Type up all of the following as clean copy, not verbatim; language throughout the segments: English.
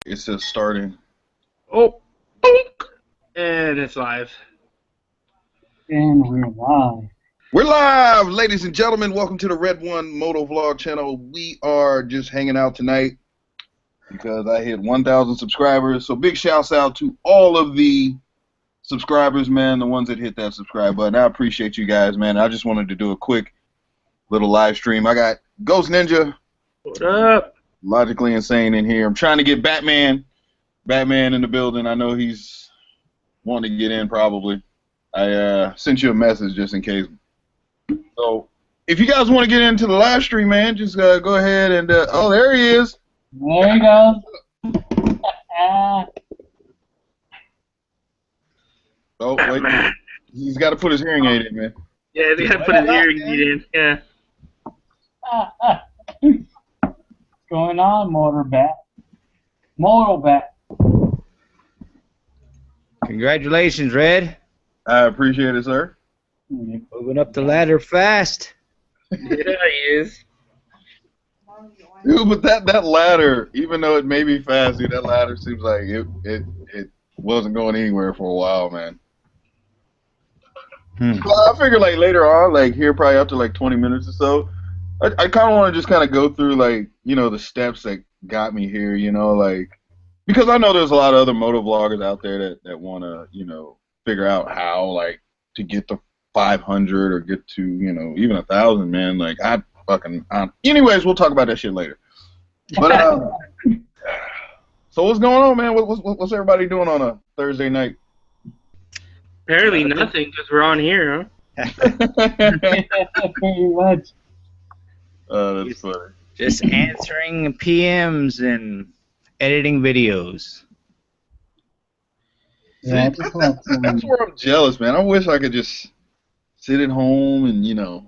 It says starting. Oh, boink. And it's live. And we're live. We're live, ladies and gentlemen. Welcome to the Red One Moto Vlog channel. We are just hanging out tonight because I hit 1,000 subscribers. So big shouts out to all of the subscribers, man, the ones that hit that subscribe button. I appreciate you guys, man. I just wanted to do a quick little live stream. I got Ghost Ninja, What up? Logically Insane in here. I'm trying to get Batman in the building. I know he's wanting to get in probably. I sent you a message just in case. So if you guys want to get into the live stream, man, just go ahead and oh, there he is. There he goes. Oh wait, he's got to put his hearing aid in, man. Yeah, they gotta put his hearing aid in. Yeah. What's going on, Moto Bat? Congratulations, Red. I appreciate it, sir. Moving up the ladder fast. Yeah, he is. Dude, but that ladder, even though it may be fast, dude, that ladder seems like it wasn't going anywhere for a while, man. Well, I figure like later on, like here probably after like 20 minutes or so, I kind of want to just kind of go through like, you know, the steps that got me here, you know, like, because I know there's a lot of other moto vloggers out there that want to, you know, figure out how like to get to 500 or get to, you know, even 1,000, man. Like anyways, we'll talk about that shit later. But so what's going on, man? What's everybody doing on a Thursday night? Apparently nothing, because we're on here, huh? Pretty much. That's funny. Just answering PMs and editing videos. Yeah, See, that's where I'm jealous, man. I wish I could just sit at home and, you know,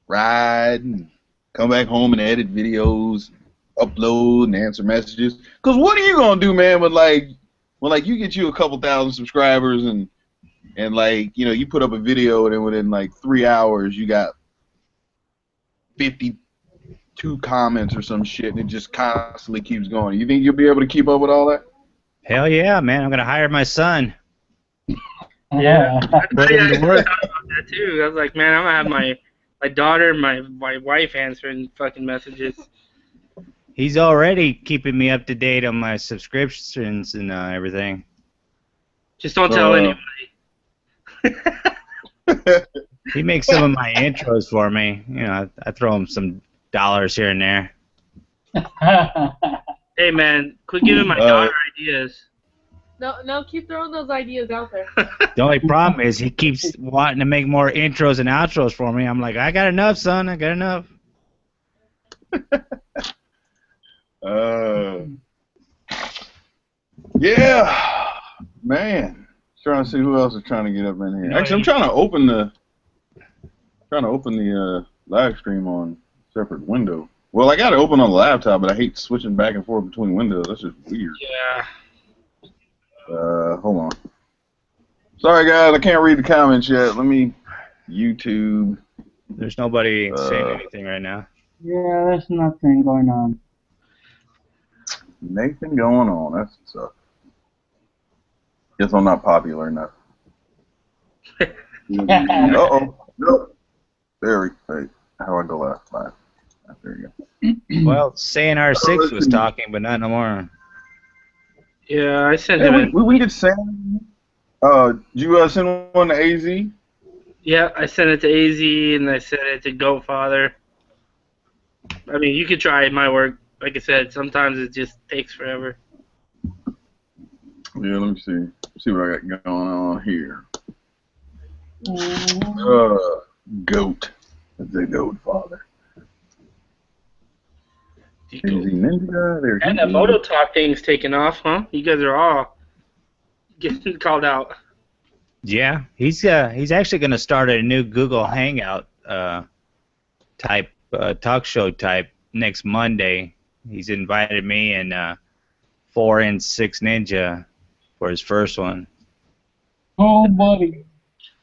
ride and come back home and edit videos, upload and answer messages. Because what are you going to do, man, when you get you a couple thousand subscribers and like, you know, you put up a video and then within like 3 hours you got 52 comments or some shit and it just constantly keeps going. You think you'll be able to keep up with all that? Hell yeah, man. I'm going to hire my son. Yeah. Put him to work. I thought about that too. I was like, man, I'm gonna have my daughter, my wife answering fucking messages. He's already keeping me up to date on my subscriptions and everything. Just don't tell anybody. He makes some of my intros for me. You know, I throw him some dollars here and there. Hey, man, quit giving my daughter ideas. No, keep throwing those ideas out there. The only problem is he keeps wanting to make more intros and outros for me. I'm like, I got enough, son. I got enough. Yeah, man. Trying to see who else is trying to get up in here. Actually, I'm trying to open the live stream on a separate window. Well, I got it open on the laptop, but I hate switching back and forth between windows. That's just weird. Yeah. Hold on. Sorry, guys, I can't read the comments yet. Let me YouTube. There's nobody saying anything right now. Yeah, there's nothing going on. Nothing going on. That's what's up. Guess I'm not popular enough. Uh-oh. Nope. There we go. Hey, how do I go last? Five. There you go. Well, saying R6 was talking, but not no more. Yeah, I sent Hey, him. we could send. Did you send one to AZ? Yeah, I sent it to AZ and I sent it to Goatfather. I mean, you could try my work. Like I said, sometimes it just takes forever. Yeah, let me see. See what I got going on here. Goat. That's a Goatfather. AZ Ninja. There's And the Moto Talk thing's taking off, huh? You guys are all getting called out. Yeah, he's actually going to start a new Google Hangout type talk show type next Monday. He's invited me and 4 and 6 Ninja for his first one. Oh, buddy.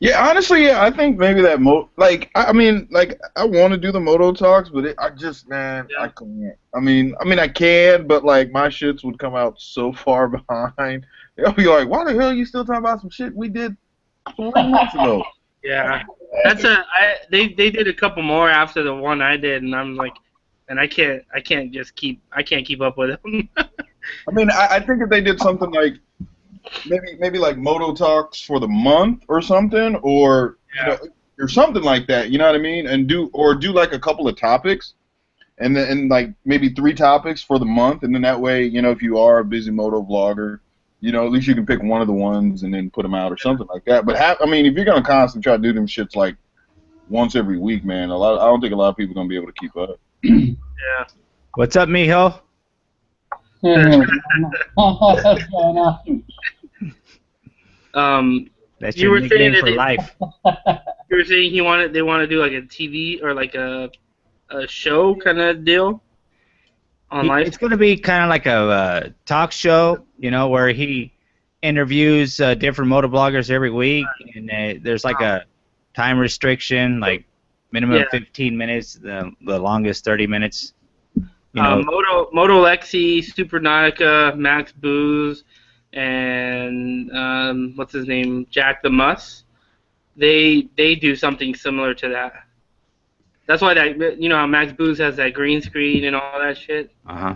Yeah, honestly, yeah, I think maybe that like I mean, like I want to do the Moto talks, but I just man, I Yeah. can't. I mean, I can, but like my shits would come out so far behind. They'll be like, "Why the hell are you still talking about some shit we did 3 months ago?" Yeah. They did a couple more after the one I did, and I'm like, and I can't keep up with them. I mean, I think if they did something like maybe like Moto talks for the month or something, or Yeah. or something like that. You know what I mean? And do like a couple of topics. And like maybe 3 topics for the month, and then that way, if you are a busy moto vlogger, at least you can pick one of the ones and then put them out or something like that. But I mean, if you're gonna constantly try to do them shits like once every week, man, I don't think a lot of people are gonna be able to keep up. Yeah. What's up, mijo? What's going on? That's You your were saying nickname that for life. you were saying they want to do like a TV or like a show kind of deal on live. It's going to be kind of like a talk show, where he interviews different motovloggers every week, and there's like a time restriction, like minimum Yeah. 15 minutes, the longest 30 minutes. You know, Moto Lexi, Supernautica, Max Booze, and what's his name, Jack the Muss. They do something similar to that. That's why how Max Booze has that green screen and all that shit. uh-huh.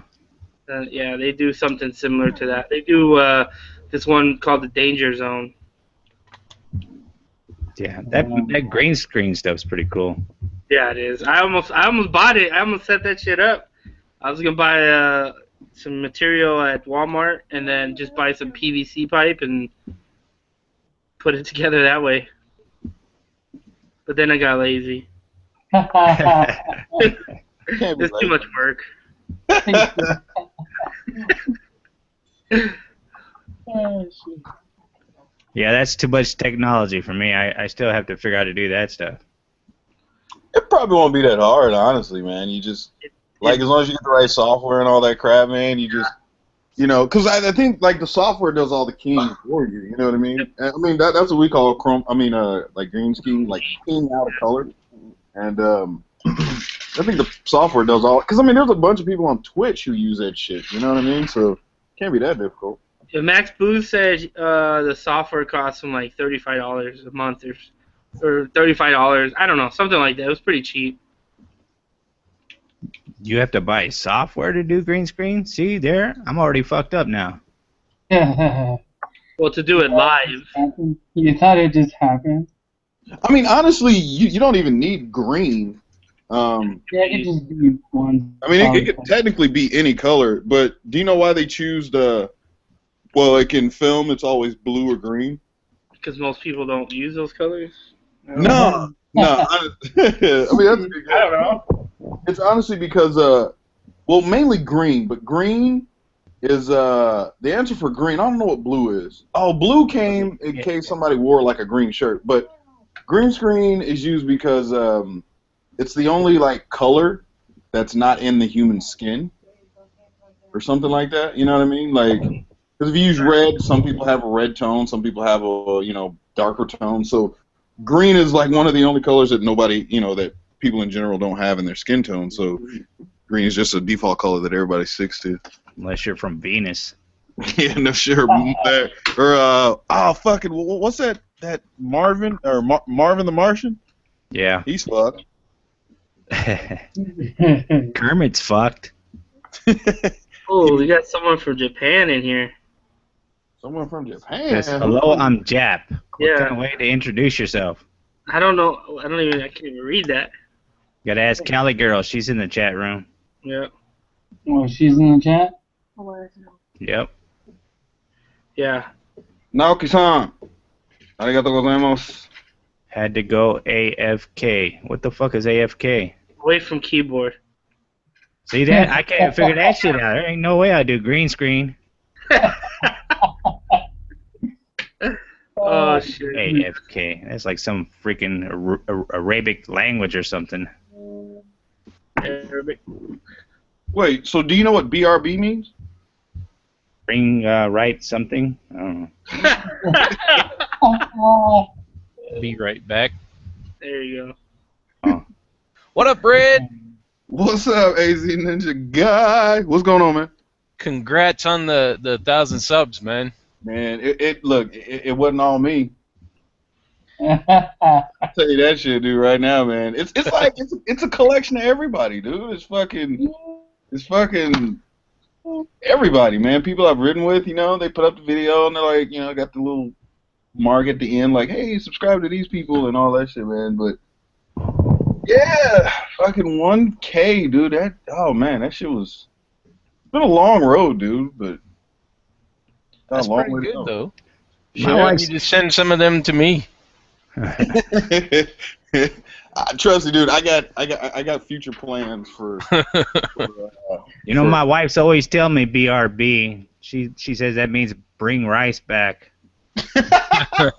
Yeah, they do something similar to that. They do this one called the Danger Zone. Yeah, that green screen stuff's pretty cool. Yeah, it is. I almost bought it. I almost set that shit up. I was gonna buy some material at Walmart and then just buy some PVC pipe and put it together that way. But then I got lazy. Can't be It's too much work. Oh, shit. Yeah, that's too much technology for me. I still have to figure out how to do that stuff. It probably won't be that hard, honestly, man. You just like as long as you get the right software and all that crap, man. You just because I think like the software does all the keying for you. You know what I mean? I mean that's what we call chrome. I mean like green screen, like keying out a color. And I think the software does all. Because I mean, there's a bunch of people on Twitch who use that shit. You know what I mean? So it can't be that difficult. Yeah, Max Booth said the software costs him like $35 a month or $35. I don't know, something like that. It was pretty cheap. You have to buy software to do green screen? See, there? I'm already fucked up now. Well, to do it live. You thought it just happened? I mean, honestly, you don't even need green. Yeah, it could just be one. I mean, it could technically be any color, but do you know why they choose the? Well, like in film, it's always blue or green. Because most people don't use those colors. No. I mean, that's I don't know. It's honestly because well, mainly green, but green is the answer for green. I don't know what blue is. Oh, blue came in case somebody wore like a green shirt, but green screen is used because it's the only like color that's not in the human skin or something like that. You know what I mean? Like, because if you use red, some people have a red tone, some people have a darker tone. So green is like one of the only colors that nobody that people in general don't have in their skin tone. So green is just a default color that everybody sticks to. Unless you're from Venus. Yeah, no sure. Or fucking what's that Marvin or Marvin the Martian? Yeah. He's fucked. Kermit's fucked. Oh, we got someone from Japan in here. Someone from Japan. Says, hello, I'm Jap. What Yeah. kind of way to introduce yourself? I don't know. I can't even read that. Gotta ask Cali Girl. She's in the chat room. Yeah. Oh, she's in the chat? Yep. Yeah. Naoki-san. Arigatou gozaimasu. Had to go AFK. What the fuck is AFK? Away from keyboard. See that? I can't figure that shit out. There ain't no way I do green screen. Oh shit. AFK. That's like some freaking Arabic language or something. Arabic. Wait, so do you know what BRB means? Bring right something. I don't know. Be right back. There you go. Oh. What up, Red? What's up, AZ Ninja guy? What's going on, man? Congrats on the 1,000 subs, man. Man, it wasn't all me. I'll tell you that shit, dude, right now, man. It's like it's a collection of everybody, dude. It's fucking everybody, man. People I've ridden with, you know, they put up the video and they're like, you know, got the little mark at the end, like, hey, subscribe to these people and all that shit, man. But yeah, fucking 1K, dude. Oh man, that shit was. It's been a long road, dude, but got That's a long pretty way to good, go. though. My Sure, wife's- you just send some of them to me. Trust me, dude. I got future plans for. You know, my wife's always telling me BRB. She says that means bring rice back. I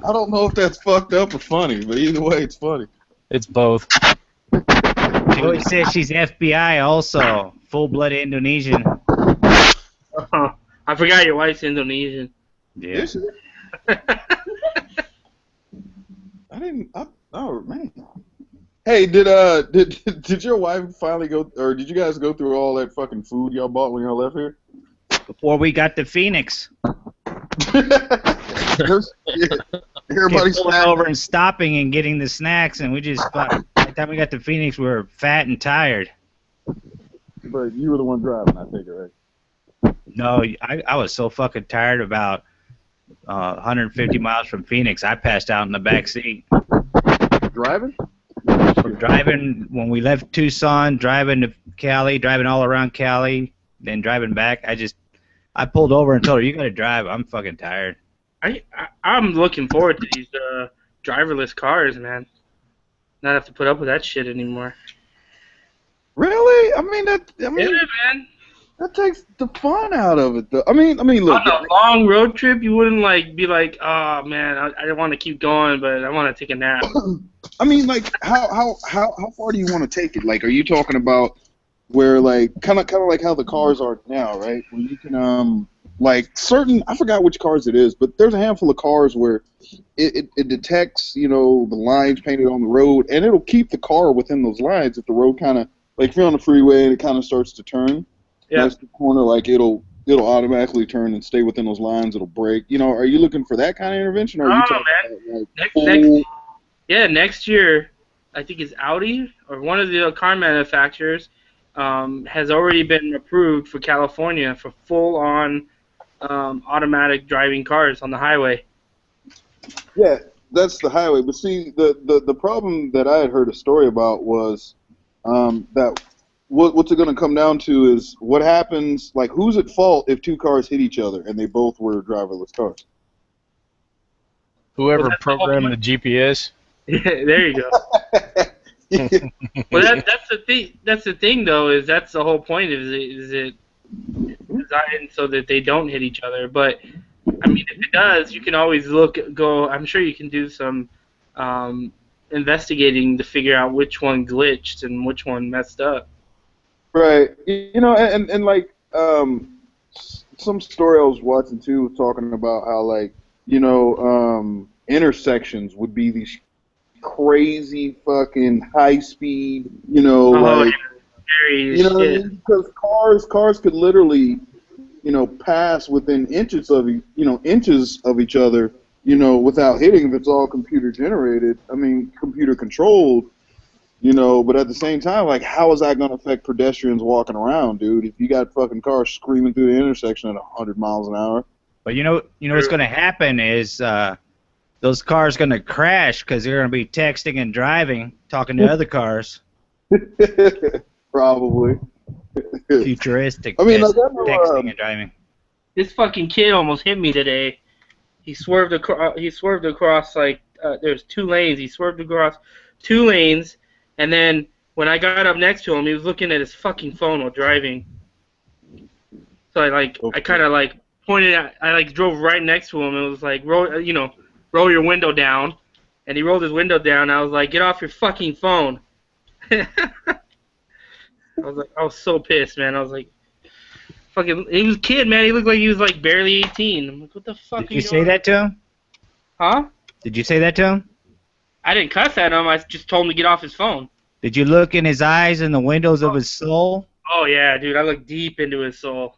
don't know if that's fucked up or funny, but either way, it's funny. It's both. She always says she's FBI also, full-blooded Indonesian. I forgot your wife's Indonesian. Yeah. Yes, I didn't. Oh man. Hey, did your wife finally go, or did you guys go through all that fucking food y'all bought when y'all left here? Before we got to Phoenix. Everybody's Pulling over and stopping and getting the snacks, and we just, by the time we got to Phoenix, we were fat and tired. But you were the one driving, I think, right? No, I was so fucking tired. About 150 miles from Phoenix, I passed out in the back seat. Driving? Driving, when we left Tucson, driving to Cali, driving all around Cali, then driving back, I pulled over and told her, you gotta drive, I'm fucking tired. I'm looking forward to these driverless cars, man. Not have to put up with that shit anymore. Really? I mean, Yeah, man. that takes the fun out of it, though. I mean, look. On a long road trip, you wouldn't like be like, oh man, I want to keep going, but I want to take a nap. I mean, like, how far do you want to take it? Like, are you talking about where, like, kind of like how the cars are now, right? Where you can, like, certain, I forgot which cars it is, but there's a handful of cars where it detects, you know, the lines painted on the road, and it'll keep the car within those lines if the road kind of, like, if you're on the freeway and it kind of starts to turn. Yeah. That's the corner, like, it'll automatically turn and stay within those lines. It'll brake. You know, are you looking for that kind of intervention? Or are you talking about, like, full... Next year, I think it's Audi or one of the car manufacturers has already been approved for California for full-on automatic driving cars on the highway. Yeah, that's the highway. But see, the problem that I had heard a story about was that what's it going to come down to is what happens, like, who's at fault if two cars hit each other and they both were driverless cars? Whoever programmed the GPS. Yeah, there you go. Well, that's the thing. That's the thing, though. Is that's the whole point. Is it designed so that they don't hit each other? But I mean, if it does, you can always go. I'm sure you can do some investigating to figure out which one glitched and which one messed up. Right. You know, and like some story I was watching too was talking about how, like, you know, intersections would be these crazy fucking high speed, you know, like, you know what I mean? Because cars could literally, you know, pass within inches of each other, you know, without hitting if it's all computer generated. I mean, computer controlled, you know. But at the same time, like, how is that going to affect pedestrians walking around, dude? If you got fucking cars screaming through the intersection at 100 miles an hour. But you know what's going to happen is those cars going to crash because they're going to be texting and driving, talking to other cars. Probably. Futuristic. I mean, texting and driving. This fucking kid almost hit me today. He swerved across like there's 2 lanes. He swerved across 2 lanes, and then when I got up next to him, he was looking at his fucking phone while driving. So I kind of like pointed at, I like drove right next to him and was like, roll your window down, and he rolled his window down. I was like, get off your fucking phone. I was so pissed, man. I was like, Fucking, he was a kid, man. He looked like he was like barely 18. I'm like, what the fuck Did are you you say doing? that to him? Huh? Did you say that to him? I didn't cuss at him. I just told him to get off his phone. Did you look in his eyes and the windows of his soul? Oh yeah, dude. I looked deep into his soul.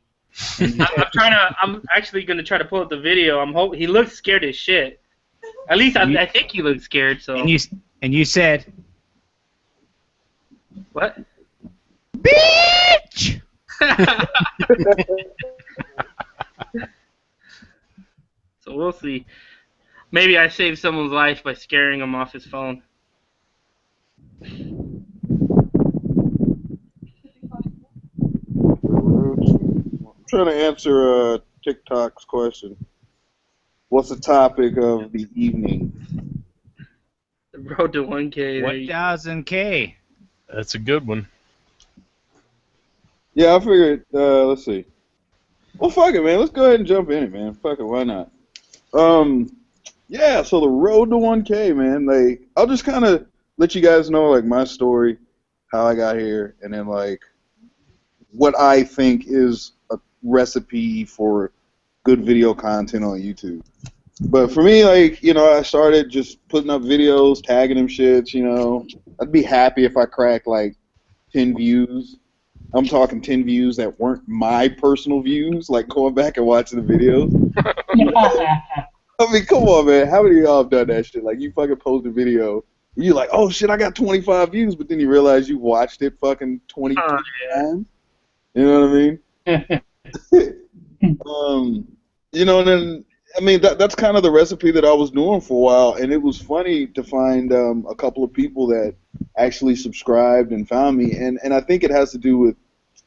I'm actually gonna try to pull up the video. He looks scared as shit. At least I think he looks scared. So. And you said, What? "Bitch!" So we'll see. Maybe I saved someone's life by scaring him off his phone. I'm trying to answer TikTok's question. What's the topic of the evening? The road to 1K. 1,000K. That's a good one. Yeah, I figured. Let's see. Well, fuck it, man. Let's go ahead and jump in it, man. Fuck it, why not? Yeah. So the road to 1K, man. Like, I'll just kind of let you guys know, like, my story, how I got here, and then like what I think is a recipe for good video content on YouTube. But for me, like, you know, I started just putting up videos, tagging them shits, you know. I'd be happy if I cracked like 10 views. I'm talking 10 views that weren't my personal views, like going back and watching the videos. I mean, come on, man. How many of y'all have done that shit? Like, you fucking post a video, and you're like, oh shit, I got 25 views, but then you realize you watched it fucking 20 times. You know what I mean? You know, and then, I mean, that's kind of the recipe that I was doing for a while, and it was funny to find a couple of people that actually subscribed and found me, and I think it has to do with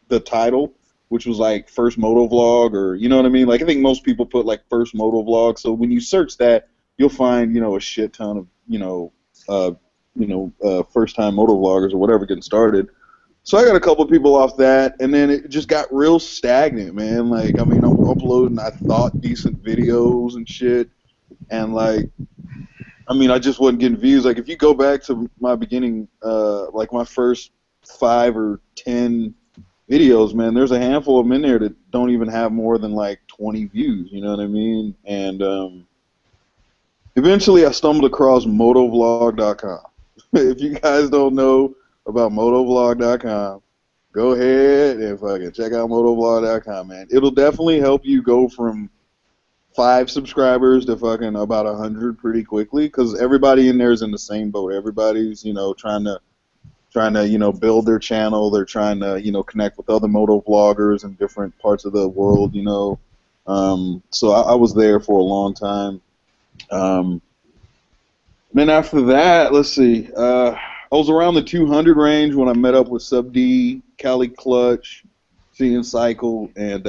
the title, which was like first moto vlog, or you know what I mean? Like, I think most people put like first moto vlog, so when you search that, you'll find, you know, a shit ton of, first time moto vloggers or whatever getting started. So I got a couple of people off that, and then it just got real stagnant, man. Like, I mean, I'm uploading, I thought, decent videos and shit, and like, I mean, I just wasn't getting views. Like, if you go back to my beginning, like my first 5 or 10 videos, man, there's a handful of them in there that don't even have more than like 20 views, you know what I mean? And eventually I stumbled across motovlog.com. If you guys don't know about motovlog.com, go ahead and fucking check out motovlog.com, man. It'll definitely help you go from 5 subscribers to fucking about 100 pretty quickly, because everybody in there is in the same boat. Everybody's, you know, trying to you know, build their channel. They're trying to, you know, connect with other moto vloggers in different parts of the world, you know. So I was there for a long time. Then after that, let's see, I was around the 200 range when I met up with Sub D, Cali Clutch, Seeing Cycle, and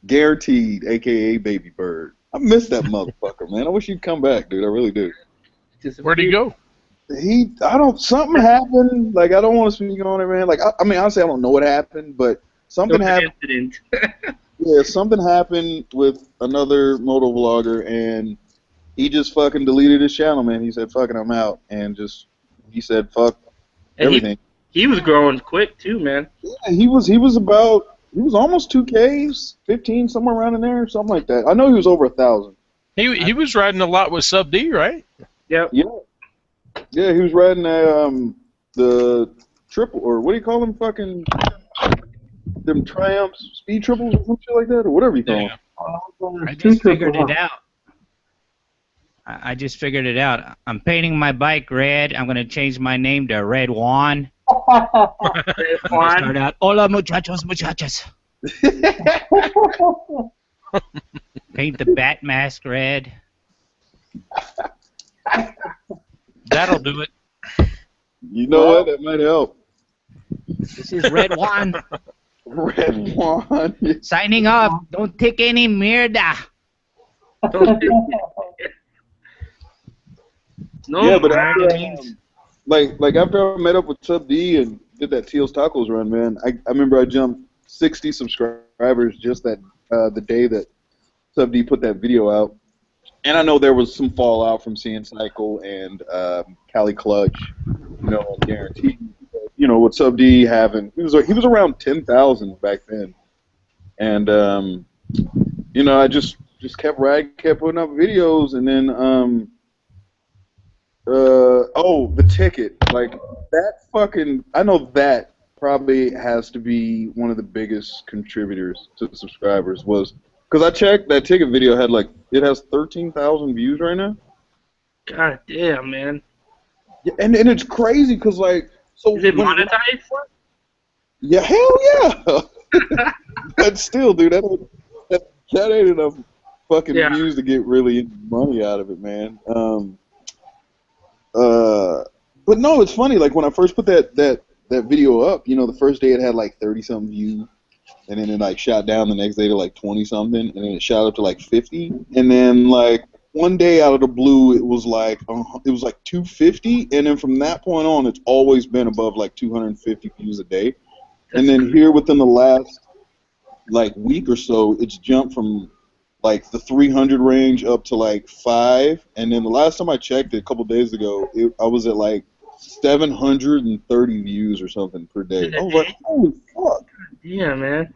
Guaranteed, a.k.a. Baby Bird. I miss that motherfucker, man. I wish he'd come back, dude. I really do. Where'd he go? Something happened. Like, I don't want to speak on it, man. Like, I mean, honestly, I don't know what happened, but something happened. Incident. Yeah, something happened with another moto vlogger, and he just fucking deleted his channel, man. He said, fucking, I'm out. And he said, fuck everything. He was growing quick, too, man. Yeah, he was almost 2Ks, 15, somewhere around in there, something like that. I know he was over 1,000. He was riding a lot with Sub D, right? Yep. Yeah. Yeah, he was riding the triple, or what do you call them, fucking, them Triumphs, speed triples or some shit like that, or whatever you call them. I just figured it out. I just figured it out. I'm painting my bike red. I'm going to change my name to Red Juan. Start out, hola muchachos, muchachas. Paint the bat mask red. That'll do it. You know what? That might help. This is Red Juan. Red Juan. Signing off. Don't take any mierda. No, Yeah, but man. after I met up with Sub D and did that Teal's Tacos run, man, I remember I jumped 60 subscribers just that the day that Sub D put that video out. And I know there was some fallout from Seeing Cycle and Cali Clutch, you know, Guaranteed. You know, with Sub D having, he was around 10,000 back then. and I just kept riding, kept putting up videos, and then the ticket, like that fucking, I know that probably has to be one of the biggest contributors to the subscribers was because I checked that ticket video had like it has 13,000 views right now. God damn, man. Yeah, and it's crazy because like so Is it when monetized? yeah, hell yeah. But still, dude, that ain't enough fucking Yeah. views to get really money out of it, man. But no, it's funny. Like when I first put that video up, the first day it had like 30-something views, and then it like shot down the next day to like 20-something, and then it shot up to like 50, and then like one day out of the blue it was like 250, and then from that point on it's always been above like 250 views a day, and then here within the last like week or so it's jumped from like the 300 range up to like 5, and then the last time I checked it a couple days ago, I was at like 730 views or something per day. I was like, holy fuck. Yeah, man.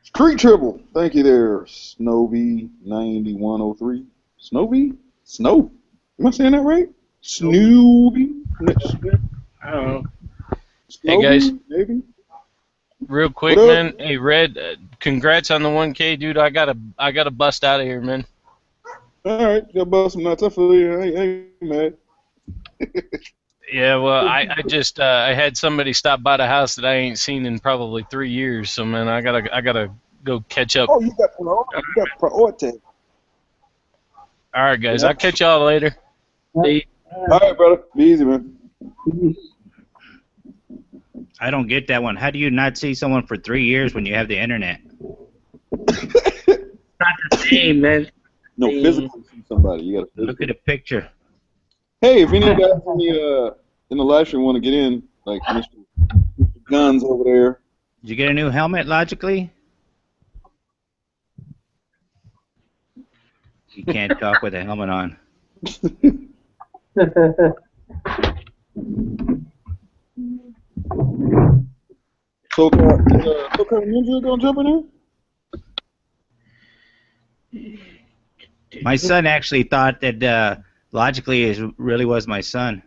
Street Triple, thank you there, Snowy9103. Snowy? Snow? Am I saying that right? Snooby? I don't know. Hey, guys. Maybe? Real quick, man. Hey, Red, congrats on the 1K, dude. I gotta bust out of here, man. All right, got bust some nuts. I feel you. I ain't mad. Yeah, well, I had somebody stop by the house that I ain't seen in probably 3 years. So, man, I gotta go catch up. Oh, you got priority. All right, guys. I'll catch y'all later. All right, brother. Be easy, man. I don't get that one. How do you not see someone for 3 years when you have the internet? Not the same, man. No, physically see somebody. You gotta Look at a picture. Hey, if any of you guys in the live stream want to get in, like Mr. Guns over there. Did you get a new helmet, logically? You can't talk with a helmet on. So, Ninja gonna jump in there? My son actually thought that logically it really was my son.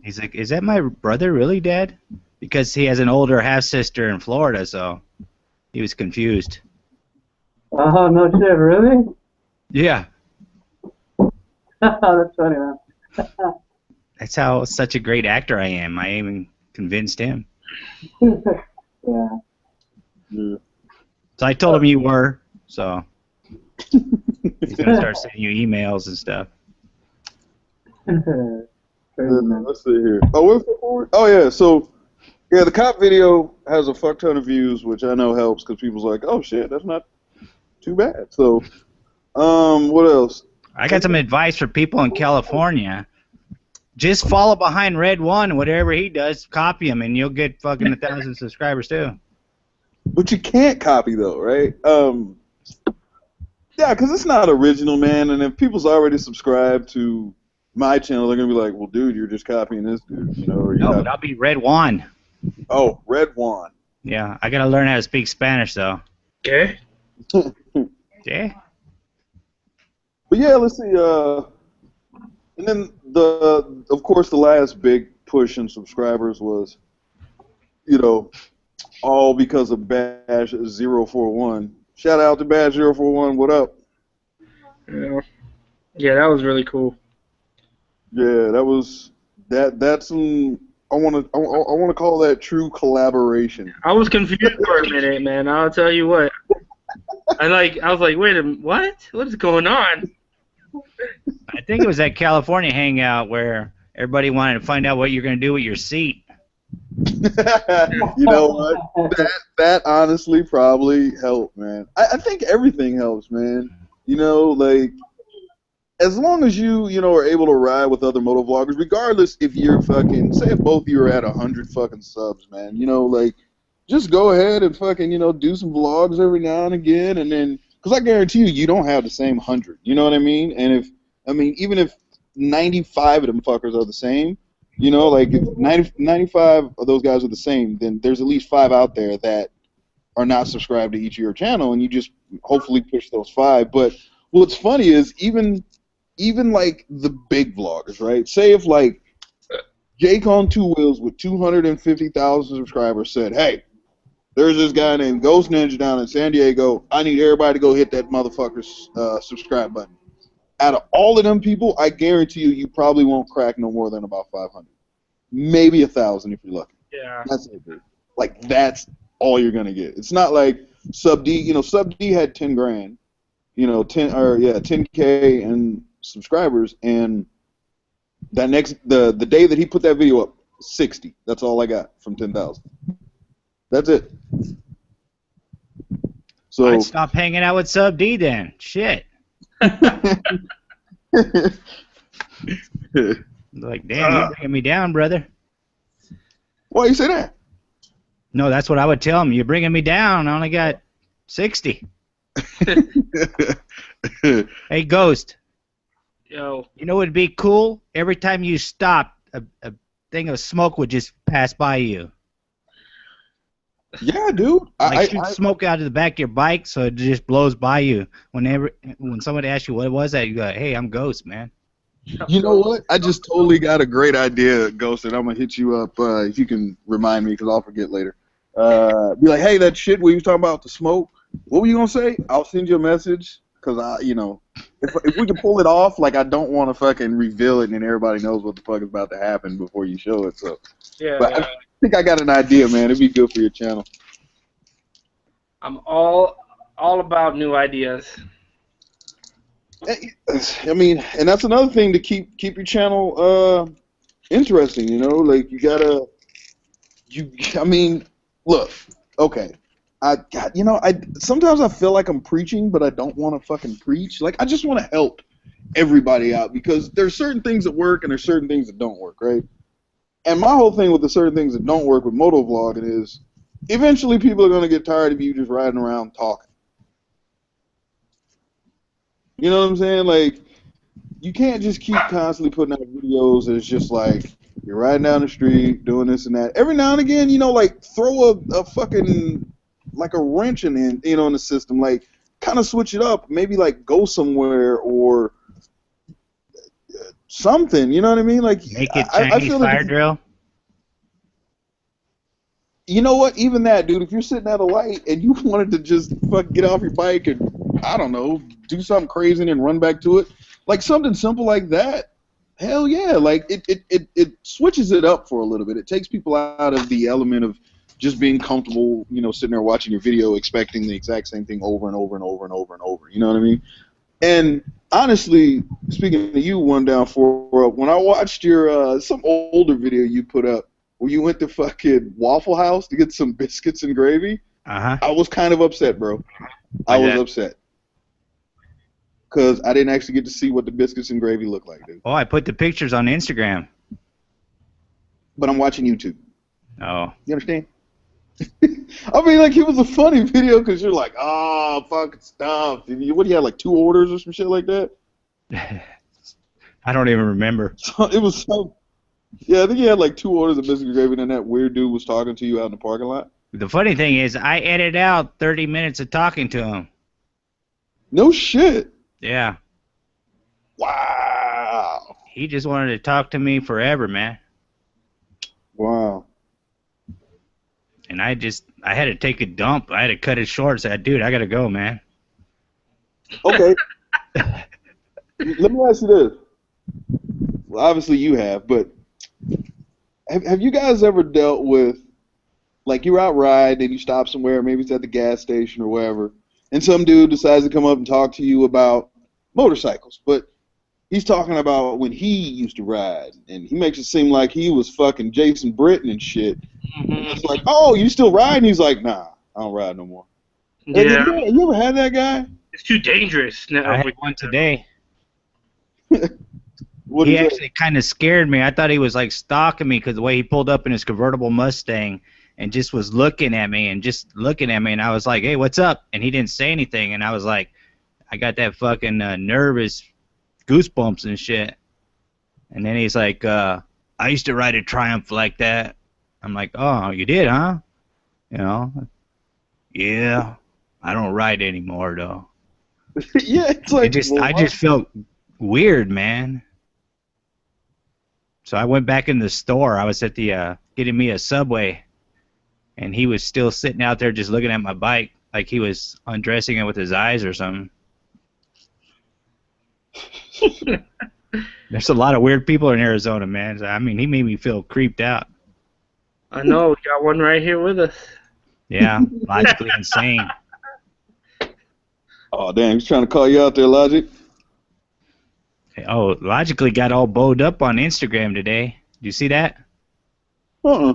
He's like, is that my brother really, Dad? Because he has an older half-sister in Florida, so he was confused. Oh, no shit, really? Yeah. That's funny, man. That's how such a great actor I am. I even convinced him. Yeah. Yeah. So I told him you were, so he's going to start sending you emails and stuff. Let's see here. Oh, what's the forward? Oh, yeah, so, yeah, the cop video has a fuck ton of views, which I know helps because people's like, oh, shit, that's not too bad. So, what else? I got some advice for people in California. Just follow behind Red One, whatever he does, copy him, and you'll get fucking 1,000 subscribers too. But you can't copy, though, right? Yeah, because it's not original, man, and if people's already subscribed to my channel, they're going to be like, well, dude, you're just copying this dude, you know? Or No, but I'll be Red One. Oh, Red One. Yeah, I got to learn how to speak Spanish, though. Okay. Yeah. But yeah, let's see. And then of course, the last big push in subscribers was, all because of Badge041. Shout out to Badge041. What up? Yeah, that was really cool. Yeah, that was That's some. I want to call that true collaboration. I was confused for a minute, man. I'll tell you what. I was like, wait a minute, what? What is going on? I think it was that California hangout where everybody wanted to find out what you're going to do with your seat. You know what? That honestly probably helped, man. I think everything helps, man. Like, as long as you are able to ride with other moto vloggers, regardless if you're fucking, say if both of you are at 100 fucking subs, man, like, just go ahead and fucking, do some vlogs every now and again, and then, because I guarantee you don't have the same 100, you know what I mean? And even if 95 of them fuckers are the same, You know, like if 95 of those guys are the same, then there's at least 5 out there that are not subscribed to each of your channel, and you just hopefully push those 5. But what's funny is even like the big vloggers, right? Say if like Jake on Two Wheels with 250,000 subscribers said, "Hey, there's this guy named Ghost Ninja down in San Diego. I need everybody to go hit that motherfucker's subscribe button." Out of all of them people, I guarantee you probably won't crack no more than about 500, maybe 1,000 if you're lucky. Yeah. That's it, dude. Like that's all you're gonna get. It's not like Sub D. You know, Sub D had 10 grand. You know, 10K and subscribers, and that the day that he put that video up, 60. That's all I got from 10,000. That's it. So I'd stop hanging out with Sub D then. Shit. Like, damn, you're bringing me down, brother. Why you say that? No, that's what I would tell him. You're bringing me down. I only got 60. Hey, Ghost. Yo. You know what would be cool? Every time you stopped, a thing of smoke would just pass by you. Yeah, dude. Like shoot smoke out of the back of your bike, so it just blows by you. When somebody asks you what was that, you go, "Hey, I'm Ghost, man." You know what? I just totally got a great idea, Ghost, and I'm gonna hit you up if you can remind me, because I'll forget later. Be like, "Hey, that shit we was talking about the smoke. What were you gonna say?" I'll send you a message, because if we can pull it off, like I don't want to fucking reveal it and everybody knows what the fuck is about to happen before you show it. So, Yeah. but I think I got an idea, man. It'd be good for your channel. I'm all about new ideas. I mean, and that's another thing to keep your channel interesting. You know, like you gotta. I mean, look. Okay. I sometimes I feel like I'm preaching, but I don't want to fucking preach. Like I just want to help everybody out, because there's certain things that work and there's certain things that don't work, right? And my whole thing with the certain things that don't work with moto vlogging is eventually people are going to get tired of you just riding around talking. You know what I'm saying? Like, you can't just keep constantly putting out videos that's just like, you're riding down the street, doing this and that. Every now and again, like, throw a fucking, like a wrench in the system. Like, kind of switch it up. Maybe, like, go somewhere or something. You know what I mean? Like, Make it Chinese fire drill. You know what? Even that, dude, if you're sitting at a light and you wanted to just fuck get off your bike and, I don't know, do something crazy and then run back to it, like something simple like that, hell yeah. Like, it switches it up for a little bit. It takes people out of the element of just being comfortable, sitting there watching your video expecting the exact same thing over and over and over and over and over. You know what I mean? And honestly, speaking to you, One Down 4 Up, when I watched your some older video you put up, where you went to fucking Waffle House to get some biscuits and gravy, I was kind of upset, bro. I was upset. Because I didn't actually get to see what the biscuits and gravy look like, dude. Oh, I put the pictures on Instagram. But I'm watching YouTube. Oh. You understand? I mean, like, it was a funny video because you're like, oh, fucking stuff. What do you have, like 2 orders or some shit like that? I don't even remember. So, it was so... Yeah, I think you had like 2 orders of biscuits and gravy, and then that weird dude was talking to you out in the parking lot. The funny thing is, I edited out 30 minutes of talking to him. No shit. Yeah. Wow. He just wanted to talk to me forever, man. Wow. And I had to take a dump. I had to cut it short. Said, dude, I gotta go, man. Okay. Let me ask you this. Well, obviously you have, but have you guys ever dealt with, like, you're out riding and you stop somewhere, maybe it's at the gas station or wherever, and some dude decides to come up and talk to you about motorcycles, but he's talking about when he used to ride, and he makes it seem like he was fucking Jason Britton and shit. And it's like, oh, you still ride? And he's like, nah, I don't ride no more. Yeah. Have you ever had that guy? It's too dangerous. No, I had one today. What He is actually kind of scared me. I thought he was like stalking me because the way he pulled up in his convertible Mustang and just was looking at me and and I was like, hey, what's up? And he didn't say anything, and I was like, I got that fucking nervous goosebumps and shit. And then he's like, I used to ride a Triumph like that. I'm like, oh, you did, huh? You know, yeah. I don't ride anymore though. Yeah, it's It like, just, well, I what? just felt weird, man. So I went back in the store. I was at the getting me a Subway, and he was still sitting out there just looking at my bike like he was undressing it with his eyes or something. There's a lot of weird people in Arizona, man. I mean, he made me feel creeped out. I know, we got one right here with us. Yeah, logically insane. Oh, damn, he's trying to call you out there, Logic. Oh, logically got all bowed up on Instagram today. Did you see that? Uh-uh.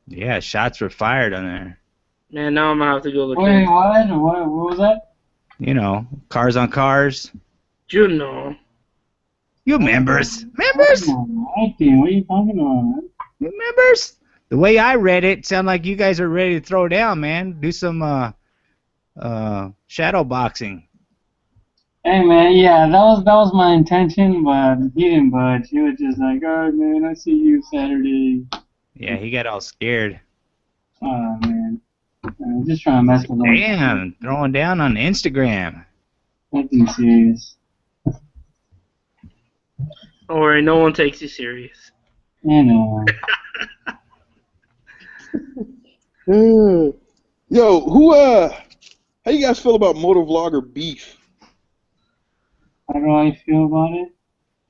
Yeah, shots were fired on there. Man, now I'm gonna have to go look Wait, at it. what was that? You know, cars on cars. You know. You members. Members? Acting, what are you talking about, man? You members? The way I read it, sound like you guys are ready to throw down, man. Do some shadow boxing. Hey man, yeah, that was my intention, but he didn't budge. He was just like, "Alright, man, I see you Saturday." Yeah, he got all scared. Oh man, just trying to mess with him. Damn, throwing down on Instagram. Nothing serious. Don't worry, no one takes you serious. You know. Yo, how you guys feel about motovlogger beef? How do I feel about it?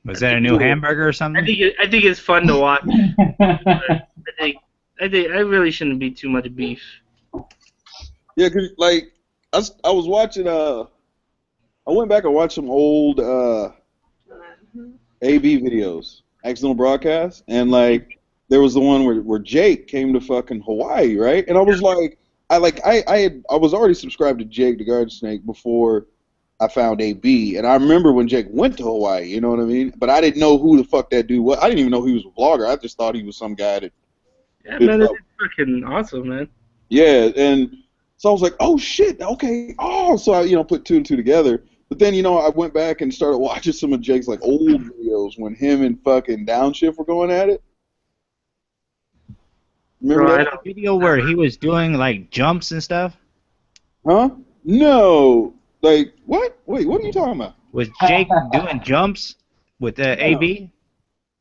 Was that a new hamburger or I something? think it's fun to watch. I really shouldn't be too much beef. Yeah, 'cause, like, I was watching, I went back and watched some old, AB videos, accidental broadcasts, and, like, there was the one where Jake came to fucking Hawaii, right? And I was like, I was already subscribed to Jake the Garden Snake before I found AB, and I remember when Jake went to Hawaii, you know what I mean? But I didn't know who the fuck that dude was. I didn't even know he was a vlogger. I just thought he was some guy that Yeah, did man, it's stuff. fucking awesome, man. Yeah, and so I was like, oh shit, okay, oh, so I put two and two together. But then I went back and started watching some of Jake's like old videos when him and fucking Downshift were going at it. Remember Bro, I that? don't. The video where he was doing like jumps and stuff? Huh? No. Like what? Wait, what are you talking about? Was Jake doing jumps with the AB?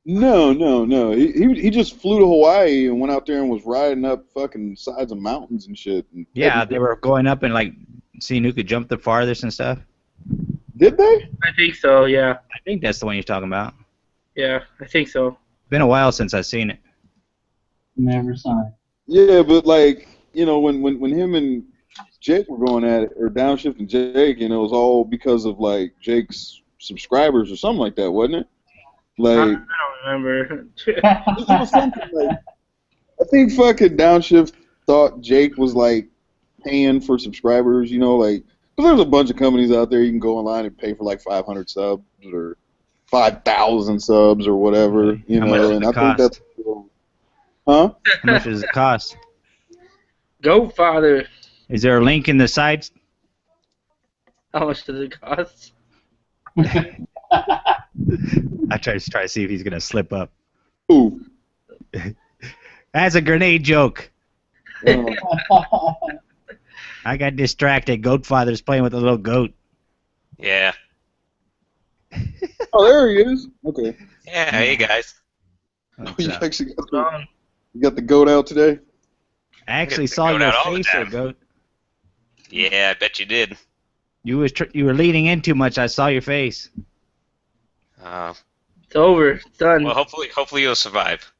No. He just flew to Hawaii and went out there and was riding up fucking sides of mountains and shit. And Yeah, they were going up and like seeing who could jump the farthest and stuff. Did they? I think so, yeah. I think that's the one you're talking about. Yeah, I think so. Been a while since I've seen it. Never saw it. Yeah, but like when him and Jake were going at it, or Downshift and Jake, it was all because of like Jake's subscribers or something like that, wasn't it? I Like don't remember. it was something like I think fucking Downshift thought Jake was like paying for subscribers, like because there's a bunch of companies out there you can go online and pay for like 500 subs or 5,000 subs or whatever, How much does and it I think cost? that's huh? How much does it cost? Go, Father. Is there a link in the sites? How much does it cost? I try to see if he's gonna slip up. Ooh. That's a grenade joke. Uh, I got distracted. Goatfather's playing with a little goat. Yeah. oh, there he is. Okay. Yeah, hey guys. What's You up? actually Hold on. you got the goat out today? I actually Get the saw goat your out all the face there, time. goat. Yeah, I bet you did. You were leaning in too much. I saw your face. It's over. It's done. Well, hopefully you'll survive.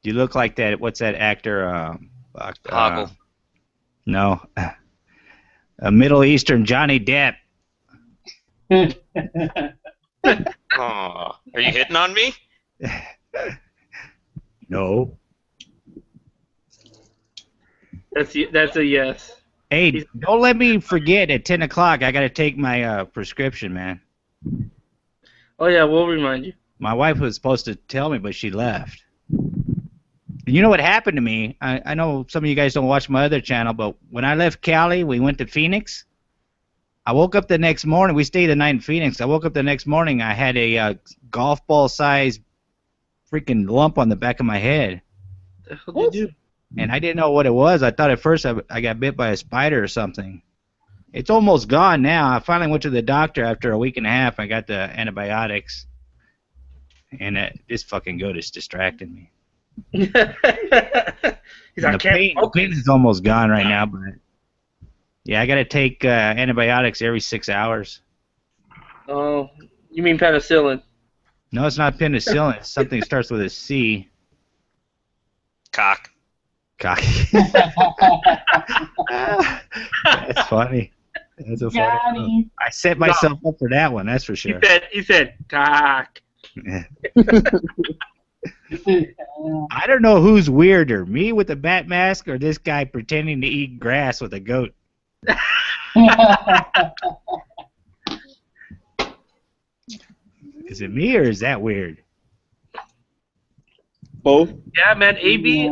You look like that. What's that actor? Hoggle. No, a Middle Eastern Johnny Depp. Aw, are you hitting on me? No. That's a yes. Hey, don't let me forget at 10 o'clock. I got to take my prescription, man. Oh yeah, we'll remind you. My wife was supposed to tell me, but she left. You know what happened to me? I know some of you guys don't watch my other channel, but when I left Cali, we went to Phoenix. I woke up the next morning. We stayed the night in Phoenix. I woke up the next morning. I had a golf ball size freaking lump on the back of my head. What the hell did you do? And I didn't know what it was. I thought at first I got bit by a spider or something. It's almost gone now. I finally went to the doctor after a week and a half. I got the antibiotics. And this fucking goat is distracting me. He's like, the pain is almost gone right now, but yeah, I gotta take antibiotics every 6 hours. Oh, you mean penicillin? No, it's not penicillin. It's something that starts with a C. Cock. Cock. That's funny. That's a funny one. I set myself up for that one. That's for sure. He said, cock. I don't know who's weirder, me with a bat mask or this guy pretending to eat grass with a goat. Is it me or is that weird? Both. Yeah, man. AB.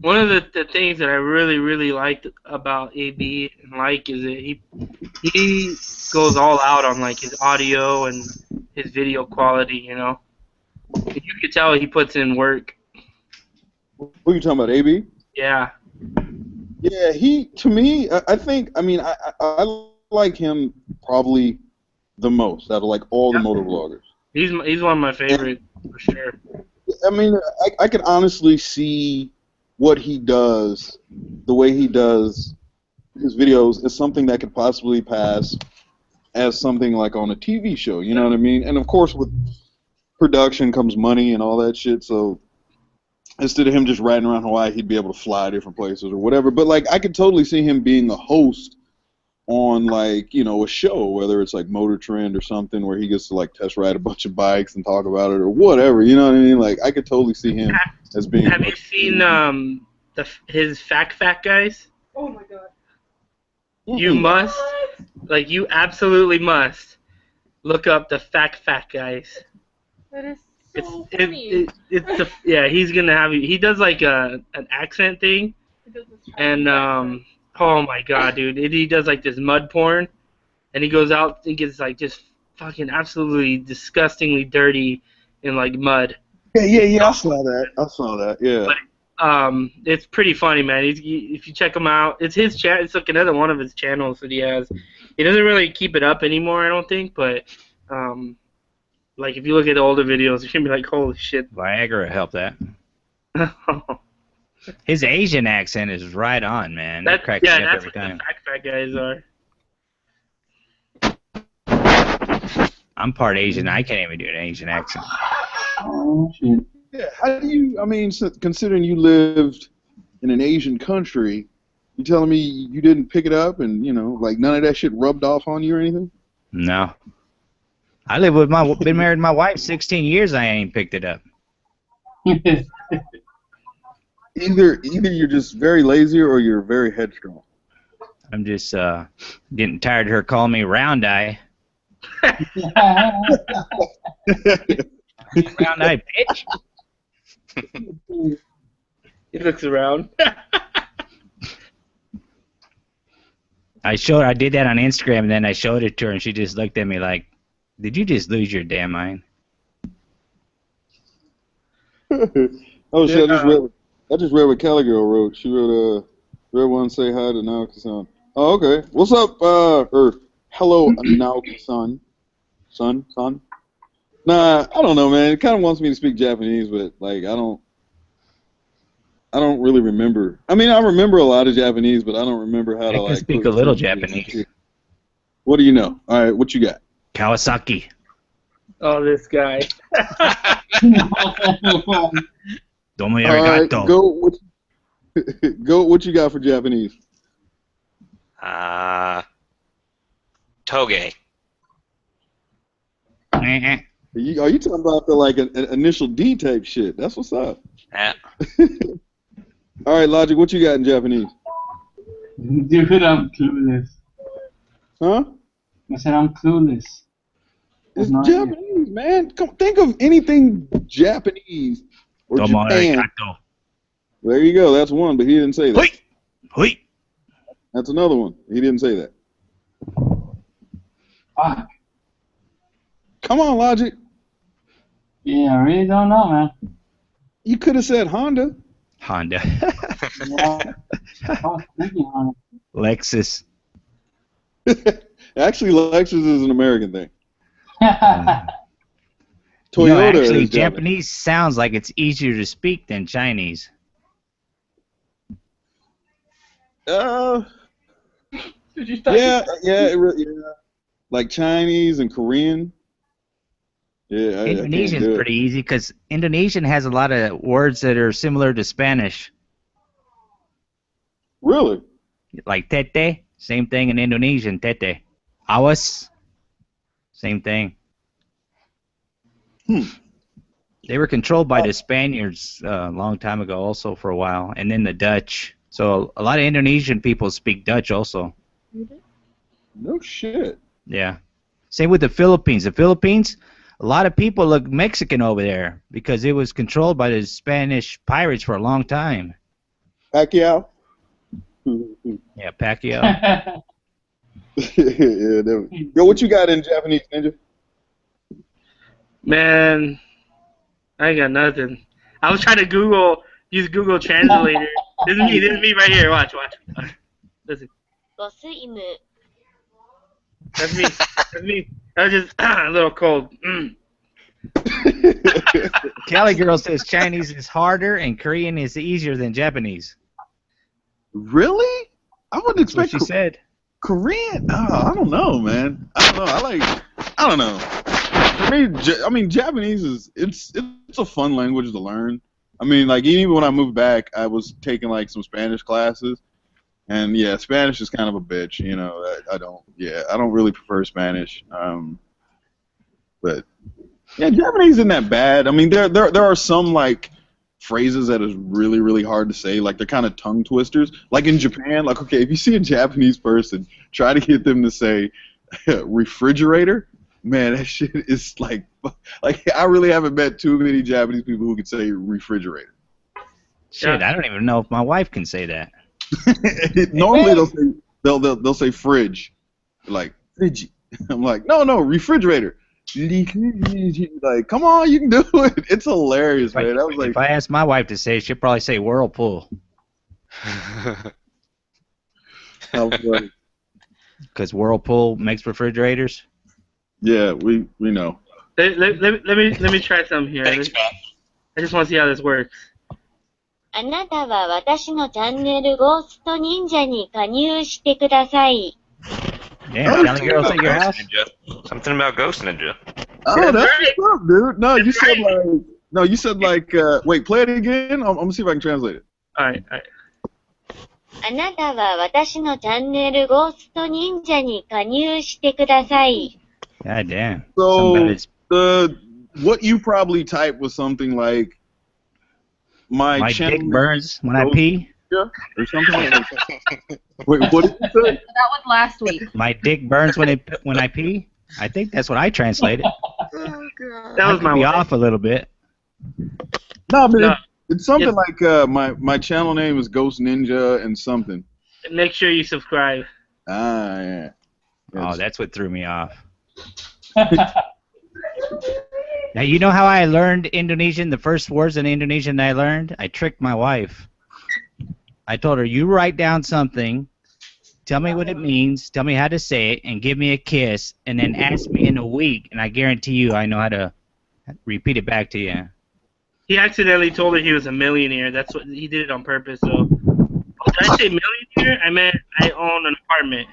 One of the things that I really liked about AB and like is that he goes all out on like his audio and his video quality. You know, you could tell he puts in work. Who are you talking about, AB? Yeah. Yeah, to me, I think, I mean, I like him probably the most out of like all the motor vloggers. He's one of my favorite for sure. I mean, I could honestly see what he does, the way he does his videos, is something that could possibly pass as something like on a TV show. You know what I mean? And of course, with production comes money and all that shit. So instead of him just riding around Hawaii, he'd be able to fly different places or whatever. But like, I could totally see him being a host on like, you know, a show, whether it's like Motor Trend or something where he gets to like test ride a bunch of bikes and talk about it or whatever. You know what I mean? Like, I could totally see him as being. Have you seen his Fact guys? Oh my god. You must, like, you absolutely must look up the Fact Guys. That is so funny. Yeah, he's gonna have you. He does like an accent thing, and oh my god, dude, he does like this mud porn, and he goes out and gets like just fucking absolutely disgustingly dirty in like mud. Yeah, I saw that. Yeah. But, it's pretty funny, man. If you check him out, it's his chat. It's like another one of his channels that he has. He doesn't really keep it up anymore, I don't think. But like if you look at the older videos, you're gonna be like, holy shit. Viagra helped that. His Asian accent is right on, man. That cracks me up that's every what time. the Fact guys are. I'm part Asian. I can't even do an Asian accent. Oh, shit. Yeah, how do you, I mean, considering you lived in an Asian country, you telling me you didn't pick it up and, you know, like none of that shit rubbed off on you or anything? No. I been married to my wife 16 years, I ain't picked it up. Either you're just very lazy or you're very headstrong. I'm just getting tired of her calling me round eye. Round eye, bitch. He looks around. I did that on Instagram, and then I showed it to her, and she just looked at me like, "Did you just lose your damn mind?" Oh shit! I just read what Cali Girl wrote. She wrote, "Everyone say hi to Naoki-san." Oh, okay. What's up? Or hello, Naoki-san. Son. Nah, I don't know, man. It kind of wants me to speak Japanese, but like I don't really remember. I mean, I remember a lot of Japanese, but I don't remember how to like. I can speak a little Japanese. What do you know? All right, what you got? Kawasaki. Oh, this guy. Domo All right, arigato. go. What you got for Japanese? Toge. Are you talking about the like an initial D type shit? That's what's up. Yeah. All right, Logic, what you got in Japanese? Dude, I'm clueless. Huh? I said I'm clueless. It's Japanese, man. Come think of anything Japanese or Domo Japan. arigato. There you go. That's one, but he didn't say that. Hoi! That's another one. He didn't say that. Fuck. Come on, Logic. Yeah, I really don't know, man. You could have said Honda. Honda. Yeah, I was thinking on Lexus. Actually, Lexus is an American thing. it. Toyota Actually, is Japanese. Japanese sounds like it's easier to speak than Chinese. Uh, Did you start? yeah, like Chinese and Korean. Yeah, I can't Indonesian's do it. pretty easy because Indonesian has a lot of words that are similar to Spanish. Really? Like tete, same thing in Indonesian, tete. Awas, same thing. They were controlled by the Spaniards a long time ago also for a while, and then the Dutch. So a lot of Indonesian people speak Dutch also. No shit. Yeah. Same with the Philippines. The Philippines, a lot of people look Mexican over there because it was controlled by the Spanish pirates for a long time. Pacquiao. Yeah, Pacquiao. Yeah, yo, what you got in Japanese, Ninja? Man, I ain't got nothing. I was trying to use Google Translator. This is me right here. Watch. Listen, ボスイム that's me. I was just a little cold. Cali Girl says Chinese is harder and Korean is easier than Japanese. Really? I wouldn't That's what expect she said. Korean. Oh, I don't know, man. I don't know. I don't know. For me, I mean, Japanese is it's a fun language to learn. I mean, like even when I moved back, I was taking like some Spanish classes, and yeah, Spanish is kind of a bitch. You know, I don't really prefer Spanish. But yeah, Japanese isn't that bad. I mean, there are some like phrases that is really really hard to say. Like they're kind of tongue twisters. Like in Japan, like okay, if you see a Japanese person, try to get them to say refrigerator. Man, that shit is like I really haven't met too many Japanese people who can say refrigerator. Shit, Yeah. I don't even know if my wife can say that. Normally they'll say fridge, like fridge. I'm like no refrigerator. Like come on, you can do it. It's hilarious, man. That was like If I asked my wife to say it, she'd probably say whirlpool. how funny. Because whirlpool makes refrigerators. Yeah, we know. Let me try some here. Thanks, Pat. I just want to see how this works. あなたは私のチャンネルゴースト忍者に加入してください。 Damn, Cali Girl's at your house? Ninja. Something about Ghost Ninja. Oh, That's that's right. what's up, dude. No, you That's said right. like you said like wait, play it again. I'm gonna see if I can translate it. All right. あなたは私のチャンネルゴースト忍者に加入してください。 God damn. So Something about his- what you probably typed was something like my channel dick burns when I pee. or something like that. Wait, what did you say? That was last week. My dick burns when I pee. I think that's what I translated. That was my Be wife. off a little bit. No, but No. it's something Yes. like my channel name is Ghost Ninja and something. Make sure you subscribe. Ah, yeah. Oh, that's what threw me off. Now, you know how I learned Indonesian? The first words in Indonesian I learned? I tricked my wife. I told her, you write down something, tell me what it means, tell me how to say it, and give me a kiss, and then ask me in a week, and I guarantee you I know how to repeat it back to you. He accidentally told her he was a millionaire. That's what he did it on purpose. So, did I say millionaire? I meant I own an apartment.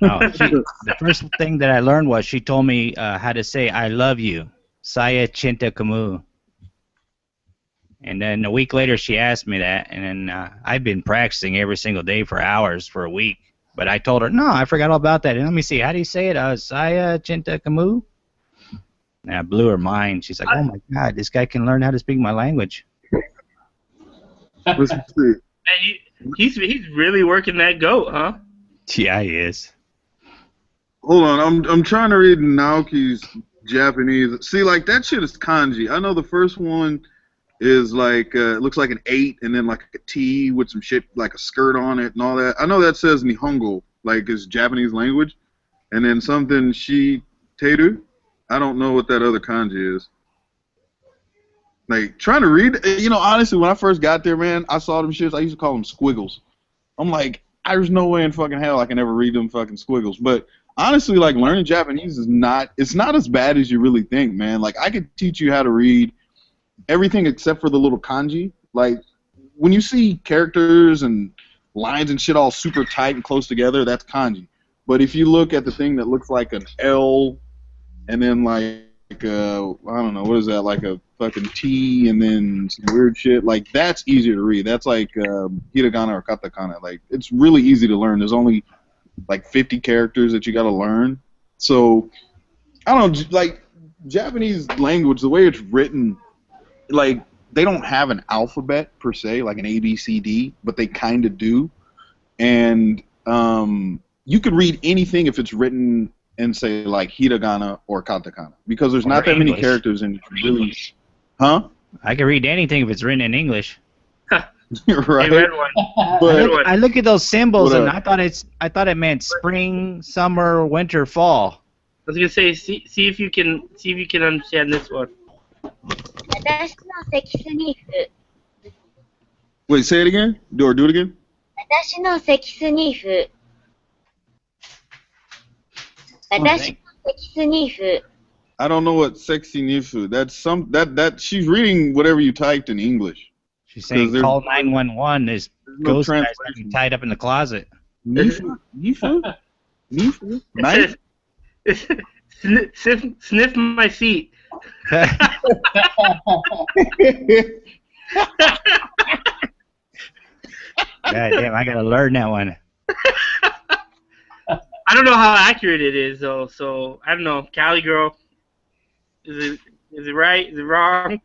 No, the first thing that I learned was she told me how to say I love you. Saya cinta kamu. And then a week later she asked me that, and then I've been practicing every single day for hours for a week. But I told her, no, I forgot all about that. And let me see, how do you say it? Saya cinta kamu? And I blew her mind. She's like, oh my God, this guy can learn how to speak my language. Let's see. And he's really working that goat, huh? Yeah, he is. Hold on, I'm trying to read Naoki's Japanese. See, like that shit is kanji. I know the first one is like it looks like an 8 and then like a T with some shit like a skirt on it and all that. I know that says Nihongo, like it's Japanese language, and then something Teru. I don't know what that other kanji is. Like, trying to read, honestly, when I first got there, man, I saw them shits. I used to call them squiggles. I'm like, there's no way in fucking hell I can ever read them fucking squiggles. But honestly, like, learning Japanese it's not as bad as you really think, man. Like, I could teach you how to read everything except for the little kanji. Like, when you see characters and lines and shit all super tight and close together, that's kanji. But if you look at the thing that looks like an L and then like I don't know, what is that, like a fucking T and then some weird shit, like that's easier to read. That's like hiragana or katakana. Like it's really easy to learn. There's only like 50 characters that you got to learn. So I don't know, like Japanese language, the way it's written, like they don't have an alphabet per se, like an A B C D, but they kind of do. And you could read anything if it's written and say like hiragana or katakana, because there's not that many characters in it really. Huh? I can read anything if it's written in English. Right. I read one. But I look at those symbols and I thought it meant spring, summer, winter, fall. I was gonna say, see if you can understand this one. 私のセキスニーフ。 wait, say it again. Do it again. 私のセキスニーフ。私のセキスニーフ。 I don't know what sexy nifu. That's that she's reading whatever you typed in English. She's saying call 911. There's no ghost guys translation. tied up in the closet. Nifu? Nifu? Nice? Sniff my feet. God damn, I gotta learn that one. I don't know how accurate it is though, so I don't know. Cali girl, is it right? Is it wrong?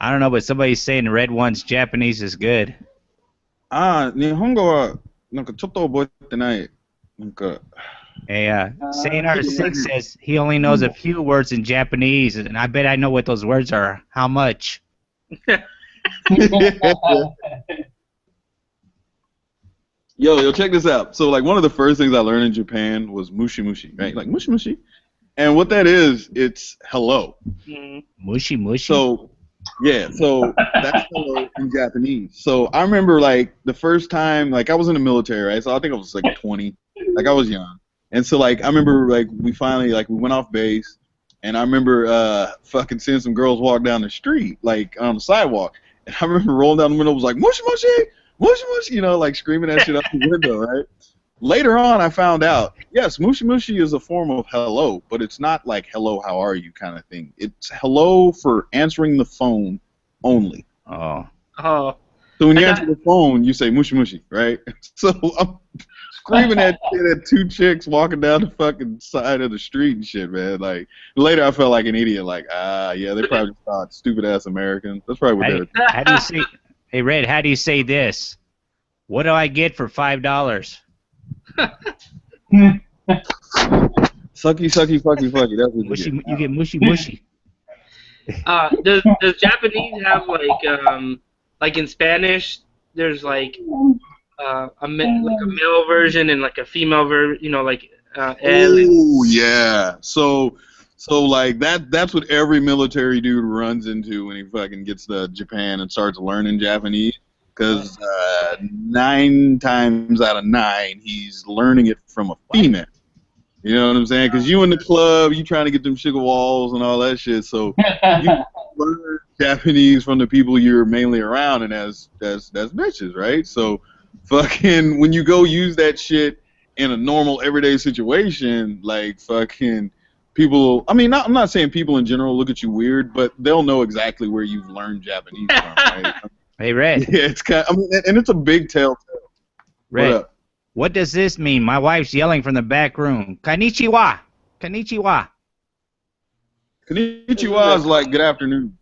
I don't know, but somebody's saying Red One's Japanese is good. 日本語はなんかちょっと覚えてない。なんか Hey, Saynar 6 says he only knows a few words in Japanese, and I bet I know what those words are. How much? Yo, check this out. So, like, one of the first things I learned in Japan was mushi mushi, right? Like, mushi mushi. And what that is, it's hello. Mushi mushi? So, yeah, so that's hello in Japanese. So, I remember, like, the first time, like, I was in the military, right? So, I think I was, like, 20. Like, I was young. And so, like, I remember, like, we went off base, and I remember fucking seeing some girls walk down the street, like, on the sidewalk. And I remember rolling down the window, was like, mushi mushi! Mushi mushi, like screaming that shit out the window, right? Later on, I found out, yes, mushi mushi is a form of hello, but it's not like hello, how are you kind of thing. It's hello for answering the phone only. Oh. Oh. So when you answer the phone, you say mushi mushi, right? So I'm screaming at two chicks walking down the fucking side of the street and shit, man. Like, later I felt like an idiot, like, yeah, they probably thought stupid ass Americans. That's probably what they were. How do you say? Hey, Red, how do you say this? What do I get for $5? Sucky, sucky, fucky, fucky. That's what Mushy, you you get mushy, mushy. Does Japanese have like in Spanish? There's like a male version and like a female version. Like L. Oh yeah. So like that's what every military dude runs into when he fucking gets to Japan and starts learning Japanese. Because 9 times out of 9, he's learning it from a female. You know what I'm saying? Because you in the club, you trying to get them sugar walls and all that shit. So you learn Japanese from the people you're mainly around, and that's bitches, right? So fucking when you go use that shit in a normal everyday situation, like fucking people. I mean, I'm not saying people in general look at you weird, but they'll know exactly where you've learned Japanese from, right? Hey, Red. Yeah, it's kind of, and it's a big telltale. Red, what does this mean? My wife's yelling from the back room. Konnichiwa. Konnichiwa. Konnichiwa is like good afternoon.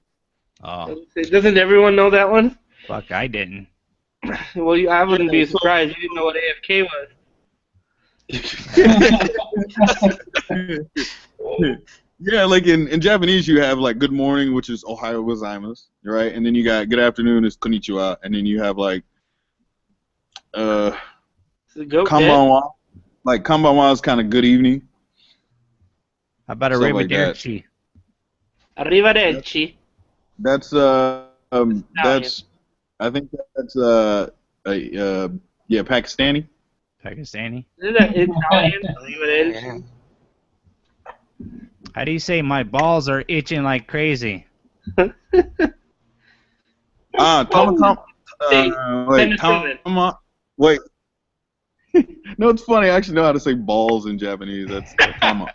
Oh. Doesn't everyone know that one? Fuck, I didn't. Well, I wouldn't be surprised. You didn't know what AFK was. Yeah, like in Japanese you have like good morning, which is Ohayo gozaimasu, right? And then you got good afternoon is konnichiwa, and then you have like konbanwa. Like konbanwa is kind of good evening. How about stuff like that. arrivederci? Arrivederci. That's Italian. that's I think that's yeah, Pakistani. Pakistani. Isn't that Italian? Arrivederci. How do you say my balls are itching like crazy? Tom, Say wait, penicillin. wait. No, it's funny. I actually know how to say balls in Japanese. That's tama.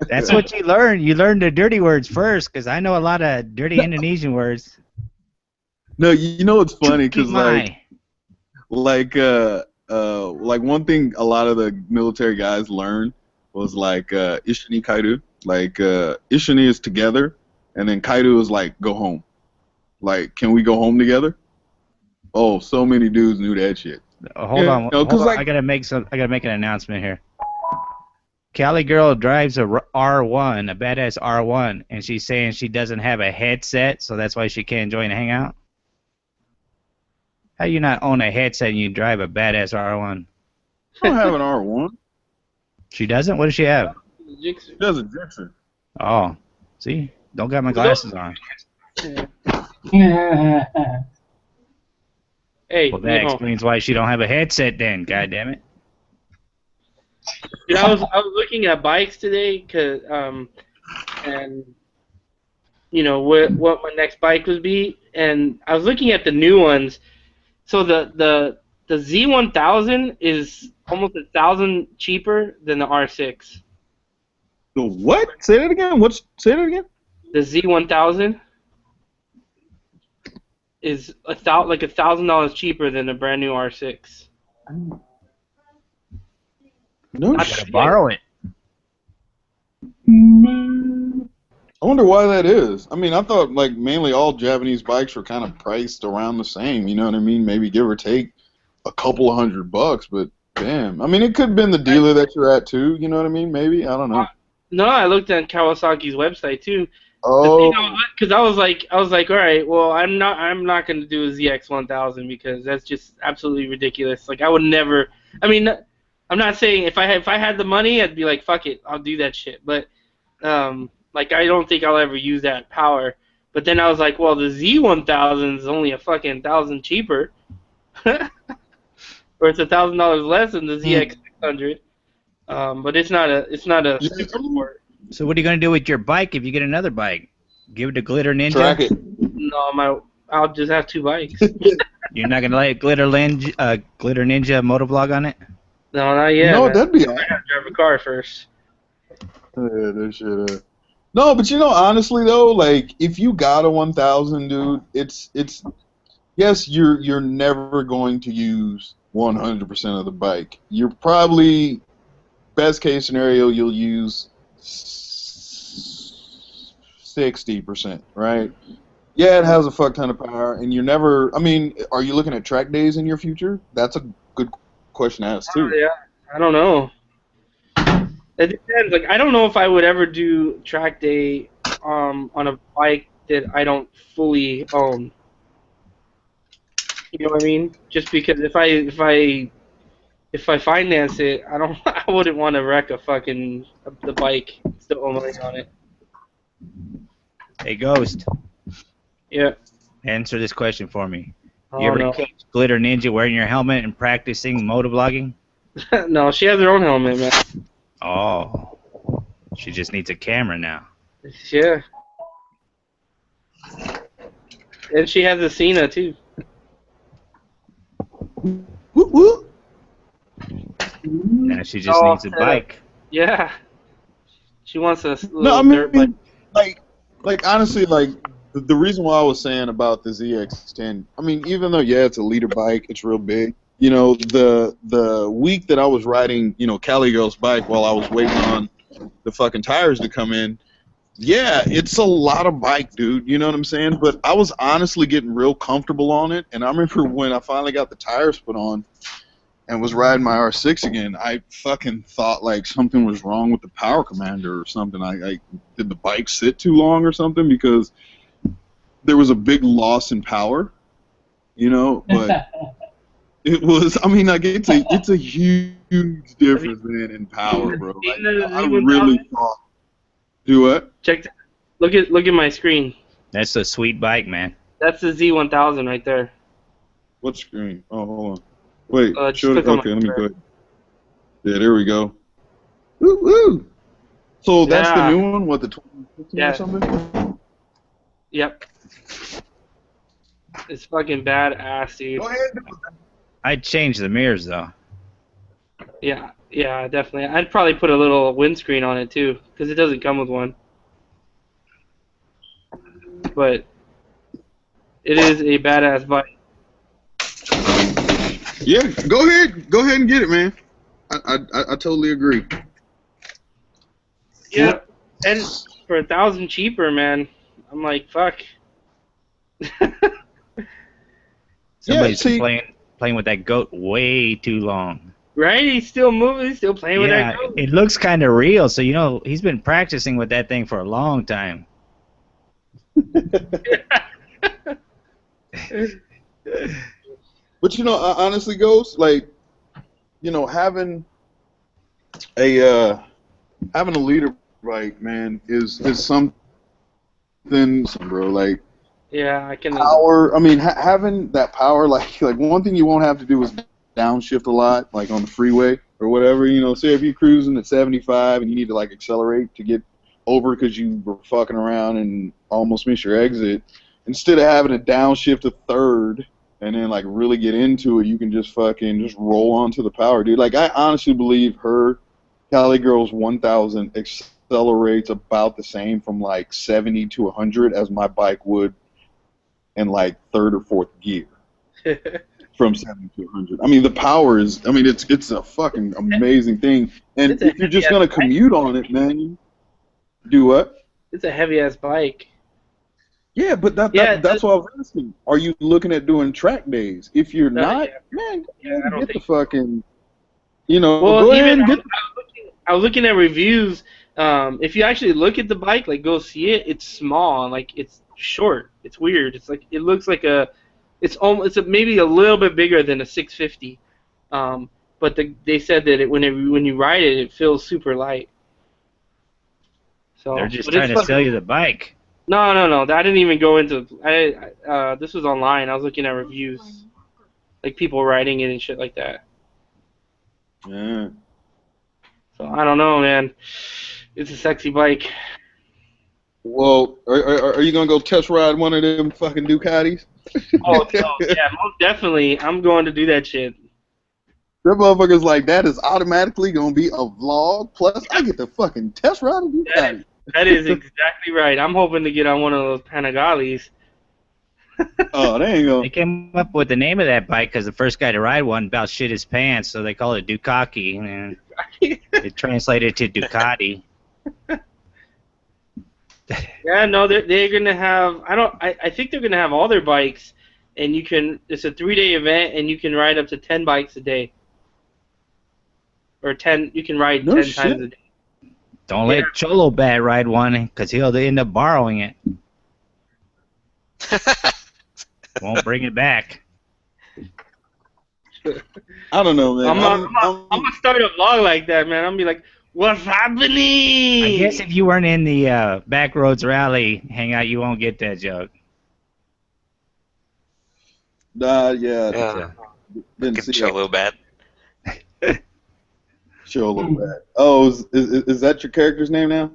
That's what you learn. You learn the dirty words first, because I know a lot of dirty Indonesian words. No, you know it's funny because Cukimai. like one thing a lot of the military guys learned was like ishini kairu. Like ishini is together, and then kairu is like go home. Like, can we go home together? Oh, so many dudes knew that shit. Hold on, know, 'cause, hold on. like- I gotta make an announcement here. Cali girl drives a R1, a badass R1, and she's saying she doesn't have a headset, so that's why she can't join the hangout. How you not own a headset and you drive a badass R1? I don't have an R1. She doesn't. What does she have? It does a Gixxer. Oh, see, don't got my glasses on. Hey, Well, that explains why she don't have a headset then. God damn it. I was looking at bikes today, and you know what my next bike would be, and I was looking at the new ones. So the Z1000 is almost 1,000 cheaper than the R6. The what? Say that again. Say that again. The Z1000 is $1,000 cheaper than a brand new R6. No I shit. gotta borrow it. I wonder why that is. I mean, I thought like mainly all Japanese bikes were kind of priced around the same. You know what I mean? Maybe give or take a couple of $100, but damn. I mean, it could have been the dealer that you're at too. You know what I mean? Maybe, I don't know. No, I looked at Kawasaki's website too. Oh, Because I was like, all right, well, I'm not gonna do a ZX1000 because that's just absolutely ridiculous. Like, I would never. I mean, I'm not saying if I had the money, I'd be like, fuck it, I'll do that shit. But like, I don't think I'll ever use that power. But then I was like, well, the Z1000 is only a fucking 1,000 cheaper, or it's $1,000 less than the ZX600. But it's not a super sport. So what are you gonna do with your bike if you get another bike? Give it to Glitter Ninja? track it. No, I'll just have 2 bikes. You're not gonna let Glitter Ninja motovlog on it? No, not yet. No, man. that'd be I gotta drive a car first. Yeah, that shit. No, but you know, honestly though, like if you got a 1000, dude, it's yes, you're never going to use 100% of the bike. You're probably best case scenario you'll use 60%, right? Yeah, it has a fuck ton of power, and you're never. I mean, are you looking at track days in your future? That's a good question to ask too. Yeah, I don't know. It depends. Like, I don't know if I would ever do track day on a bike that I don't fully own. You know what I mean? Just because if I finance it, I wouldn't want to wreck the bike. Still own money on it. Hey, Ghost, Yeah. answer this question for me. Oh, You ever no. catch Glitter Ninja wearing your helmet and practicing motovlogging? No, she has her own helmet, man. Oh, she just needs a camera now. Yeah. And she has a Cena too. Woo woo. Now she just Oh, needs a bike. Yeah. She wants a little No, I dirt bike. mean, like honestly, like the reason why I was saying about the ZX10, I mean, even though yeah, it's a liter bike, it's real big. You know, the week that I was riding, you know, Cali Girl's bike while I was waiting on the fucking tires to come in, yeah, it's a lot of bike, dude. You know what I'm saying? But I was honestly getting real comfortable on it, and I remember when I finally got the tires put on and was riding my R6 again, I fucking thought like something was wrong with the power commander or something. I did the bike sit too long or something because there was a big loss in power, you know. But it was, I mean, like it's a huge difference, man, in power, bro. Like, I really thought. Do what? Check. Look at my screen. That's a sweet bike, man. That's the Z1000 right there. What screen? Oh, hold on. Wait, Just show it. click on Okay, my let me go picture. ahead. Yeah, there we go. Woo woo. So that's the Yeah. new one. What, the 2015 Yeah. or something? Yep. It's fucking badass, dude. Go ahead. I'd change the mirrors though. Yeah, definitely. I'd probably put a little windscreen on it too, because it doesn't come with one. But it is a badass bike. Yeah, go ahead. Go ahead and get it, man. I totally agree. Yeah, and for 1,000 cheaper, man. I'm like, fuck. Somebody's see- playing with that goat way too long. Right? He's still moving. He's still playing with Yeah, that goat. it looks kind of real. So he's been practicing with that thing for a long time. But honestly, Ghost, like, having a leader bike, man, is something, bro. Like, Yeah, I can. power. I mean, having that power, like one thing you won't have to do is downshift a lot, like on the freeway or whatever. Say if you're cruising at 75 and you need to like accelerate to get over because you were fucking around and almost missed your exit, instead of having to downshift a third and then like really get into it, you can just roll onto the power, dude. Like I honestly believe her Cali Girls 1000 accelerates about the same from like 70 to 100 as my bike would in like third or fourth gear from 70 to 100. I mean, the power is, it's a fucking amazing thing. And if you're just going to commute on it, man, do what? It's a heavy ass bike. Yeah, but that's what I was asking. Are you looking at doing track days? If you're not, man, I don't get the think fucking, Well, go ahead and get I was looking at reviews. If you actually look at the bike, like go see it, it's small and like it's short. It's weird. It's like it looks like it's maybe a little bit bigger than a 650. But they said that when you ride it, it feels super light. So They're just trying to sell you the bike. No. I didn't even go into. This was online. I was looking at reviews, like people riding it and shit like that. Yeah. So I don't know, man. It's a sexy bike. Well, are you gonna go test ride one of them fucking Ducatis? Oh, yeah, most definitely. I'm going to do that shit. That motherfucker's like, that is automatically gonna be a vlog. Plus, I get to fucking test ride a Ducati. That is exactly right. I'm hoping to get on one of those Panigales. Oh, they ain't gonna. They came up with the name of that bike because the first guy to ride one about shit his pants, so they call it Dukaki, and it translated to Ducati. Yeah, no, they're gonna have. I think they're gonna have all their bikes, and it's a 3-day event, and you can ride up to 10 bikes a day, or 10. You can ride 10 times a day. Don't let Cholo Bad ride one, because he'll end up borrowing it. Won't bring it back. I don't know, man. I'm gonna start a vlog like that, man. I'm gonna be like, "What's happening?" I guess if you weren't in the Backroads Rally hangout, you won't get that joke. Yeah. Didn't see Cholo Bad. Cholo Bad. Oh, is that your character's name now?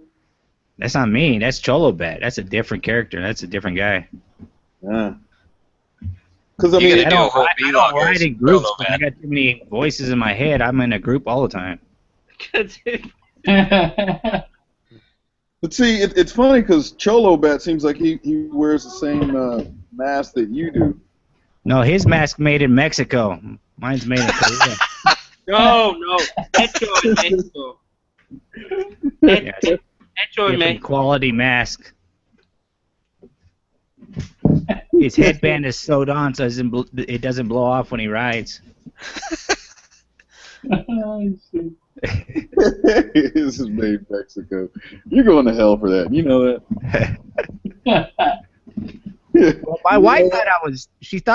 That's not me. That's Cholo Bad. That's a different character. That's a different guy. Yeah. Because I mean, I don't ride in groups. But I got too many voices in my head. I'm in a group all the time. But see, it's funny because Cholo Bat seems like he wears the same mask that you do. No, his mask made in Mexico. Mine's made in Korea. No, Hecho in Mexico. Hecho in Mexico. Quality mask. His headband is sewed on so it doesn't blow off when he rides. This is made in Mexico. You're going to hell for that. You know that. Well, my wife thought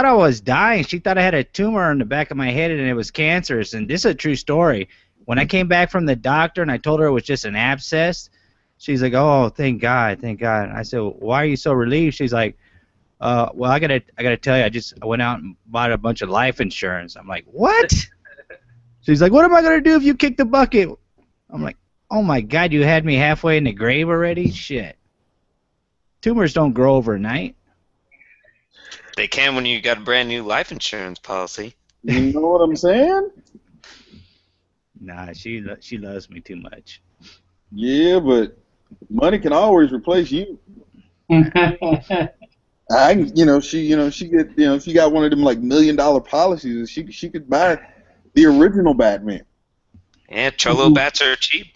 I was dying. She thought I had a tumor in the back of my head and it was cancerous. And this is a true story. When I came back from the doctor and I told her it was just an abscess, She's like, oh, thank God, thank God. I said, why are you so relieved? She's like, well, I gotta tell you, I went out and bought a bunch of life insurance. I'm like, what? She's like, what am I gonna do if you kick the bucket? I'm like, oh my God, you had me halfway in the grave already? Shit. Tumors don't grow overnight. They can when you got a brand new life insurance policy. You know what I'm saying? Nah, she loves me too much. Yeah, but money can always replace you. She get, she got one of them like $1 million policies, and she could buy the original Batman. Yeah, Cholo bats are cheap.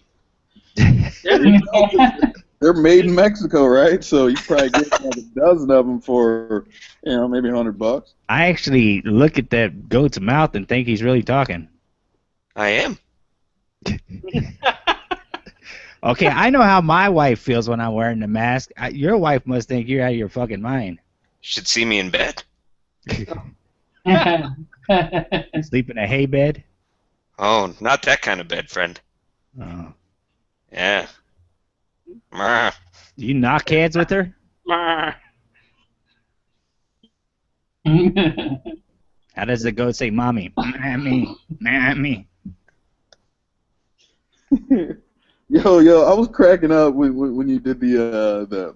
They're made in Mexico, right? So you probably get like a dozen of them for, maybe $100. I actually look at that goat's mouth and think he's really talking. I am. Okay, I know how my wife feels when I'm wearing the mask. Your wife must think you're out of your fucking mind. Should see me in bed. Sleep in a hay bed? Oh, not that kind of bed, friend. Oh. Yeah. Meh. Do you knock heads with her? How does the goat say, mommy? Mammy, mammy. Yo, I was cracking up when you did the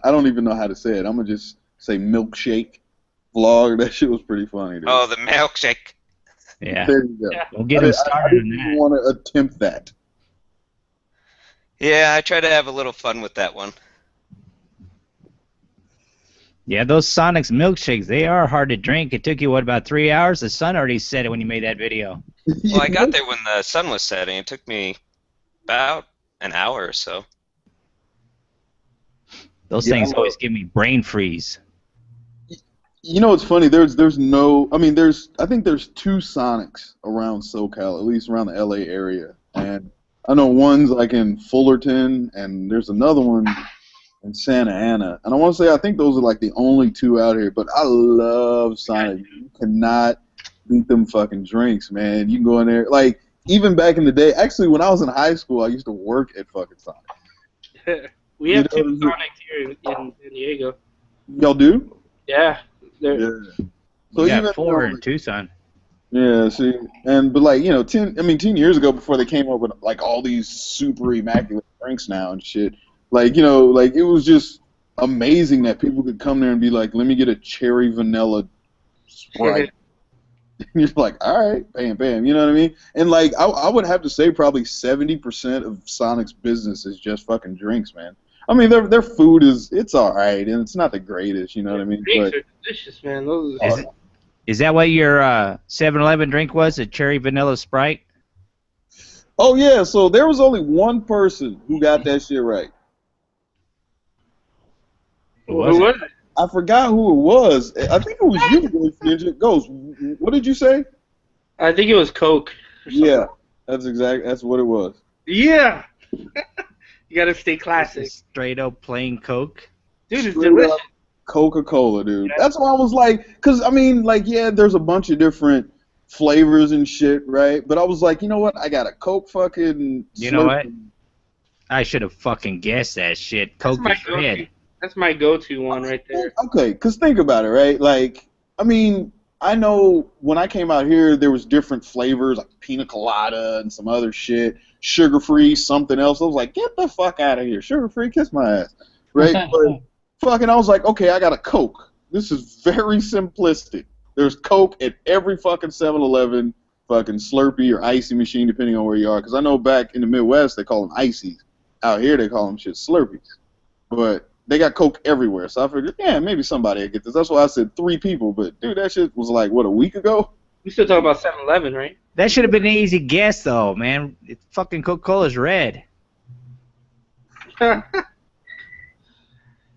I don't even know how to say it. I'm gonna just say milkshake vlog. That shit was pretty funny, dude. Oh, the milkshake. Yeah. There you go. Don't get him started I didn't on even that. want to attempt that. Yeah, I try to have a little fun with that one. Yeah, those Sonic's milkshakes, they are hard to drink. It took you, what, about 3 hours? The sun already said it when you made that video. Well, I got there when the sun was setting. It took me about an hour or so. Those things always give me brain freeze. You know what's funny? I think there's 2 Sonics around SoCal, at least around the LA area. And I know one's like in Fullerton, and there's another one in Santa Ana. And I want to say I think those are like the only 2 out here. But I love Sonic. You cannot beat them fucking drinks, man. You can go in there. Like, even back in the day, actually, when I was in high school, I used to work at fucking Sonic. We have 2 Sonics here in San Diego. Y'all do? Yeah. Yeah. We got 4 in Tucson. Yeah, see, but like, 10 years ago, before they came up with like all these super immaculate drinks now and shit, like, like it was just amazing that people could come there and be like, let me get a cherry vanilla Sprite. You're like, all right, bam, you know what I mean? And like, I would have to say probably 70% of Sonic's business is just fucking drinks, man. I mean, their food it's all right, and it's not the greatest, you know what I mean? Drinks are delicious, man. Those Is that what your 7-Eleven drink was, a cherry vanilla Sprite? Oh, yeah, so there was only one person who got that shit right. Who was it? I forgot who it was. I think it was you, Ghost Ninja. Ghost, what did you say? I think it was Coke. Yeah, that's what it was. Yeah. You gotta stay classic. Straight up plain Coke. Dude, it's delicious. Coca-Cola, dude. That's what I was like, because, I mean, like, yeah, there's a bunch of different flavors and shit, right? But I was like, you know what? I got a Coke fucking You know what? I should have fucking guessed that shit. Coke is red. That's my go-to one right there. Okay, because think about it, right? Like, I mean, I know when I came out here, there was different flavors, like pina colada and some other shit, sugar-free, something else. I was like, get the fuck out of here. Sugar-free, kiss my ass. Right? But fucking, I was like, okay, I got a Coke. This is very simplistic. There's Coke at every fucking 7-Eleven, fucking Slurpee or Icy machine, depending on where you are. Because I know back in the Midwest, they call them Icies. Out here, they call them shit Slurpees. But they got Coke everywhere. So I figured, yeah, maybe somebody would get this. That's why I said 3 people. But, dude, that shit was like, what, a week ago? We still talking about 7-Eleven, right? That should have been an easy guess, though, man. Fucking Coca-Cola's red.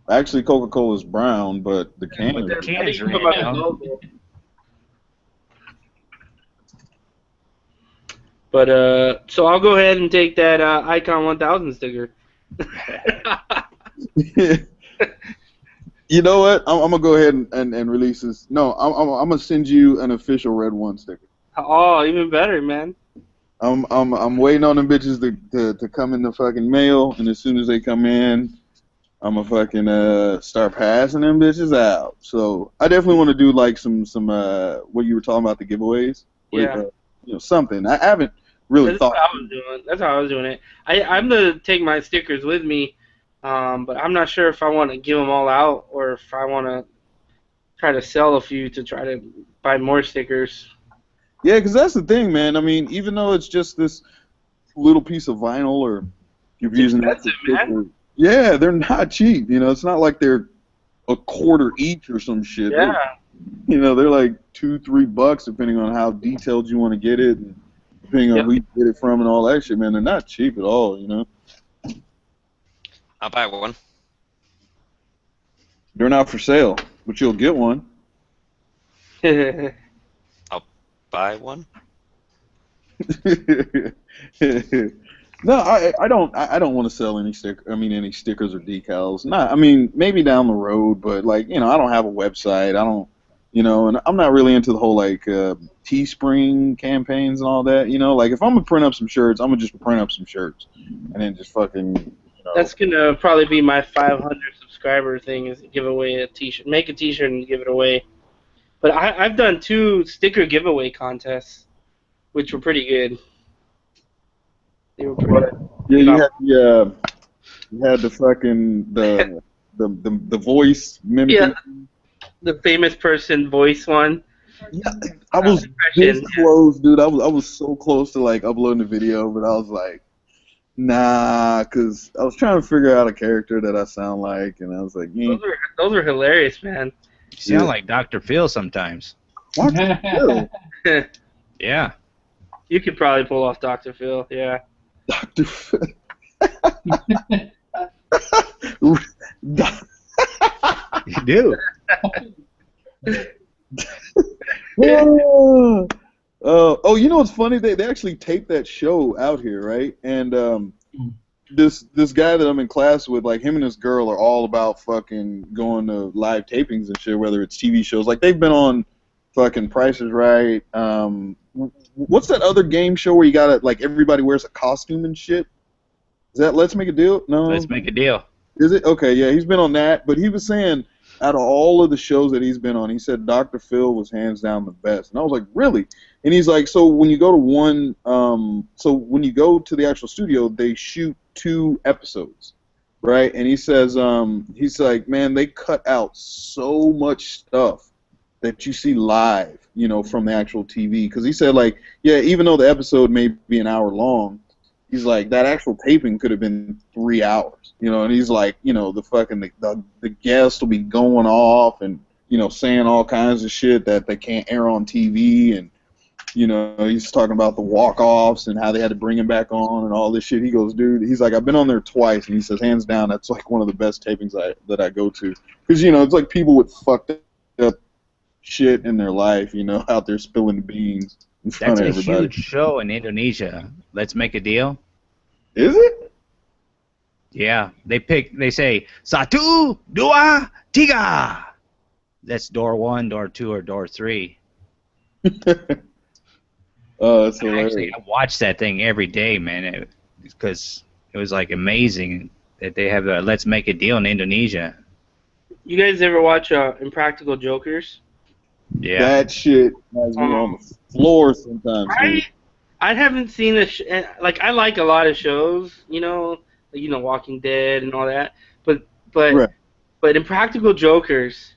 Actually, Coca-Cola's brown, but the can is The can is red. But, so I'll go ahead and take that Icon 1000 sticker. You know what? I'm gonna go ahead and release this. No, I'm gonna send you an official Red One sticker. Oh, even better, man. I'm waiting on them bitches to come in the fucking mail, and as soon as they come in, I'm gonna fucking start passing them bitches out. So I definitely want to do like some what you were talking about, the giveaways. Where, Yeah. something. I haven't really That's what thought. I was doing. That's how I was doing it. I'm gonna take my stickers with me, but I'm not sure if I want to give them all out or if I want to try to sell a few to try to buy more stickers. Yeah, because that's the thing, man. I mean, even though it's just this little piece of vinyl, or if you're It's using an expensive, actual man. sticker, yeah, they're not cheap. You know, it's not like they're a quarter each or some shit. Yeah. They're like $2-3 depending on how detailed you want to get it, and depending on Yep. who you get it from and all that shit, man. They're not cheap at all. I'll buy one. They're not for sale, but you'll get one. Buy one. No, I don't want to sell any any stickers or decals. Not, I mean, maybe down the road, but like, I don't have a website. I don't, and I'm not really into the whole like Teespring campaigns and all that. Like if I'm gonna print up some shirts, I'm gonna just print up some shirts and then just fucking. That's gonna probably be my 500 subscriber thing, is give away a T-shirt, make a T-shirt and give it away. But I've done 2 sticker giveaway contests, which were pretty good. They were pretty. Yeah, you had the fucking the voice mimicking. Yeah, the famous person voice one. Yeah, I was this Impression. close, dude. I was so close to like uploading the video, but I was like, nah, because I was trying to figure out a character that I sound like, and I was like, Those are hilarious, man. You sound Yeah. like Dr. Phil sometimes. Dr. Phil. Yeah. You could probably pull off Dr. Phil. Yeah. Dr. Phil. You do. Oh, you know what's funny? They actually taped that show out here, right? And this guy that I'm in class with, like him and his girl are all about fucking going to live tapings and shit, whether it's TV shows. Like they've been on fucking Price is Right. What's that other game show where you gotta like everybody wears a costume and shit? Is that Let's Make a Deal? No. Let's make a deal. Is it? Okay, yeah, he's been on that, but he was saying out of all of the shows that he's been on, he said Dr. Phil was hands down the best. And I was like, really? And he's like, so when you go to the actual studio, they shoot 2 episodes, right? And he says, he's like, man, they cut out so much stuff that you see live, from the actual TV. Because he said, like, yeah, even though the episode may be an hour long, he's like, that actual taping could have been 3 hours, and he's like, the guests will be going off and, saying all kinds of shit that they can't air on TV, and, he's talking about the walk-offs and how they had to bring him back on and all this shit. He goes, dude, he's like, I've been on there twice, and he says, hands down, that's like one of the best tapings that I go to. Because, it's like people with fucked up shit in their life, out there spilling beans in front That's of a everybody. huge show in Indonesia. Let's make a deal. Is it? Yeah, they say satu, dua, tiga. That's door 1, door 2, or door 3. Oh, that's hilarious. Actually, I watch that thing every day, man, because it was like amazing that they have a Let's Make a Deal in Indonesia. You guys ever watch Impractical Jokers? Yeah. That shit has me on the floor sometimes. Dude. I haven't seen like I like a lot of shows, Walking Dead and all that, but Right. but Impractical Jokers,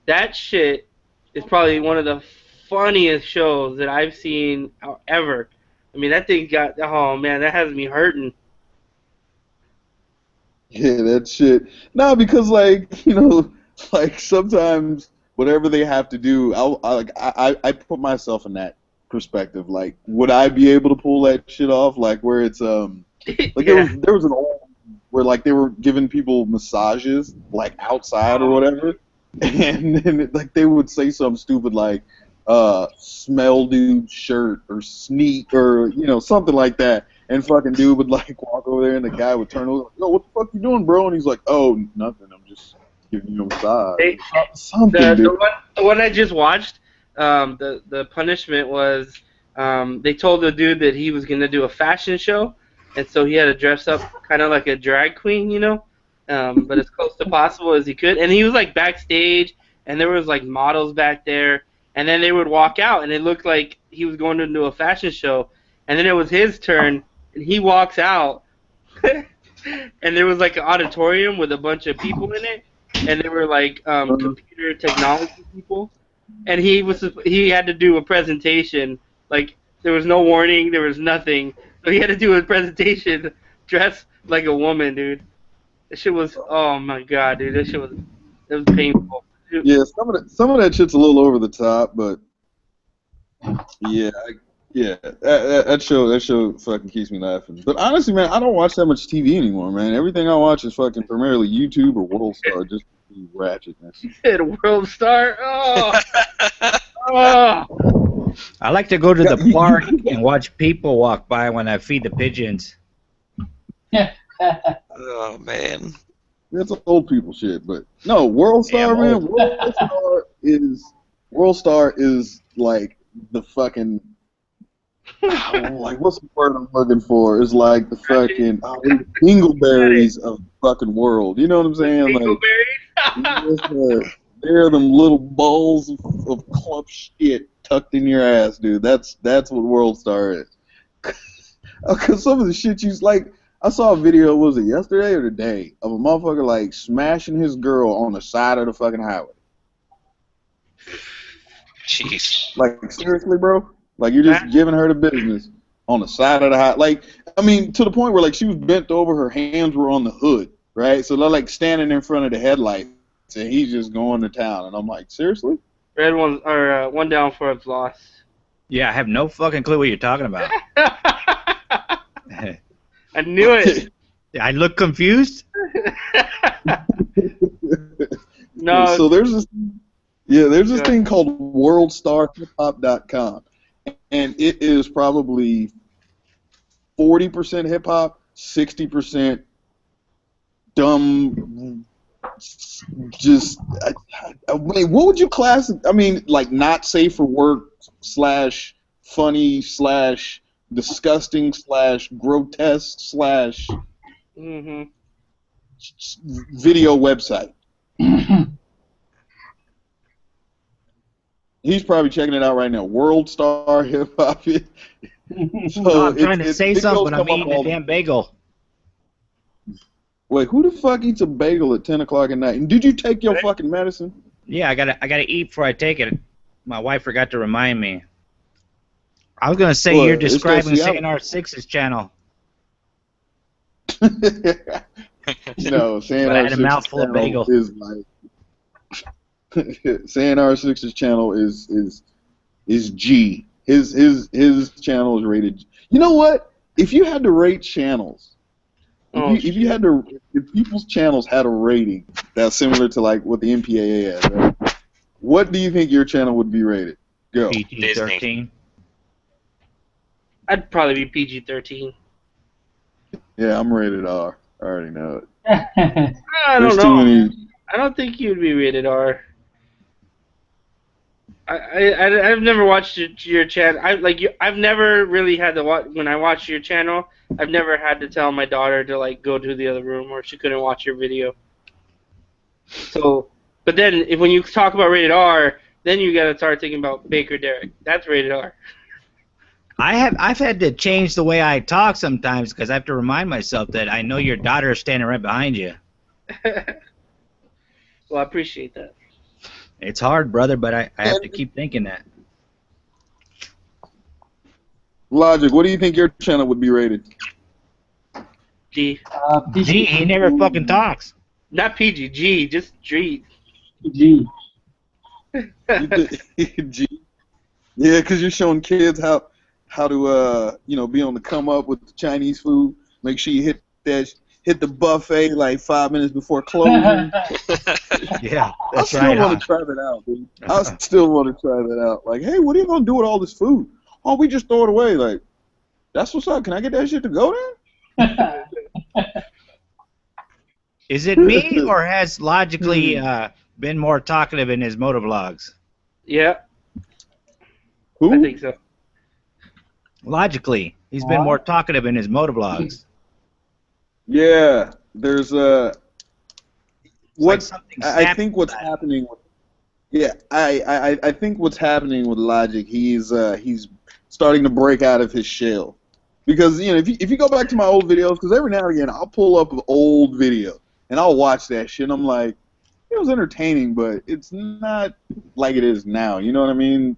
that shit is probably one of the funniest shows that I've seen ever. I mean, that thing oh man, that has me hurting. Yeah, that shit. No, because like like sometimes whatever they have to do, I put myself in that perspective. Like, would I be able to pull that shit off? Like where it's like Yeah. there was an old where like they were giving people massages like outside or whatever, and then like they would say something stupid like smell dude's shirt or sneak or something like that, and fucking dude would like walk over there and the guy would turn over like, yo, what the fuck you doing, bro? And he's like, oh, nothing, I'm just giving you a massage. Something, dude. The one I just watched, the punishment was They told the dude that he was gonna do a fashion show, and so he had to dress up kind of like a drag queen, but as close to possible as he could. And he was like backstage, and there was like models back there, and then they would walk out, and it looked like he was going to do a fashion show, and then it was his turn, and he walks out, and there was like an auditorium with a bunch of people in it, and they were like computer technology people, and he had to do a presentation. Like there was no warning, there was nothing, so he had to do a presentation dressed like a woman, dude. That shit was, oh my god, dude, it was painful. Yeah, some of that shit's a little over the top, but yeah, that show fucking keeps me laughing. But honestly, man, I don't watch that much TV anymore, man. Everything I watch is fucking primarily YouTube or World Star, just to be ratchetness. World Star, oh. I like to go to the park and watch people walk by when I feed the pigeons. Oh man. That's old people shit, but no, World Star, man. World Star is like the fucking like what's the word I'm looking for? Is like the fucking dingleberries of the fucking world. You know what I'm saying? Like they're them little balls of clump shit tucked in your ass, dude. That's what World Star is. Because some of the shit you like. I saw a video, was it yesterday or today, of a motherfucker like smashing his girl on the side of the fucking highway. Jeez. Like seriously, bro? Like you're just giving her the business on the side of the highway. Like, I mean, to the point where like she was bent over, her hands were on the hood, right? So they're like standing in front of the headlights, and he's just going to town. And I'm like, seriously? Red one or one down for a loss. Yeah, I have no fucking clue what you're talking about. I knew it. I look confused. No. So there's this thing called WorldStarHipHop.com, and it is probably 40% hip hop, 60% dumb. Just, I mean, what would you class? I mean, like not safe for work / funny / disgusting / grotesque / video website. He's probably checking it out right now. World Star Hip Hop. So I'm trying to say something, but I'm eating a damn bagel. Wait, who the fuck eats a bagel at 10 o'clock at night? And did you take your fucking medicine? Yeah, I gotta eat before I take it. My wife forgot to remind me. I was gonna say you're describing CNR6's channel. No, CNR6's channel is like CNR6's channel is G. His channel is rated G. You know what? If you had to rate channels, if people's channels had a rating that's similar to like what the MPAA has, right? What do you think your channel would be rated? Go. PG-13. I'd probably be PG-13. Yeah, I'm rated R. I already know it. I don't know. I don't think you'd be rated R. I've never watched your channel. I've never really had to watch. When I watch your channel, I've never had to tell my daughter to like go to the other room or she couldn't watch your video. So, but then when you talk about rated R, then you gotta start thinking about Baker Derrick. That's rated R. I've had to change the way I talk sometimes because I have to remind myself that I know your daughter is standing right behind you. Well, I appreciate that. It's hard, brother, but I have to keep thinking that. Logic, what do you think your channel would be rated? G. G, he never fucking talks. Not PG, G, just G. G. G. Yeah, because you're showing kids how to be on the come up with the Chinese food. Make sure you hit the buffet like 5 minutes before closing. Yeah, that's right. I still want to try that out, dude. I still want to try that out. Like, hey, what are you gonna do with all this food? Oh, we just throw it away. Like, that's what's up. Can I get that shit to go there? Is it me or has Logically been more talkative in his motovlogs? Yeah. Who? I think so. Logically, he's been more talkative in his motovlogs. Yeah, there's Like what something I snappy think what's about it. happening. Yeah, I think what's happening with Logic, he's starting to break out of his shell. Because if you go back to my old videos, because every now and again I'll pull up an old video and I'll watch that shit and I'm like, it was entertaining, but it's not like it is now. You know what I mean?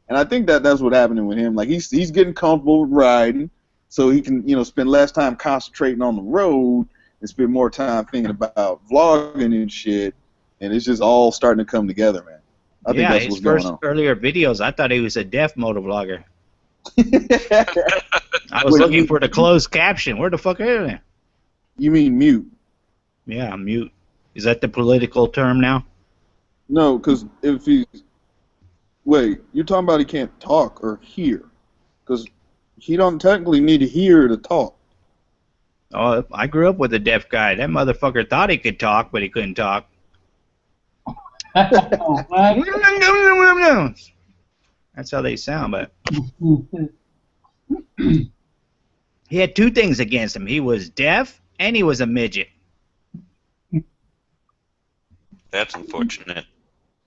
And I think that's what's happening with him. Like he's getting comfortable with riding, so he can spend less time concentrating on the road and spend more time thinking about vlogging and shit. And it's just all starting to come together, man. I think Yeah, that's his what's going first on. earlier videos, I thought he was a deaf motovlogger. I was Wait, looking for the closed caption. Where the fuck are they? you mean mute? Yeah, mute. Is that the political term now? No, because if he's wait, you're talking about he can't talk or hear, because he don't technically need to hear to talk. Oh, I grew up with a deaf guy. That motherfucker thought he could talk, but he couldn't talk. What? That's how they sound, but he had two things against him. He was deaf and he was a midget. That's unfortunate.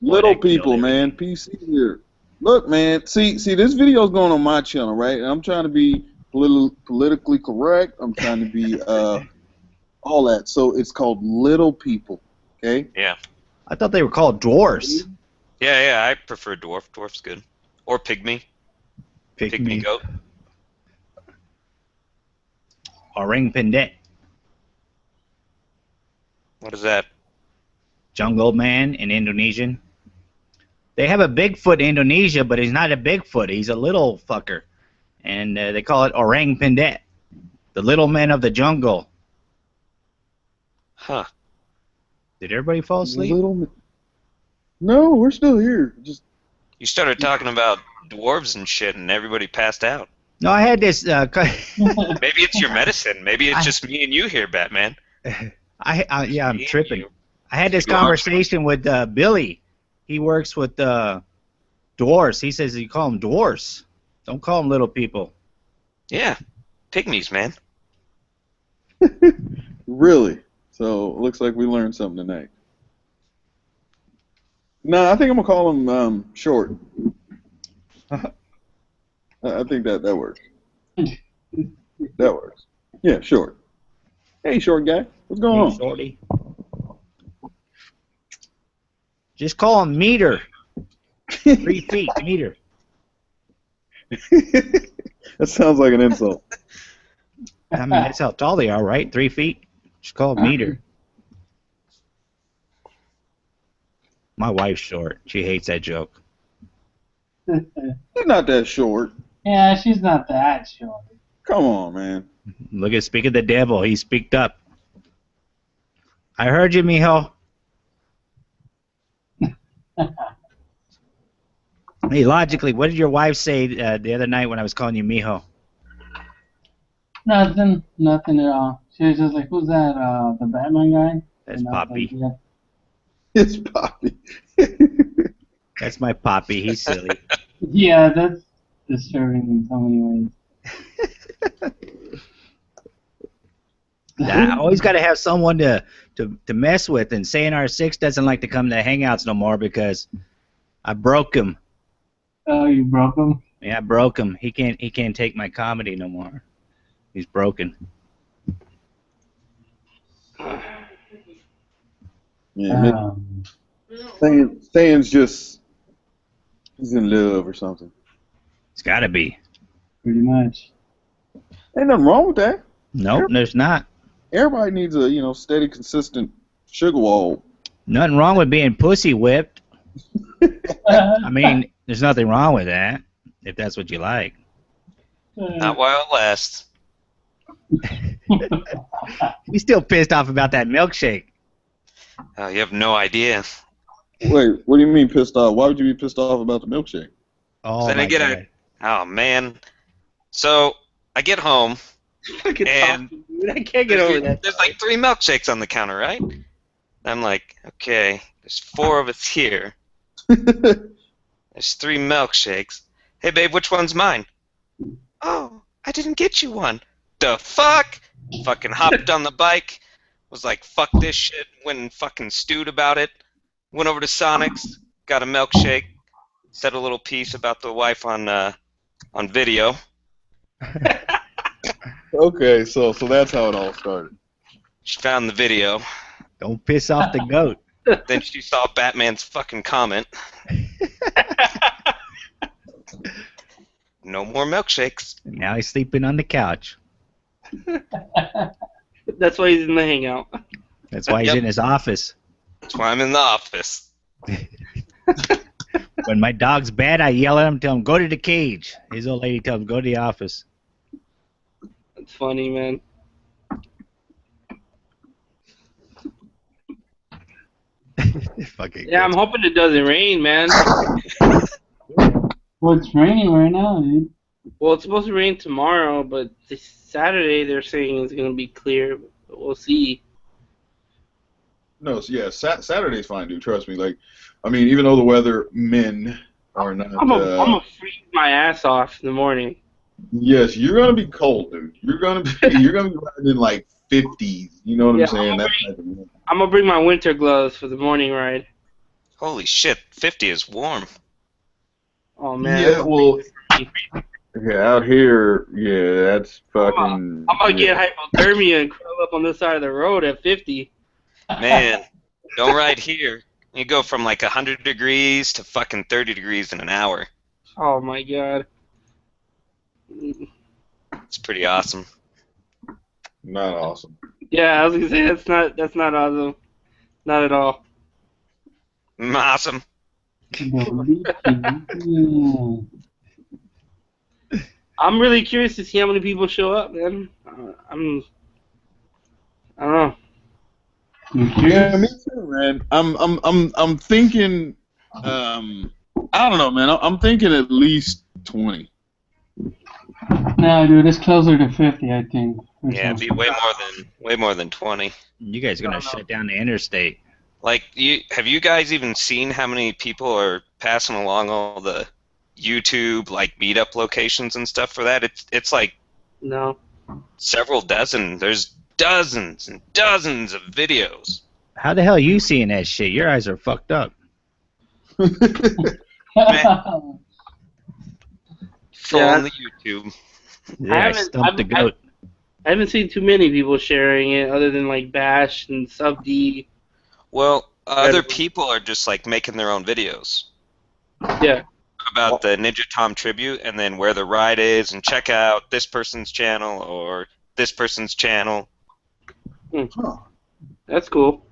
Little that killed people, man. everything. PC here. Look, man. See, this video's going on my channel, right? And I'm trying to be politically correct. I'm trying to be all that. So it's called Little People. Okay. Yeah. I thought they were called dwarfs. Yeah, I prefer dwarf. Dwarf's good. Or pygmy. Pygmy goat. Orang pendek. What is that? Jungle man in Indonesian. They have a Bigfoot in Indonesia, but he's not a Bigfoot. He's a little fucker. And they call it orang pendek. The little men of the jungle. Huh. Did everybody fall asleep? No, we're still here. Just You started talking about dwarves and shit, and everybody passed out. No, I had this. Maybe it's your medicine. Maybe it's just me and you here, Batman. Yeah, I'm Me and tripping. you. I had this You are. conversation with Billy. He works with dwarfs. He says you call them dwarfs. Don't call them little people. Yeah. Pygmies, man. really. So it looks like we learned something tonight. No, I think I'm gonna call him short. I think that works. That works. Yeah, short. Hey, short guy. What's going on? Shorty. Just call him meter. 3 feet, meter. That sounds like an insult. I mean, that's how tall they are, right? 3 feet. Just call him meter. My wife's short. She hates that joke. He's not that short. Yeah, she's not that short. Come on, man. Look at Speak of the Devil. He speaked up. I heard you, mijo. Hey, logically, what did your wife say the other night when I was calling you mijo? Nothing at all. She was just like, "Who's that? The Batman guy?" That's And I was Poppy. like, yeah. It's Poppy. That's my Poppy. He's silly. Yeah, that's disturbing in so many ways. I always got to have someone to mess with, and saying R6 doesn't like to come to hangouts no more because I broke him. Oh, you broke him? Yeah, I broke him. He can't take my comedy no more. He's broken. Yeah, Stan's just he's in love or something. It's got to be. Pretty much. Ain't nothing wrong with that. Nope, there's not. Everybody needs a steady, consistent sugar wall. Nothing wrong with being pussy whipped. I mean, there's nothing wrong with that, if that's what you like. Not while it lasts. He's still pissed off about that milkshake. You have no idea. Wait, what do you mean pissed off? Why would you be pissed off about the milkshake? Oh, Then my I get God. Oh, man. So, I get home, and I can't get over that. there's like 3 milkshakes on the counter, right? And I'm like, okay, there's 4 of us here. There's 3 milkshakes. Hey, babe, which one's mine? Oh, I didn't get you one. The fuck? Fucking hopped on the bike. Was like, fuck this shit. Went and fucking stewed about it. Went over to Sonic's. Got a milkshake. Said a little piece about the wife on video. Okay, so that's how it all started. She found the video. Don't piss off the goat. Then she saw Batman's fucking comment. No more milkshakes. Now he's sleeping on the couch. That's why he's in the hangout. That's why he's Yep. in his office. That's why I'm in the office. When my dog's bad, I yell at him, tell him, go to the cage. His old lady tells him, go to the office. That's funny, man. Fucking Yeah, I'm hoping it doesn't rain, man. Well, it's raining right now, dude. Well, it's supposed to rain tomorrow, but this Saturday they're saying it's gonna be clear. But we'll see. No, so yeah, Saturday's fine, dude. Trust me. Like, I mean, even though the weather men are not. I'm gonna freeze my ass off in the morning. Yes, you're gonna be cold, dude. You're gonna be riding in like 50s. You know what Yeah, I'm saying? I'm That type of wind. I'm gonna bring my winter gloves for the morning ride. Holy shit, 50 is warm. Oh man. Yeah, well, yeah, out here, yeah, that's fucking. I'm gonna yeah. get hypothermia and curl up on this side of the road at 50. Man, don't ride here. You go from like 100 degrees to fucking 30 degrees in an hour. Oh my god. It's pretty awesome. Not awesome. Yeah, I was gonna say that's not awesome. Not at all. Awesome. Yeah. I'm really curious to see how many people show up, man. I don't know. Yeah, me too, man. I'm thinking. I don't know, man. I'm thinking at least 20. No, dude, it's closer to 50, I think. or Yeah, it'd be something. way more than 20. You guys are going to shut down the interstate. Like, have you guys even seen how many people are passing along all the YouTube like meetup locations and stuff for that? It's like No. several dozen. There's dozens and dozens of videos. How the hell are you seeing that shit? Your eyes are fucked up. Full Yeah. on the YouTube. Yeah, I haven't- stumped the goat. I haven't seen too many people sharing it other than like Bash and Sub D. Well, other Incredible. people are just like making their own videos Yeah. about the Ninja Tom tribute and then where the ride is and check out this person's channel or this person's channel. Huh. That's cool.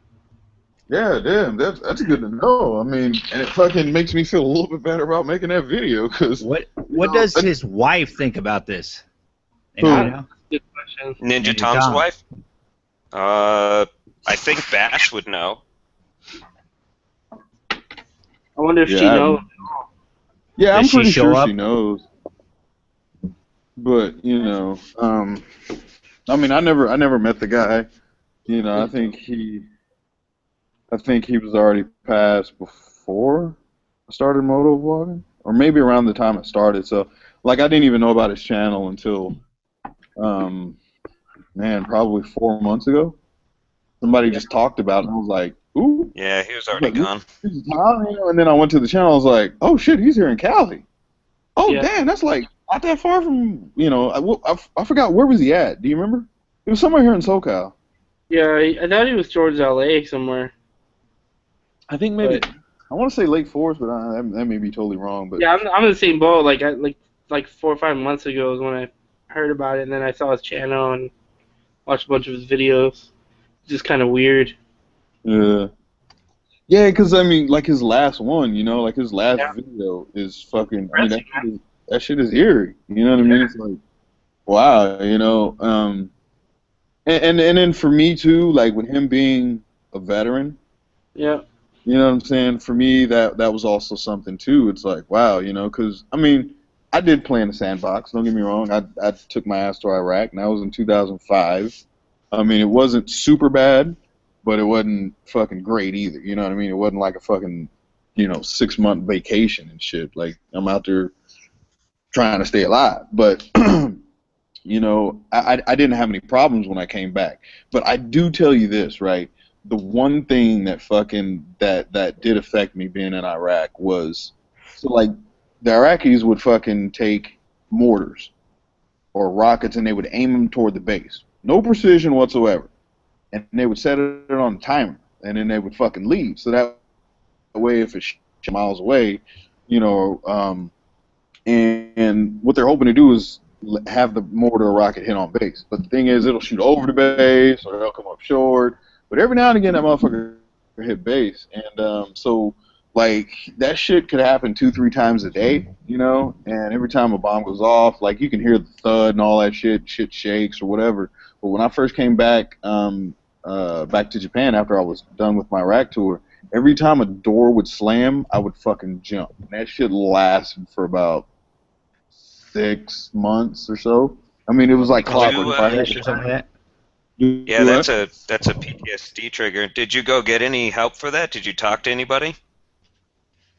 Yeah, damn, that's good to know. I mean, and it fucking makes me feel a little bit better about making that video, because What know, does that- his wife think about this? Who? Anybody know? Good question. Ninja Ninja Tom's Tom. wife? I think Bash would know. I wonder if she Yeah, knows. yeah, I'm Does she pretty show sure up? she knows. But you know, I mean, I never met the guy. You know, I think he was already passed before I started moto vlogging, or maybe around the time it started. So, like, I didn't even know about his channel until, man, probably 4 months ago. Somebody just talked about it, and I was like, ooh, Yeah, he was already But- gone. this is Tom, you know, and then I went to the channel, I was like, oh shit, he's here in Cali. Oh, Yeah. damn, that's like not that far from, you know, I forgot, where was he at? Do you remember? He was somewhere here in SoCal. Yeah, I thought he was towards LA somewhere. I think maybe, But- I want to say Lake Forest, but that may be totally wrong. But Yeah, I'm in the same boat. Like 4 or 5 months ago is when I heard about it, and then I saw his channel and watched a bunch of his videos. Just kind of weird. yeah. Yeah, because, I mean, like his last one, you know, like his last Yeah. video is fucking, I mean, Impressive, that shit is eerie. You know what I mean? It's like, wow, you know. And then for me, too, like with him being a veteran, Yeah. you know what I'm saying? For me, that was also something, too. It's like, wow, you know, because, I mean, I did play in the sandbox, don't get me wrong. I took my ass to Iraq, and that was in 2005. I mean, it wasn't super bad, but it wasn't fucking great either. You know what I mean? It wasn't like a fucking, you know, 6-month vacation and shit. Like, I'm out there trying to stay alive. But you know, I didn't have any problems when I came back. But I do tell you this, right? The one thing that that did affect me being in Iraq was, so like the Iraqis would fucking take mortars or rockets and they would aim them toward the base. No precision whatsoever. And they would set it on a timer and then they would fucking leave. So that way if it's miles away, you know, and what they're hoping to do is have the mortar or rocket hit on base. But the thing is, it'll shoot over the base or it'll come up short. But every now and again, that motherfucker hit base. And so, like, that shit could happen 2-3 times a day, you know? And every time a bomb goes off, like, you can hear the thud and all that shit shakes or whatever. But when I first came back back to Japan after I was done with my Iraq tour, every time a door would slam, I would fucking jump. And that shit lasted for about 6 months or so. I mean, it was like clockwork. Yeah, that's a PTSD trigger. Did you go get any help for that? Did you talk to anybody?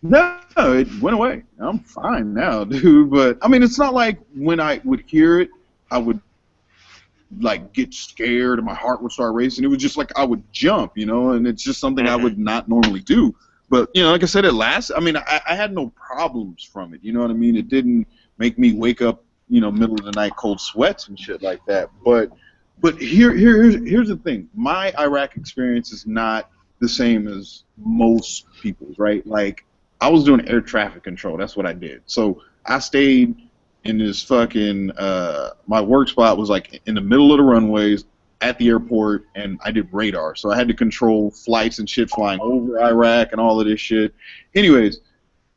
No, it went away. I'm fine now, dude. But I mean, it's not like when I would hear it, I would like get scared and my heart would start racing. It was just like I would jump, you know, and it's just something I would not normally do. But you know, like I said, it lasts. I mean, I had no problems from it. You know what I mean? It didn't make me wake up, you know, middle of the night cold sweats and shit like that. But here's the thing. My Iraq experience is not the same as most people's, right? Like, I was doing air traffic control. That's what I did. So I stayed in this fucking, my work spot was like in the middle of the runways at the airport, and I did radar. So I had to control flights and shit flying over Iraq and all of this shit. Anyways,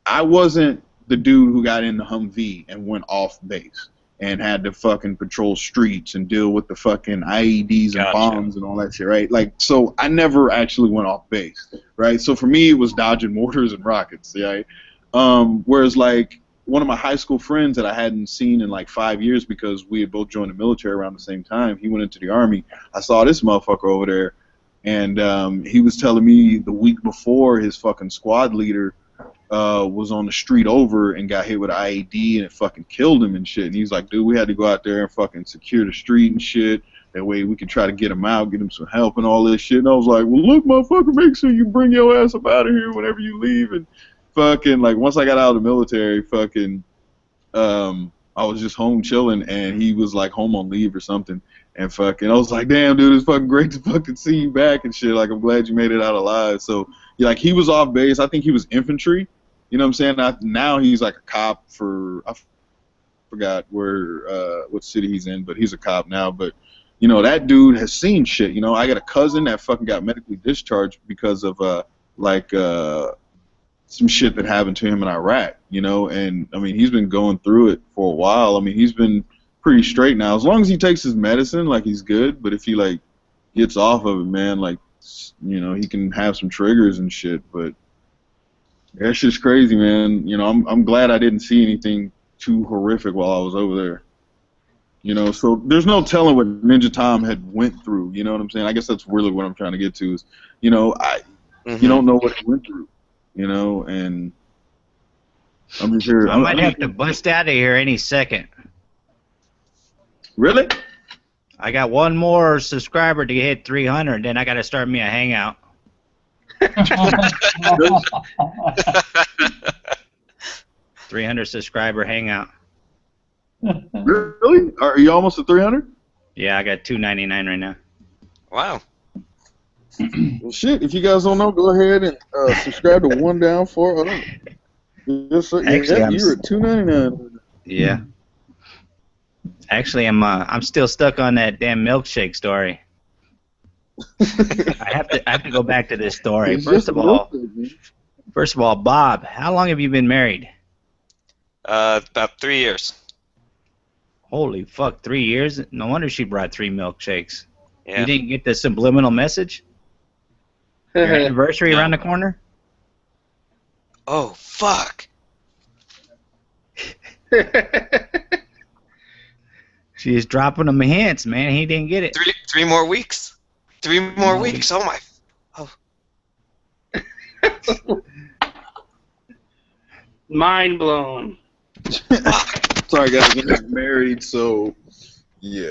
I wasn't the dude who got in the Humvee and went off base and had to fucking patrol streets and deal with the fucking IEDs and bombs and all that shit, right? Like, so I never actually went off base, right? So for me, it was dodging mortars and rockets, right? Whereas, like, one of my high school friends that I hadn't seen in like 5 years because we had both joined the military around the same time, he went into the Army. I saw this motherfucker over there, and he was telling me the week before his fucking squad leader was on the street over and got hit with an IED and it fucking killed him and shit. And he's like, dude, we had to go out there and fucking secure the street and shit. That way we could try to get him out, get him some help and all this shit. And I was like, well, look, motherfucker, make sure you bring your ass up out of here whenever you leave. And fucking, like, once I got out of the military, fucking, I was just home chilling and he was like home on leave or something. And fucking, I was like, damn, dude, it's fucking great to fucking see you back and shit. Like, I'm glad you made it out alive. So, yeah, like, he was off base. I think he was infantry. You know what I'm saying? Now he's like a cop for, I forgot where, what city he's in, but he's a cop now. But, you know, that dude has seen shit. You know, I got a cousin that fucking got medically discharged because of, some shit that happened to him in Iraq, you know? And, I mean, he's been going through it for a while. I mean, he's been pretty straight now. As long as he takes his medicine, like, he's good. But if he, like, gets off of it, man, like, you know, he can have some triggers and shit, but that shit's crazy, man. You know, I'm glad I didn't see anything too horrific while I was over there. You know, so there's no telling what Ninja Tom had went through. You know what I'm saying? I guess that's really what I'm trying to get to is, you know, you don't know what he went through. You know, and I'm just here. I might have to bust out of here any second. Really? I got one more subscriber to hit 300, then I got to start me a hangout. 300 subscriber hangout. Really? Are you almost at 300? Yeah, I got 299 right now. Wow. Well, shit. If you guys don't know, go ahead and subscribe to One Down for. Yes, sir. Actually, yeah, you're at 299. Yeah. Actually, I'm still stuck on that damn milkshake story. I have to go back to this story. First of all, Bob, how long have you been married? About 3 years. Holy fuck, 3 years? No wonder she brought 3 milkshakes. Yeah. You didn't get the subliminal message? Your anniversary around the corner? Oh, fuck. She's dropping him hints, man. He didn't get it. Three more weeks. 3 more weeks. Oh, my. Oh. Mind blown. Fuck. Sorry, guys. I'm not married, so yeah.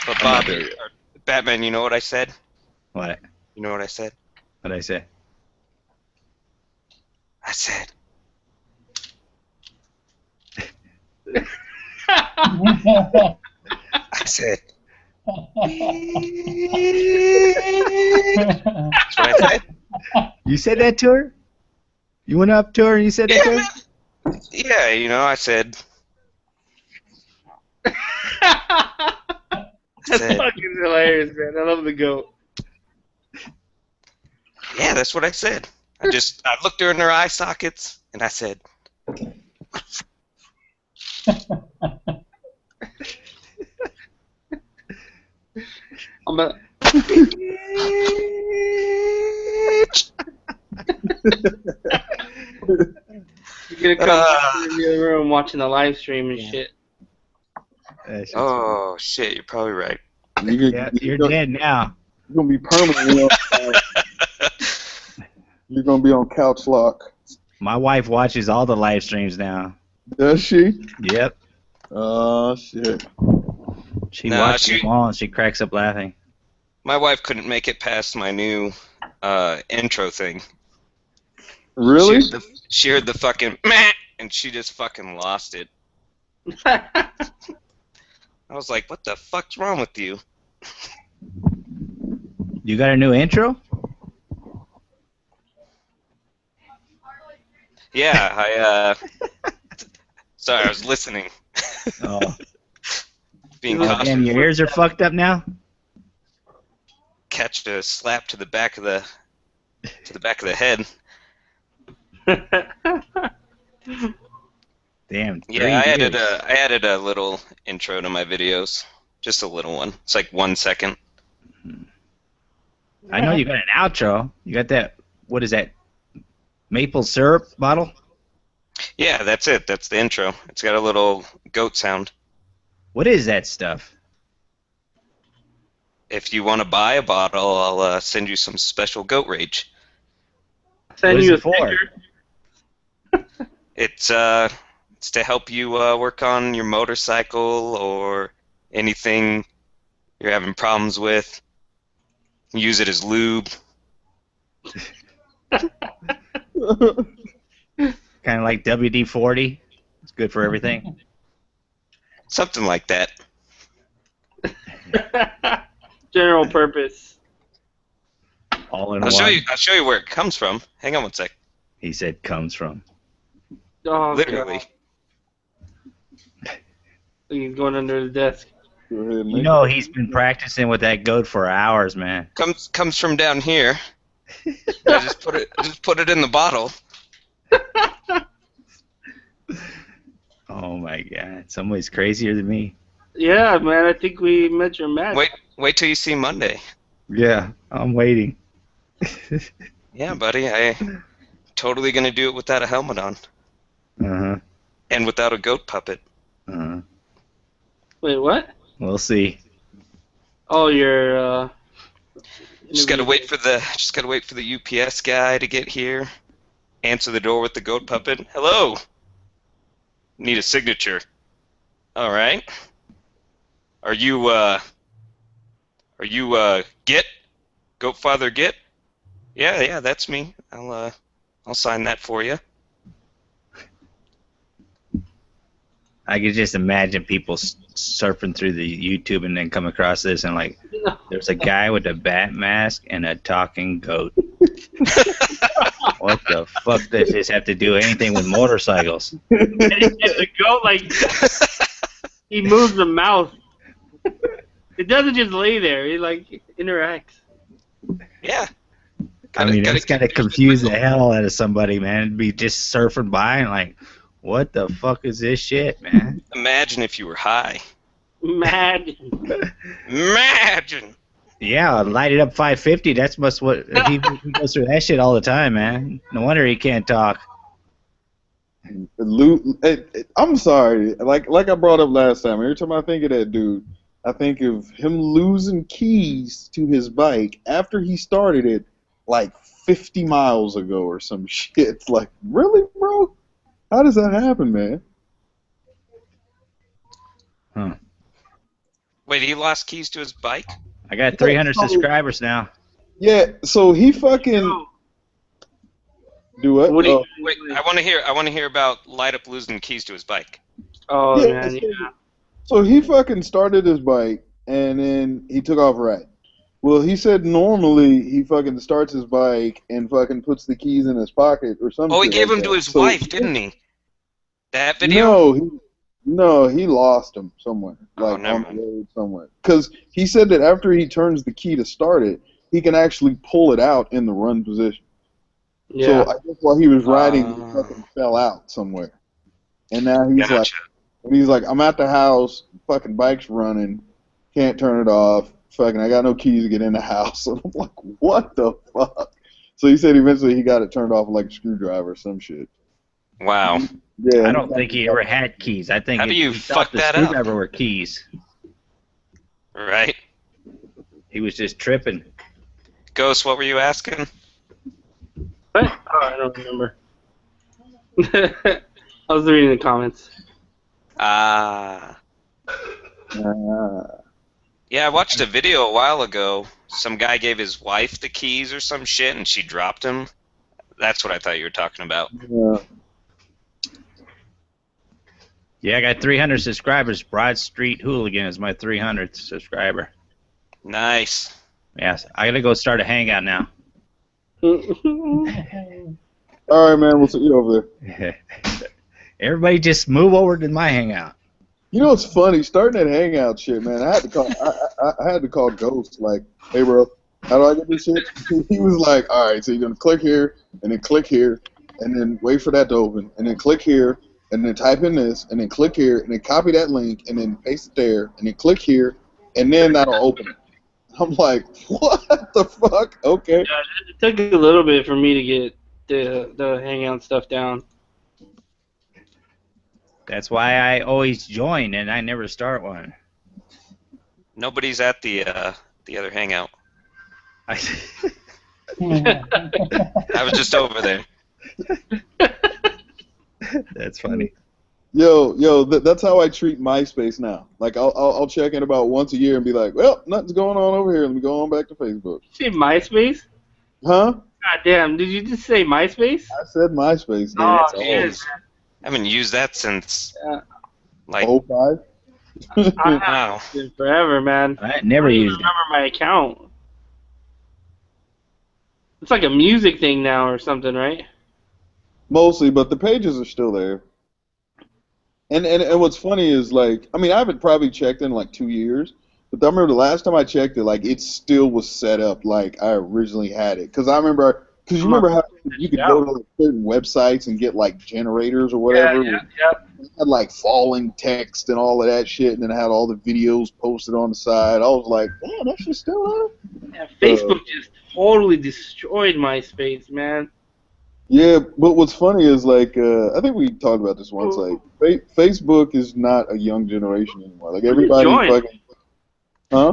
But I'm not Bob, there yet. or Batman, you know what I said? What? You know what I said? What'd I say? I said, I said, that's what I said. You said that to her? You went up to her and you said that to her? Yeah, you know, I said, That's said- fucking hilarious, man. I love the goat. yeah, that's what I said. I looked her in her eye sockets and I said, I'm a, you're gonna come in the other room watching the live stream and shit. That shit's oh shit, you're probably right. yeah, you're dead now. You're gonna be permanently on. You're gonna be on couch lock. My wife watches all the live streams now. Does she? Yep. Oh shit. She Nah, watches them all and she cracks up laughing. My wife couldn't make it past my new intro thing. Really? She heard the fucking meh, and she just fucking lost it. I was like, what the fuck's wrong with you? You got a new intro? Yeah, sorry, I was listening. Oh. Being Oh, cautious. Damn, your ears are fucked up now? Catch a slap to the back of the head. Damn. Yeah, 3 I years. added a little intro to my videos. Just a little one. It's like 1 second. I know you got an outro. You got that, what is that, maple syrup bottle? Yeah, that's it. That's the intro. It's got a little goat sound. What is that stuff? If you want to buy a bottle, I'll send you some special goat rage. Send What is you a it for? sticker. It's to help you work on your motorcycle or anything you're having problems with. Use it as lube. Kind of like WD-40. It's good for everything. Something like that. General purpose. All in I'll one. show you where it comes from. Hang on one sec. He said comes from. Oh, Literally. God. He's going under the desk. Go ahead and You make know it. he's been practicing with that goat for hours, man. Comes from down here. I just put it in the bottle. Oh my god. Somebody's crazier than me. Yeah, man, I think we met your match. Wait till you see Monday. Yeah, I'm waiting. Yeah, buddy, I totally gonna do it without a helmet on Uh-huh. and without a goat puppet. Uh-huh. Wait, what? We'll see. Oh, your Just gotta wait for the UPS guy to get here. Answer the door with the goat puppet. Hello. Need a signature. All right. Are you Git? Goat Father Git? Yeah, that's me. I'll sign that for you. I could just imagine people surfing through the YouTube and then come across this and like, there's a guy with a bat mask and a talking goat. What the fuck does this have to do anything with motorcycles? and the goat, like, he moves the mouth. It doesn't just lay there. It, like, interacts. Yeah. I mean, Gotta it's gotta confuse the hell out of somebody, man. It'd be just surfing by and like, what the fuck is this shit, man? Imagine if you were high. Mad. Imagine. Yeah, light it up 550. That's must what he goes through that shit all the time, man. No wonder he can't talk. I'm sorry. Like I brought up last time. Every time I think of that dude, I think of him losing keys to his bike after he started it like 50 miles ago or some shit. It's like, really, bro? How does that happen, man? Huh. Wait, he lost keys to his bike? I got 300 subscribers now. Yeah, so he fucking do what? What do you, Wait, I want to hear about Light Up losing keys to his bike. oh, Yeah, man, so, yeah. so he fucking started his bike and then he took off riding. Well, he said normally he fucking starts his bike and fucking puts the keys in his pocket or something. Oh, he gave them to his wife, didn't he? That video? No, he lost them somewhere, Oh, like never on the mind. road somewhere. Because he said that after he turns the key to start it, he can actually pull it out in the run position. Yeah. So I guess while he was riding, he Oh. fucking fell out somewhere. And now he's like, Gotcha. I'm at the house, fucking bike's running, can't turn it off, fucking, I got no keys to get in the house. And I'm like, what the fuck? So he said eventually he got it turned off with like a screwdriver or some shit. Wow. Yeah. I don't think he ever had keys. I think How do you he fuck thought the that up? screwdriver were keys. Right. He was just tripping. Ghost, what were you asking? What? Oh, I don't remember. I was reading the comments. Ah. Yeah, I watched a video a while ago. Some guy gave his wife the keys or some shit, and she dropped him. That's what I thought you were talking about. Yeah. Yeah, I got 300 subscribers. Broad Street Hooligan is my 300th subscriber. Nice. Yes, I gotta go start a hangout now. All right, man, we'll see you over there. Everybody just move over to my hangout. You know what's funny? Starting that hangout shit, man. I had to call. I had to call Ghost. Like, hey, bro, how do I get this shit? He was like, all right, so you're gonna click here, and then click here, and then wait for that to open, and then click here, and then type in this, and then click here, and then copy that link, and then paste it there, and then click here, and then that'll open it. I'm like, what the fuck? Okay. Yeah, it took a little bit for me to get the hangout stuff down. That's why I always join and I never start one. Nobody's at the other hangout. I I was just over there. That's funny. Yo, that's how I treat MySpace now. Like, I'll check in about once a year and be like, well, nothing's going on over here. Let me go on back to Facebook. You say MySpace? Huh? God damn, did you just say MySpace? I said MySpace, dude. Oh, That's shit. old. I haven't used that since like 05? I wow. have it forever, man. I never I don't even used it. remember my account. It's like a music thing now or something, right? Mostly, but the pages are still there. And what's funny is, like, I mean, I haven't probably checked in like 2 years, but I remember the last time I checked it, like, it still was set up like I originally had it. Because you remember how you could go to like certain websites and get like generators or whatever. Yeah. It had like falling text and all of that shit, and then it had all the videos posted on the side. I was like, damn, that shit's still there? Yeah, Facebook just totally destroyed MySpace, man. Yeah, but what's funny is, like, I think we talked about this once. Like, Facebook is not a young generation anymore. Like, everybody fucking, huh?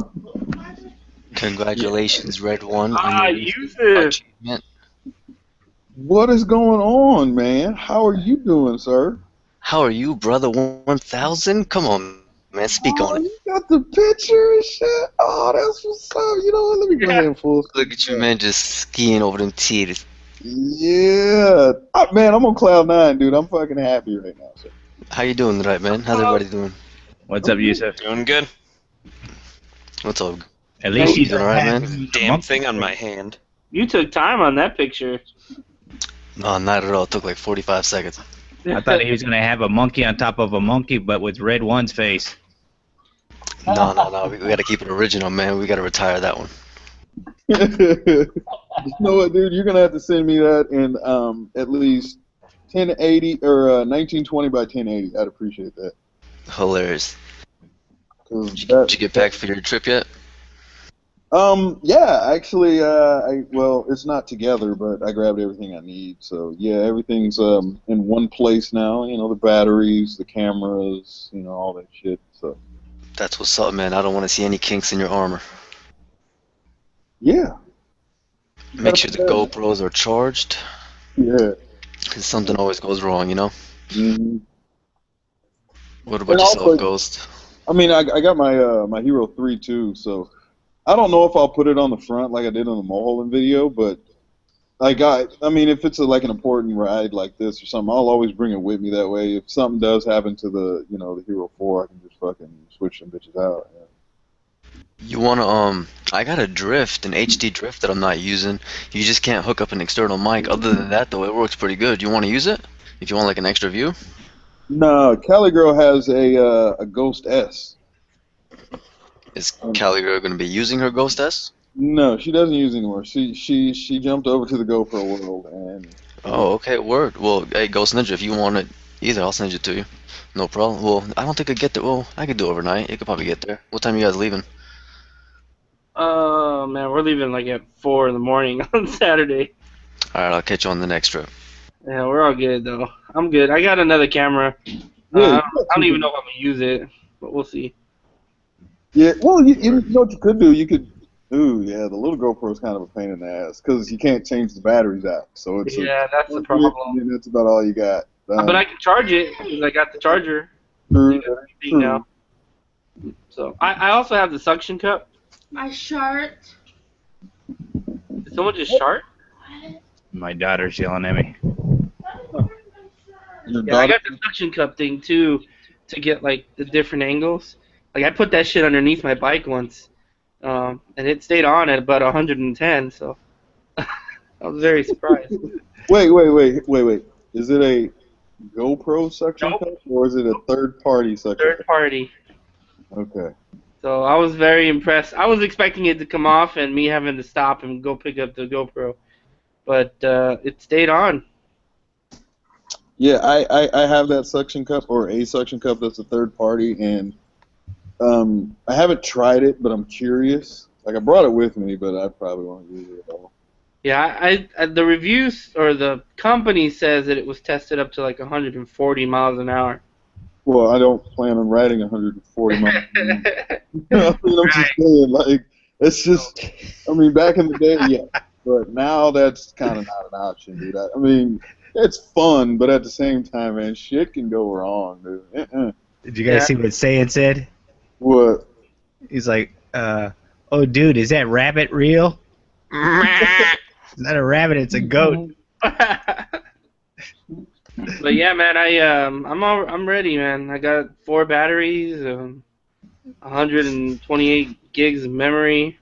Congratulations, Red One, Ah, on your use it. achievement. What is going on, man? How are you doing, sir? How are you, brother? 1,000? Come on, man. Speak on it. You got the picture and shit. Oh, that's what's up. You know what? Let me go ahead and full. Look at you, man, just skiing over them tears. Yeah, man, I'm on cloud 9, dude. I'm fucking happy right now, sir. How you doing tonight, man? How's everybody doing? What's up, Yusuf? Doing good. What's up? At least you doing don't alright, have man? Damn thing on my hand. You took time on that picture. No, not at all. It took like 45 seconds. I thought he was gonna have a monkey on top of a monkey, but with Red One's face. No. We gotta keep it original, man. We gotta retire that one. You know what, dude? You're gonna have to send me that in at least 1080 or 1920 by 1080. I'd appreciate that. Hilarious. Did That, you get back for your trip yet? yeah, actually, well, it's not together, but I grabbed everything I need. So yeah, everything's in one place now. You know, the batteries, the cameras, you know, all that shit. So That's what's up, man. I don't want to see any kinks in your armor. yeah, Make sure the GoPros are charged, yeah. because something always goes wrong, you know? Mm-hmm. What about And yourself, also- Ghost? I mean, I got my my Hero 3 too, so I don't know if I'll put it on the front like I did on the Mulholland video, but like I mean, if it's like an important ride like this or something, I'll always bring it with me. That way, if something does happen to the the Hero 4, I can just fucking switch them bitches out. Yeah. You wanna I got a drift, an HD drift that I'm not using. You just can't hook up an external mic. Other than that, though, it works pretty good. You wanna use it? If you want like an extra view? No, Cali Girl has a Ghost S. Is Cali Girl gonna be using her Ghost S? No, she doesn't use it anymore. She jumped over to the GoPro world and. Oh, okay, word. Well, hey, Ghost Ninja, if you want it either, I'll send it to you. No problem. Well, I don't think I get there. Well, I could do overnight. It could probably get there. What time are you guys leaving? Oh man, we're leaving like at 4 in the morning on Saturday. Alright, I'll catch you on the next trip. Yeah, we're all good though. I'm good. I got another camera. Yeah, I don't even know if I'm gonna use it, but we'll see. Yeah, well, you know what you could do? You could. Ooh, yeah, the little GoPro is kind of a pain in the ass because you can't change the batteries out. So it's That's the problem. and that's about all you got. But I can charge it because I got the charger. True, Now. So I also have the suction cup. My shirt. Did someone just shart? My daughter's yelling at me. Yeah, I got the suction cup thing too to get like the different angles. Like I put that shit underneath my bike once, and it stayed on at about 110. So I was very surprised. Wait. Is it a GoPro suction Nope. cup or is it a third-party suction Third cup? party. Okay. So I was very impressed. I was expecting it to come off and me having to stop and go pick up the GoPro, but it stayed on. Yeah, I have that suction cup or a suction cup that's a third party, and I haven't tried it, but I'm curious. Like I brought it with me, but I probably won't use it at all. Yeah, I the reviews or the company says that it was tested up to like 140 miles an hour. Well, I don't plan on riding 140 miles. I mean, I'm just saying, like, it's just, I mean, back in the day, yeah, but now that's kind of not an option, dude. I mean, it's fun, but at the same time, man, shit can go wrong, dude. Did you guys see what Saiyan said? What? He's like, oh, dude, is that rabbit real? It's not a rabbit, it's a goat. But yeah, man, I'm ready, man. I got 4 batteries, 128 gigs of memory.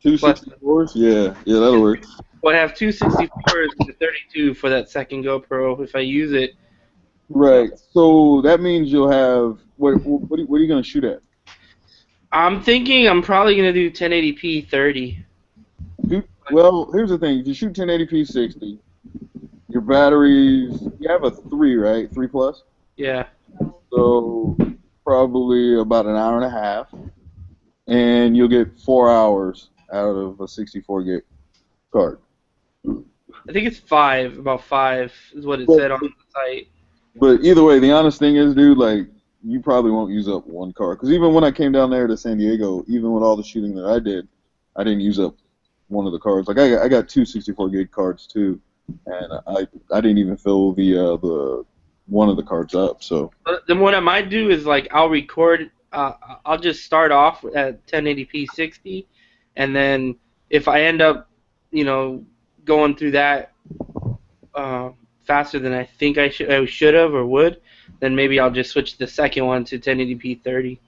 264s? Yeah, that'll work. Well, I have 264s and a 32 for that second GoPro if I use it. Right. So that means you'll have what are you gonna shoot at? I'm thinking I'm probably gonna do 1080p 30. Well, here's the thing: if you shoot 1080p 60, your batteries, you have a 3, right? 3 plus. Yeah. So probably about an hour and a half, and you'll get 4 hours out of a 64 gig card. I think it's 5. About 5 is what it said on the site. But either way, the honest thing is, dude, like, you probably won't use up one card. Because even when I came down there to San Diego, even with all the shooting that I did, I didn't use up one of the cards. Like, I got 2 64 gig cards, too. And I didn't even fill the one of the cards up. So then what I might do is like I'll record. I'll just start off at 1080p 60, and then if I end up, going through that faster than I think I should have or would, then maybe I'll just switch the second one to 1080p 30.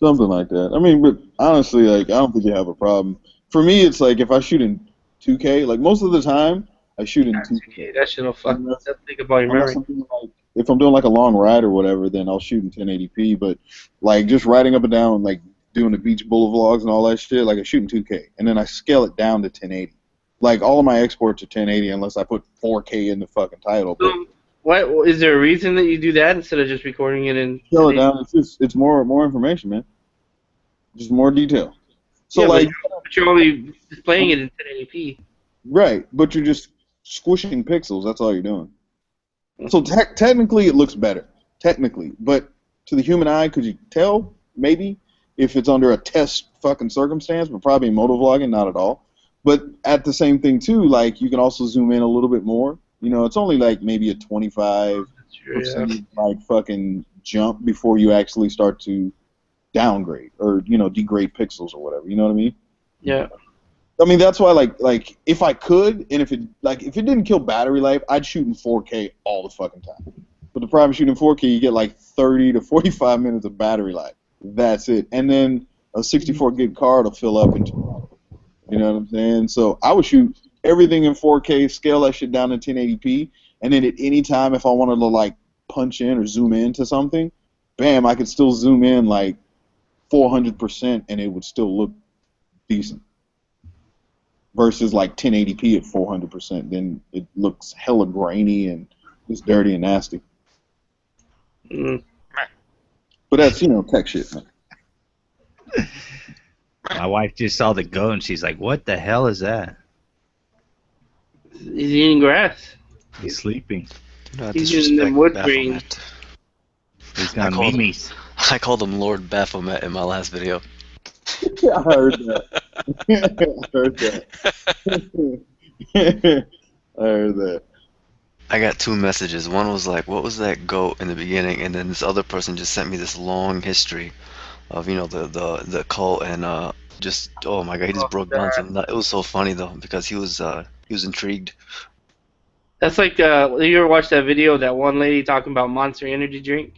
Something like that. I mean, but honestly, like, I don't think you have a problem. For me, it's like if I shoot in 2K, like most of the time, I shoot in 2K. That shit'll fuck. Think about your memory. If I'm doing like a long ride or whatever, then I'll shoot in 1080p. But like just riding up and down, like doing the beach bull vlogs and all that shit, like I shoot in 2K, and then I scale it down to 1080. Like all of my exports are 1080 unless I put 4K in the fucking title. So, what is there a reason that you do that instead of just recording it in? Scale it down. It's more information, man. Just more detail. So yeah, like, but you're only displaying it in 1080p. Right, but you're just squishing pixels. That's all you're doing. So technically, it looks better. Technically, but to the human eye, could you tell? Maybe if it's under a test fucking circumstance, but probably in motovlogging, not at all. But at the same thing too, like you can also zoom in a little bit more. It's only like maybe a 25% like fucking jump before you actually start to downgrade or degrade pixels or whatever. You know what I mean? Yeah. I mean that's why like if I could and if it didn't kill battery life, I'd shoot in 4K all the fucking time. But the problem shooting in 4K, you get like 30 to 45 minutes of battery life. That's it. And then a 64 gig card will fill up into, you know what I'm saying? So I would shoot everything in 4K, scale that shit down to 1080p, and then at any time if I wanted to like punch in or zoom in to something, bam, I could still zoom in like 400% and it would still look decent. Versus like 1080p at 400%, then it looks hella grainy and just dirty and nasty. Mm. But that's, tech shit, man. My wife just saw the goat and she's like, "What the hell is that?" He's eating grass. He's sleeping. Do not He's using the disrespect wood Baphomet. He's got memes. I called him Lord Baphomet in my last video. I heard that. I heard that. I heard that. I got 2 messages. One was like, "What was that goat?" in the beginning, and then this other person just sent me this long history of the cult and just oh my god, he just broke down some. It was so funny though because he was intrigued. That's like, you ever watched that video of that one lady talking about Monster Energy drink?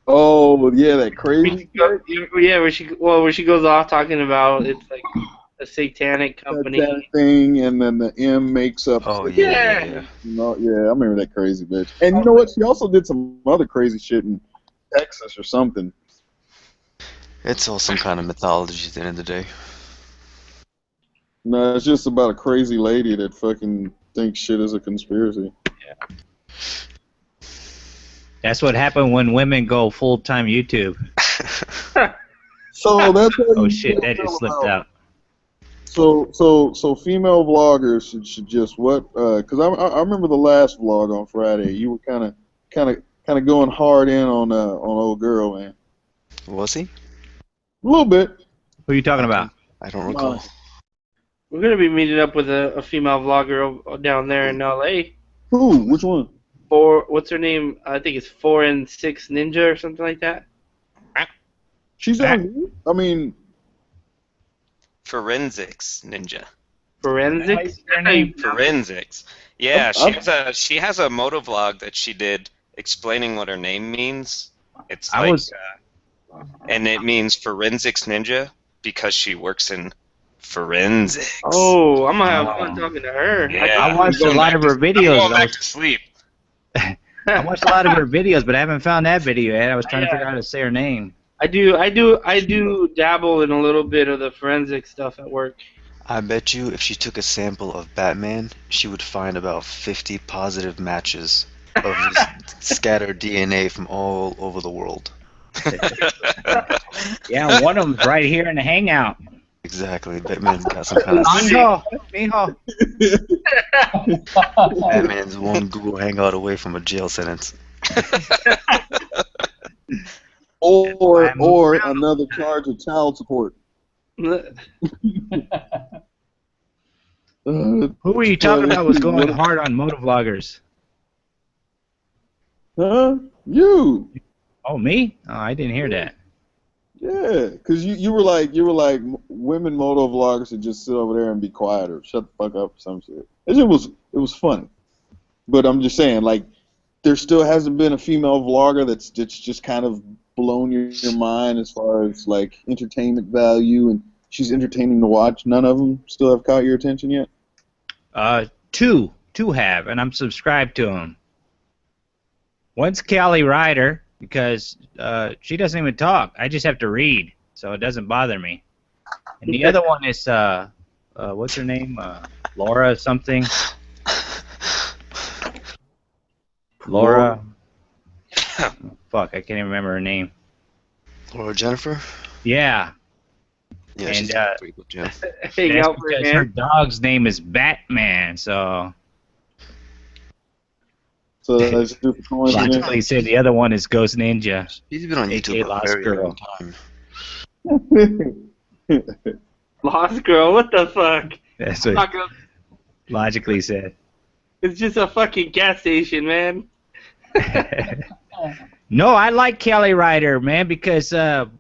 Oh yeah, that crazy. Yeah, where she goes off talking about it's like a satanic company. That thing, and then the M makes up. Oh yeah. Yeah, I remember that crazy bitch. And you know what? She also did some other crazy shit in Texas or something. It's all some kind of mythology at the end of the day. No, it's just about a crazy lady that fucking thinks shit is a conspiracy. Yeah. That's what happened when women go full-time YouTube. So that's what oh shit, that just slipped out. So female vloggers should just what? Because I remember the last vlog on Friday. You were kind of going hard in on old girl, man. Was he? A little bit. Who are you talking about? I don't recall. We're gonna be meeting up with a female vlogger down there in LA. Who? Which one? What's her name? I think it's 4 and 6 Ninja or something like that. She's out here? I mean, Forensics Ninja. Forensics? Forensics. Yeah, she has a moto vlog that she did explaining what her name means. It's like, and it means Forensics Ninja because she works in forensics. Oh, I'm gonna have fun talking to her. Yeah. I watched a lot of her videos. I'm going back to sleep. I watched a lot of her videos, but I haven't found that video yet. I was trying to figure out how to say her name. I do dabble in a little bit of the forensic stuff at work. I bet you if she took a sample of Batman, she would find about 50 positive matches of his scattered DNA from all over the world. Yeah, one of them's right here in the hangout. Exactly. Batman's got some kind of... Mijo. Batman's one Google Hangout away from a jail sentence. or another charge of child support. Who were you talking about was going hard on motovloggers? Huh? You. Oh, me? Oh, I didn't hear that. Yeah, because you were like women moto vloggers should just sit over there and be quiet or shut the fuck up or some shit. It was funny, but I'm just saying like there still hasn't been a female vlogger that's just kind of blown your mind as far as like entertainment value and she's entertaining to watch. None of them still have caught your attention yet. Two have, and I'm subscribed to them. One's Callie Ryder. Because she doesn't even talk. I just have to read, so it doesn't bother me. And the other one is, what's her name? Laura something? Laura? Oh, fuck, I can't even remember her name. Laura Jennifer? Yeah. Yeah, and she's pretty good, Jen. that's because her dog's name is Batman, so... So that's just a coincidence. Logically said the other one is Ghost Ninja. She's been on YouTube for a Lost very Girl. long time. Lost Girl, what the fuck? That's what logically said. It's just a fucking gas station, man. No, I like Kelly Ryder, man, because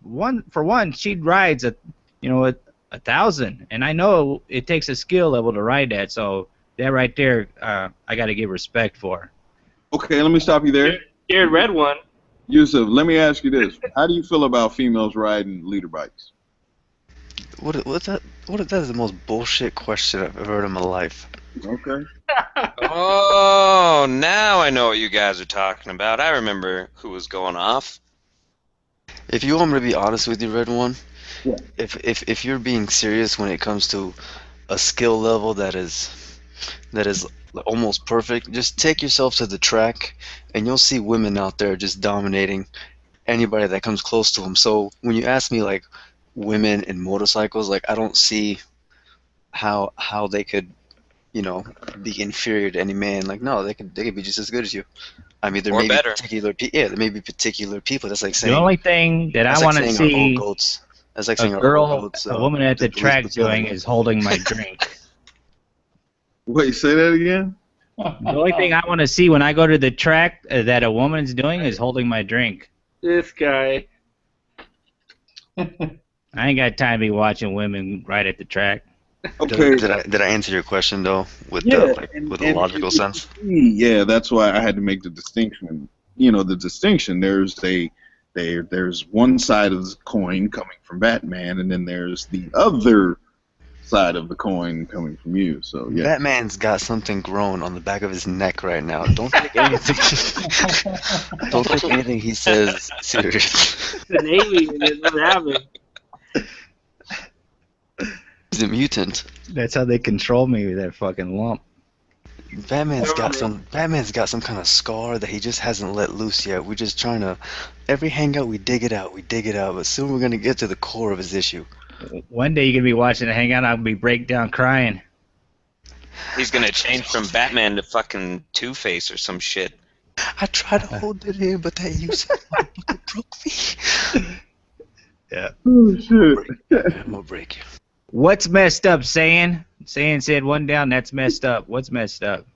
one, she rides a 1,000, and I know it takes a skill level to ride that. So that right there, I got to give respect for. Okay, let me stop you there. Jared read one. Yusuf, let me ask you this. How do you feel about females riding leader bikes? What's that? That is the most bullshit question I've ever heard in my life. Okay. Oh, now I know what you guys are talking about. I remember who was going off. If you want me to be honest with you, Red One, Yeah. if you're being serious when it comes to a skill level that is almost perfect, just take yourself to the track, and you'll see women out there just dominating anybody that comes close to them. So when you ask me like women in motorcycles, like I don't see how they could, be inferior to any man. Like no, they could be just as good as you. I mean, there Or may better. be particular people. That's like The saying only thing that I that's like want to saying are all see goats. That's like a saying are all girl, goats. a woman at the the police track battalion. doing is holding my drink. Wait, say that again? The only thing I want to see when I go to the track that a woman's doing is holding my drink. This guy. I ain't got time to be watching women right at the track. Okay. Did I answer your question though with Yeah, with a logical sense? Yeah, that's why I had to make the distinction. The distinction. There's one side of the coin coming from Batman, and then there's the other side of the coin coming from you. So yeah. Batman's got something grown on the back of his neck right now. Don't take anything. Don't take anything he says serious. It's an alien is what happened. He's a mutant. That's how they control me with that fucking lump. Batman's got some kind of scar that he just hasn't let loose yet. We're just trying to. Every hangout we dig it out, but soon we're gonna get to the core of his issue. One day you're gonna be watching the hangout, I'll be breakdown crying. He's gonna change from Batman to fucking Two-Face or some shit. I tried to hold it in, but that you said broke me. Yeah. Oh shit. I'm gonna break you. What's messed up, Saiyan? Saiyan said one down, that's messed up. What's messed up?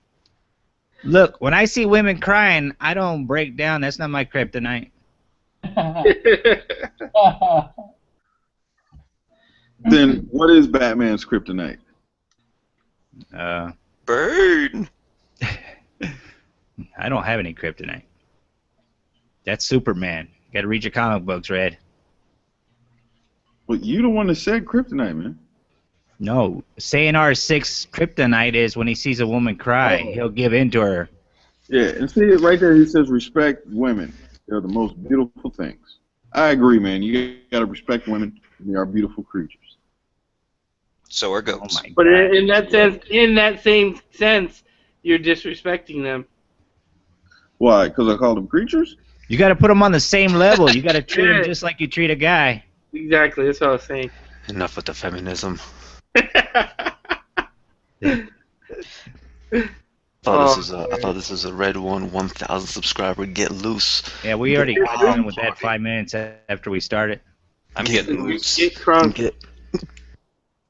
Look, when I see women crying, I don't break down. That's not my kryptonite. Then what is Batman's kryptonite? Burn. I don't have any kryptonite. That's Superman. Got to read your comic books, Red. Well, you the one that said kryptonite, man. No, Sayonara 6 kryptonite is when he sees a woman cry, he'll give in to her. Yeah, and see it right there. He says respect women. They're the most beautiful things. I agree, man. You gotta respect women. They are beautiful creatures. So are Oh goats. my But God. in that same sense, you're disrespecting them. Why? Because I call them creatures? You got to put them on the same level. You got to treat them just like you treat a guy. Exactly, that's what I was saying. Enough with the feminism. I thought this was a Red One 1,000 subscriber get loose. Yeah, we already got done with that 5 minutes after we started. I'm getting loose. Get crunk.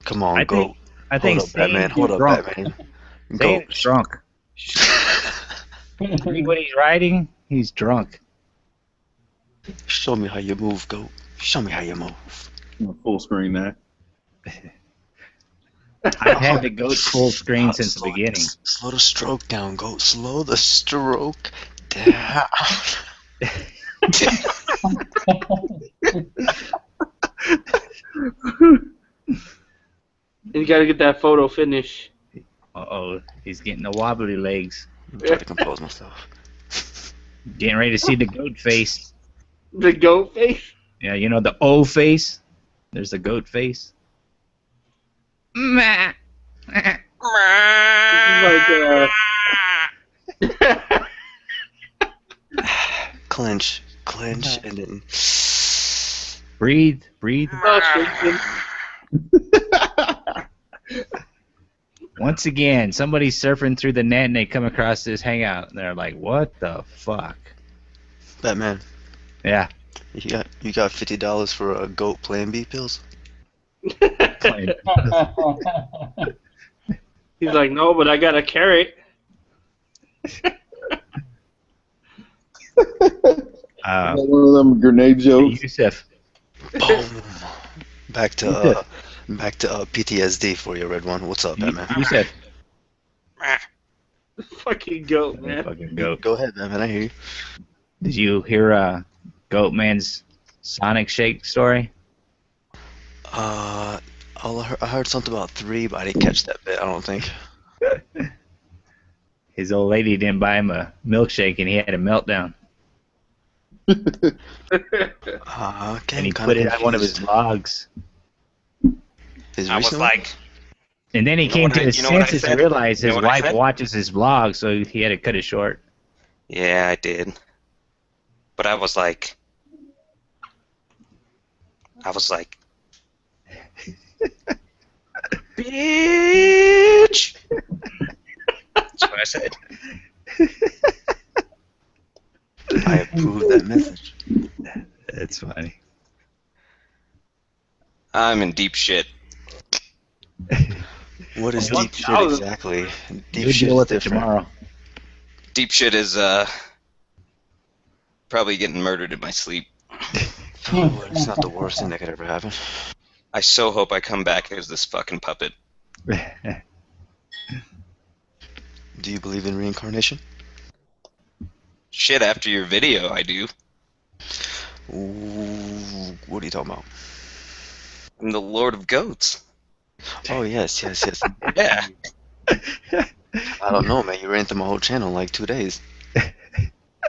Come on, I go. think Hold up, Batman. Saiyans Hold is up, drunk. Batman. Go. Saiyans is drunk. When he's riding, he's drunk. Show me how you move, go. Show me how you move. I'm gonna full screen that. I've had the goat full screen since the beginning. Slow the stroke down, go. Slow the stroke down. You gotta get that photo finish. Uh-oh, he's getting the wobbly legs. I'm trying to compose myself. Getting ready to see the goat face. The goat face? Yeah, you know the O face? There's the goat face. Meh. Clench, and then. Breathe. Once again, somebody's surfing through the net and they come across this hangout and they're like, "What the fuck?" Batman, Yeah. you got $50 for a goat Plan B pills? He's like, no, but I got a carrot. Uh, that one of them grenade jokes? Yusuf. Boom. Back to Yusuf. PTSD for you, Red One. What's up, Batman? Yusuf. Fucking goat, man. Fucking goat. Go ahead, Batman. I hear you. Did you hear Goat Man's Sonic Shake story? I heard something about 3, but I didn't catch that bit. I don't think. His old lady didn't buy him a milkshake, and he had a meltdown. Okay, And he kinda put it on one of his confused. vlogs. His I was recent one? like, And then he You know came what to I- his you know what I senses said? and realized You know his what I wife said? watches his vlog, so he had to cut it short. yeah, I did. But I was like, bitch. That's what I said. I approve that message. That's funny. I'm in deep shit. What is What? deep shit exactly? Deep We'll shit deal is with it different. tomorrow. Deep shit is probably getting murdered in my sleep. Oh, it's not the worst thing that could ever happen. I so hope I come back as this fucking puppet. Do you believe in reincarnation? Shit, after your video, I do. Ooh, what are you talking about? I'm the Lord of Goats. Oh, yes. Yeah. I don't know, man. You ran through my whole channel in like 2 days.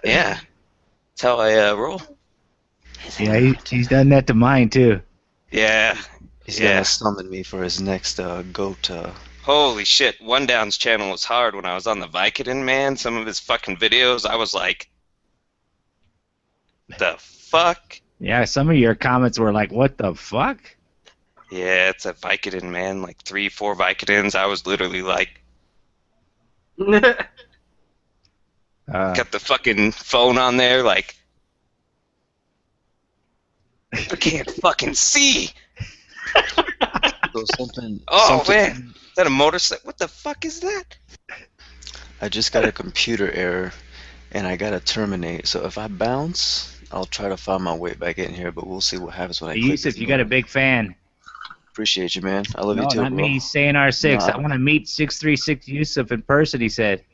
Yeah. That's how I roll. Yeah, he's done that to mine too. Yeah. He's Yeah. gonna summon me for his next goat. Holy shit, One Down's channel was hard when I was on the Vicodin, man. Some of his fucking videos, I was like, the fuck? Yeah, some of your comments were like, "What the fuck?" Yeah, it's a Vicodin, man. Like 3, 4 Vicodins. I was literally like, got the fucking phone on there, like, I can't fucking see. So something. Oh, something, man. Is that a motorcycle? What the fuck is that? I just got a computer error, and I gotta terminate. So if I bounce, I'll try to find my way back in here. But we'll see what happens when I click. Yusuf, you got a big fan. Appreciate you, man. I love No, you too, not bro. me. He's saying R6. Nah. I want to meet 636 Yusuf in person, he said.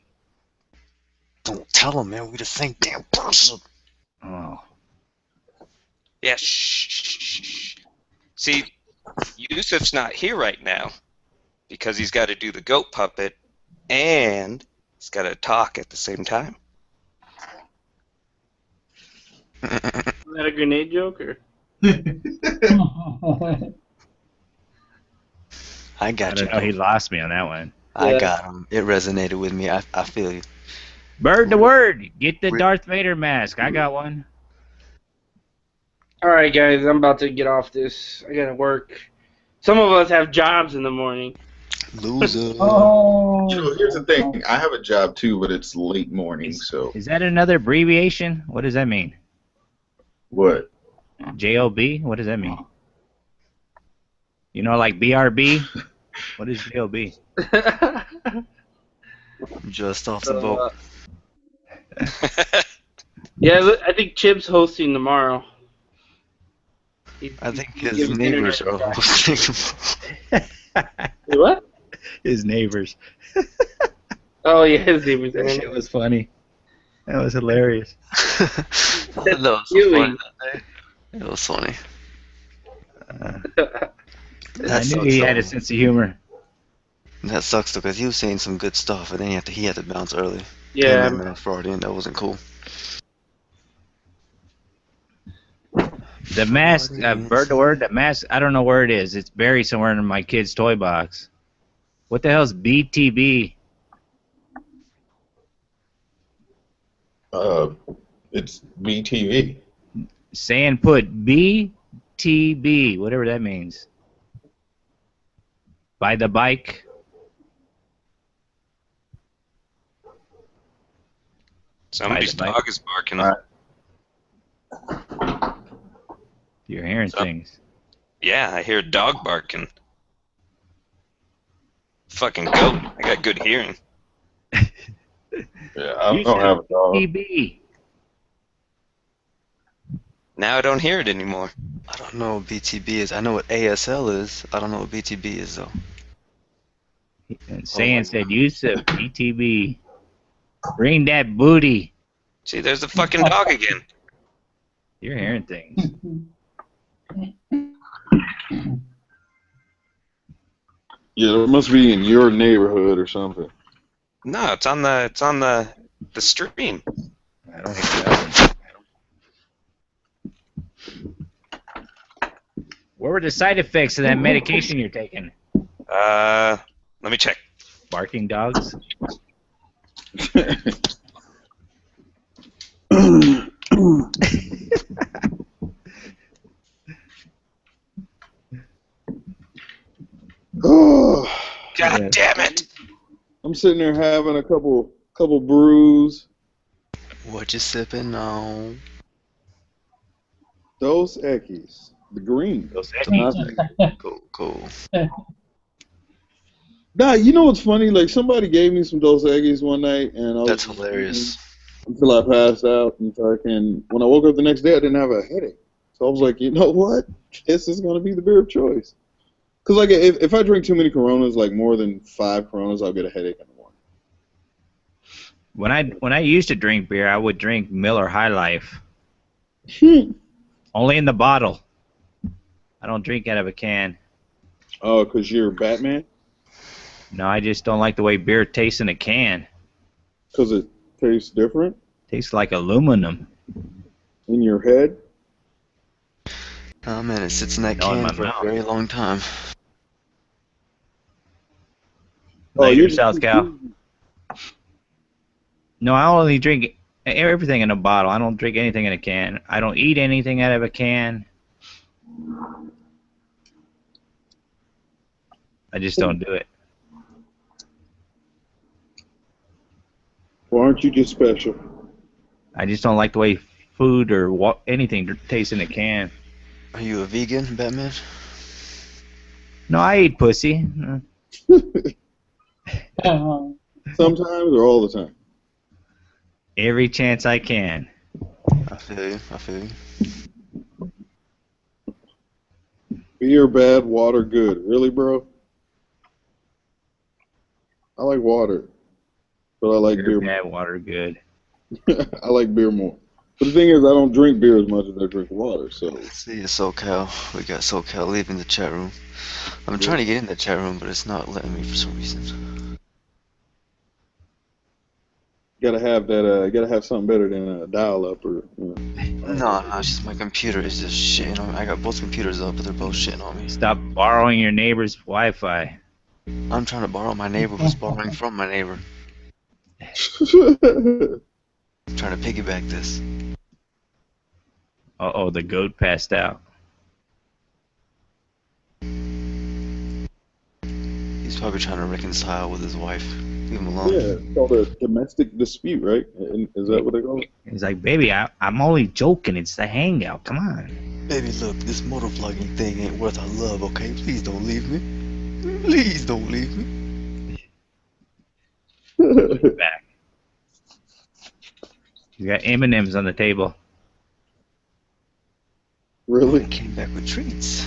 Don't tell him, man. We the same damn person. Oh. Yeah, shh. See, Yusuf's not here right now because he's got to do the goat puppet and he's got to talk at the same time. Is that a grenade joke or? I got you. I don't know. He lost me on that one. I Yeah. got him. It resonated with me. I feel you. Bird the word. Get the Re- Darth Vader mask. I got one. All right, guys, I'm about to get off this. I gotta work. Some of us have jobs in the morning. Loser. Oh. You know, here's the thing. I have a job too, but it's late morning, so Is that another abbreviation? What does that mean? what? JOB? What does that mean? You know, like BRB? What is JOB? Just off the boat. Yeah, look, I think Chip's hosting tomorrow. I think his Give neighbors internet are hosting. Wait, what? His neighbors. Oh, yeah, his name is That shit was funny. That was hilarious. That was so Huey. funny that day. It was funny. I knew he had a sense of humor. That sucks though, because he was saying some good stuff, and then he had to bounce early. Yeah. Him and Fraudian, that wasn't cool. The mask, Bird the word, the mask, I don't know where it is. It's buried somewhere in my kid's toy box. What the hell's BTB? It's BTV. Saying put BTB, whatever that means. By the bike. Somebody's By the dog is barking. You're hearing things. Yeah, I hear a dog barking. Fucking goat. I got good hearing. Yeah, I don't have a dog. BTB. Now I don't hear it anymore. I don't know what BTB is. I know what ASL is. I don't know what BTB is though. And Sand said, Yusuf, BTB, bring that booty. See, there's the fucking dog again. You're hearing things. Yeah, it must be in your neighborhood or something. No, it's on the stream. I don't hear nothing. What were the side effects of that medication you're taking? Let me check. Barking dogs? Oh, God damn it! I'm sitting there having a couple brews. What you sipping on? Dos Equis, the green. Dos Cool. Nah, you know what's funny? Like somebody gave me some Dos Equis one night, and I was That's hilarious. until I passed out. And fucking, when I woke up the next day, I didn't have a headache. So I was like, you know what? This is gonna be the beer of choice. Cause like if I drink too many Coronas, like more than 5 Coronas, I'll get a headache in the morning. When I used to drink beer, I would drink Miller High Life. Only in the bottle. I don't drink out of a can. Oh, cause you're Batman? No, I just don't like the way beer tastes in a can. Cause it tastes different Tastes like aluminum. in your head. Oh man, it sits in that No, in can my for mouth. a very long time. Later, you're South Cal. No, I only drink everything in a bottle. I don't drink anything in a can. I don't eat anything out of a can. I just don't do it. Well, aren't you just special? I just don't like the way food or anything tastes in a can. Are you a vegan, Batman? No, I eat pussy. Sometimes or all the time? Every chance I can. I feel you. Beer bad, water good. Really, bro? I like water, but I like beer more. Bad water, good. I like beer more. But the thing is, I don't drink beer as much as I drink water, so... See you, SoCal. We got SoCal leaving the chat room. I'm trying to get in the chat room, but it's not letting me for some reason. Gotta have something better than a dial-up or... No, it's just my computer is just shitting on me. I got both computers up, but they're both shitting on me. Stop borrowing your neighbor's Wi-Fi. I'm trying to borrow my neighbor who's borrowing from my neighbor. I'm trying to piggyback this. Uh-oh, the goat passed out. He's probably trying to reconcile with his wife. Leave him alone. Yeah, it's called a domestic dispute, right? Is that what they call it? He's like, baby, I'm only joking. It's the hangout. Come on. Baby, look, this motovlogging thing ain't worth our love, okay? Please don't leave me. Please don't leave me. Back. You got M&Ms on the table. Really? I came back with treats.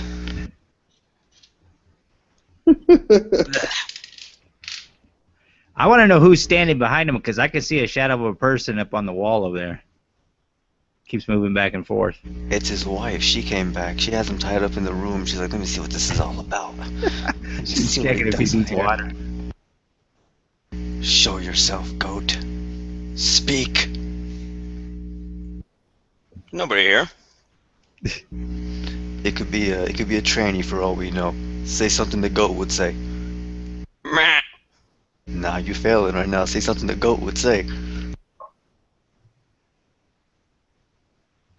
I want to know who's standing behind him because I can see a shadow of a person up on the wall over there. Keeps moving back and forth. It's his wife. She came back. She has him tied up in the room. She's like, let me see what this is all about. She's checking if he needs water. Show yourself, goat. Speak. Nobody here. It could be a tranny for all we know. Say something the goat would say. Meh. Nah, you failing right now. Say something the goat would say.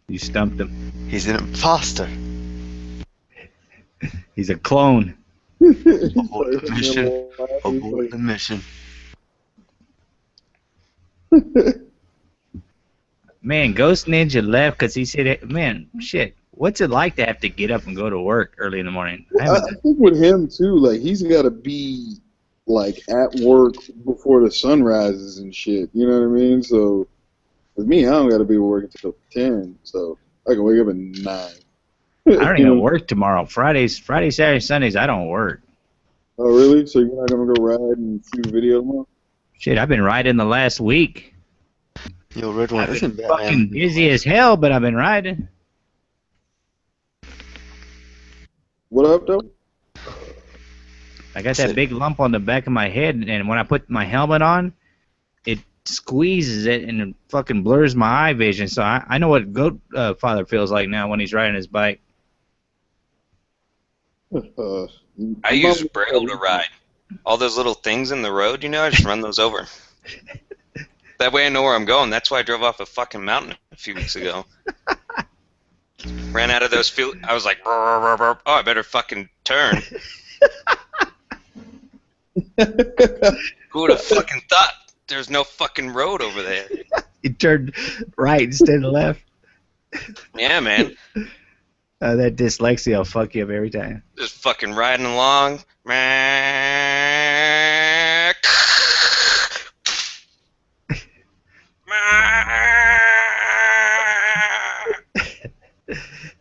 You stumped him. He's an imposter. He's a clone. Abort the mission. Abort the mission. Man, Ghost Ninja left because he said, man, shit, what's it like to have to get up and go to work early in the morning? I think with him, too, like, he's got to be, like, at work before the sun rises and shit. You know what I mean? So, with me, I don't got to be working until 10, so... I can wake up at 9. I don't even work tomorrow. Friday, Saturday, Sundays, I don't work. Oh, really? So you're not gonna go ride and shoot a video tomorrow? Shit, I've been riding the last week. Yo, Red One, I've been isn't fucking Batman? busy as hell, but I've been riding. What up, though? I got that big lump on the back of my head, and when I put my helmet on, it squeezes it and it fucking blurs my eye vision. So I know what Goat Father feels like now when he's riding his bike. I use Braille to ride. All those little things in the road, you know, I just run those over. That way I know where I'm going. That's why I drove off a fucking mountain a few weeks ago. Ran out of those fields. I was like, brr, brr, brr. Oh, I better fucking turn. Who would have fucking thought there's no fucking road over there? You turned right instead of left. Yeah, man. That dyslexia will fuck you up every time. Just fucking riding along.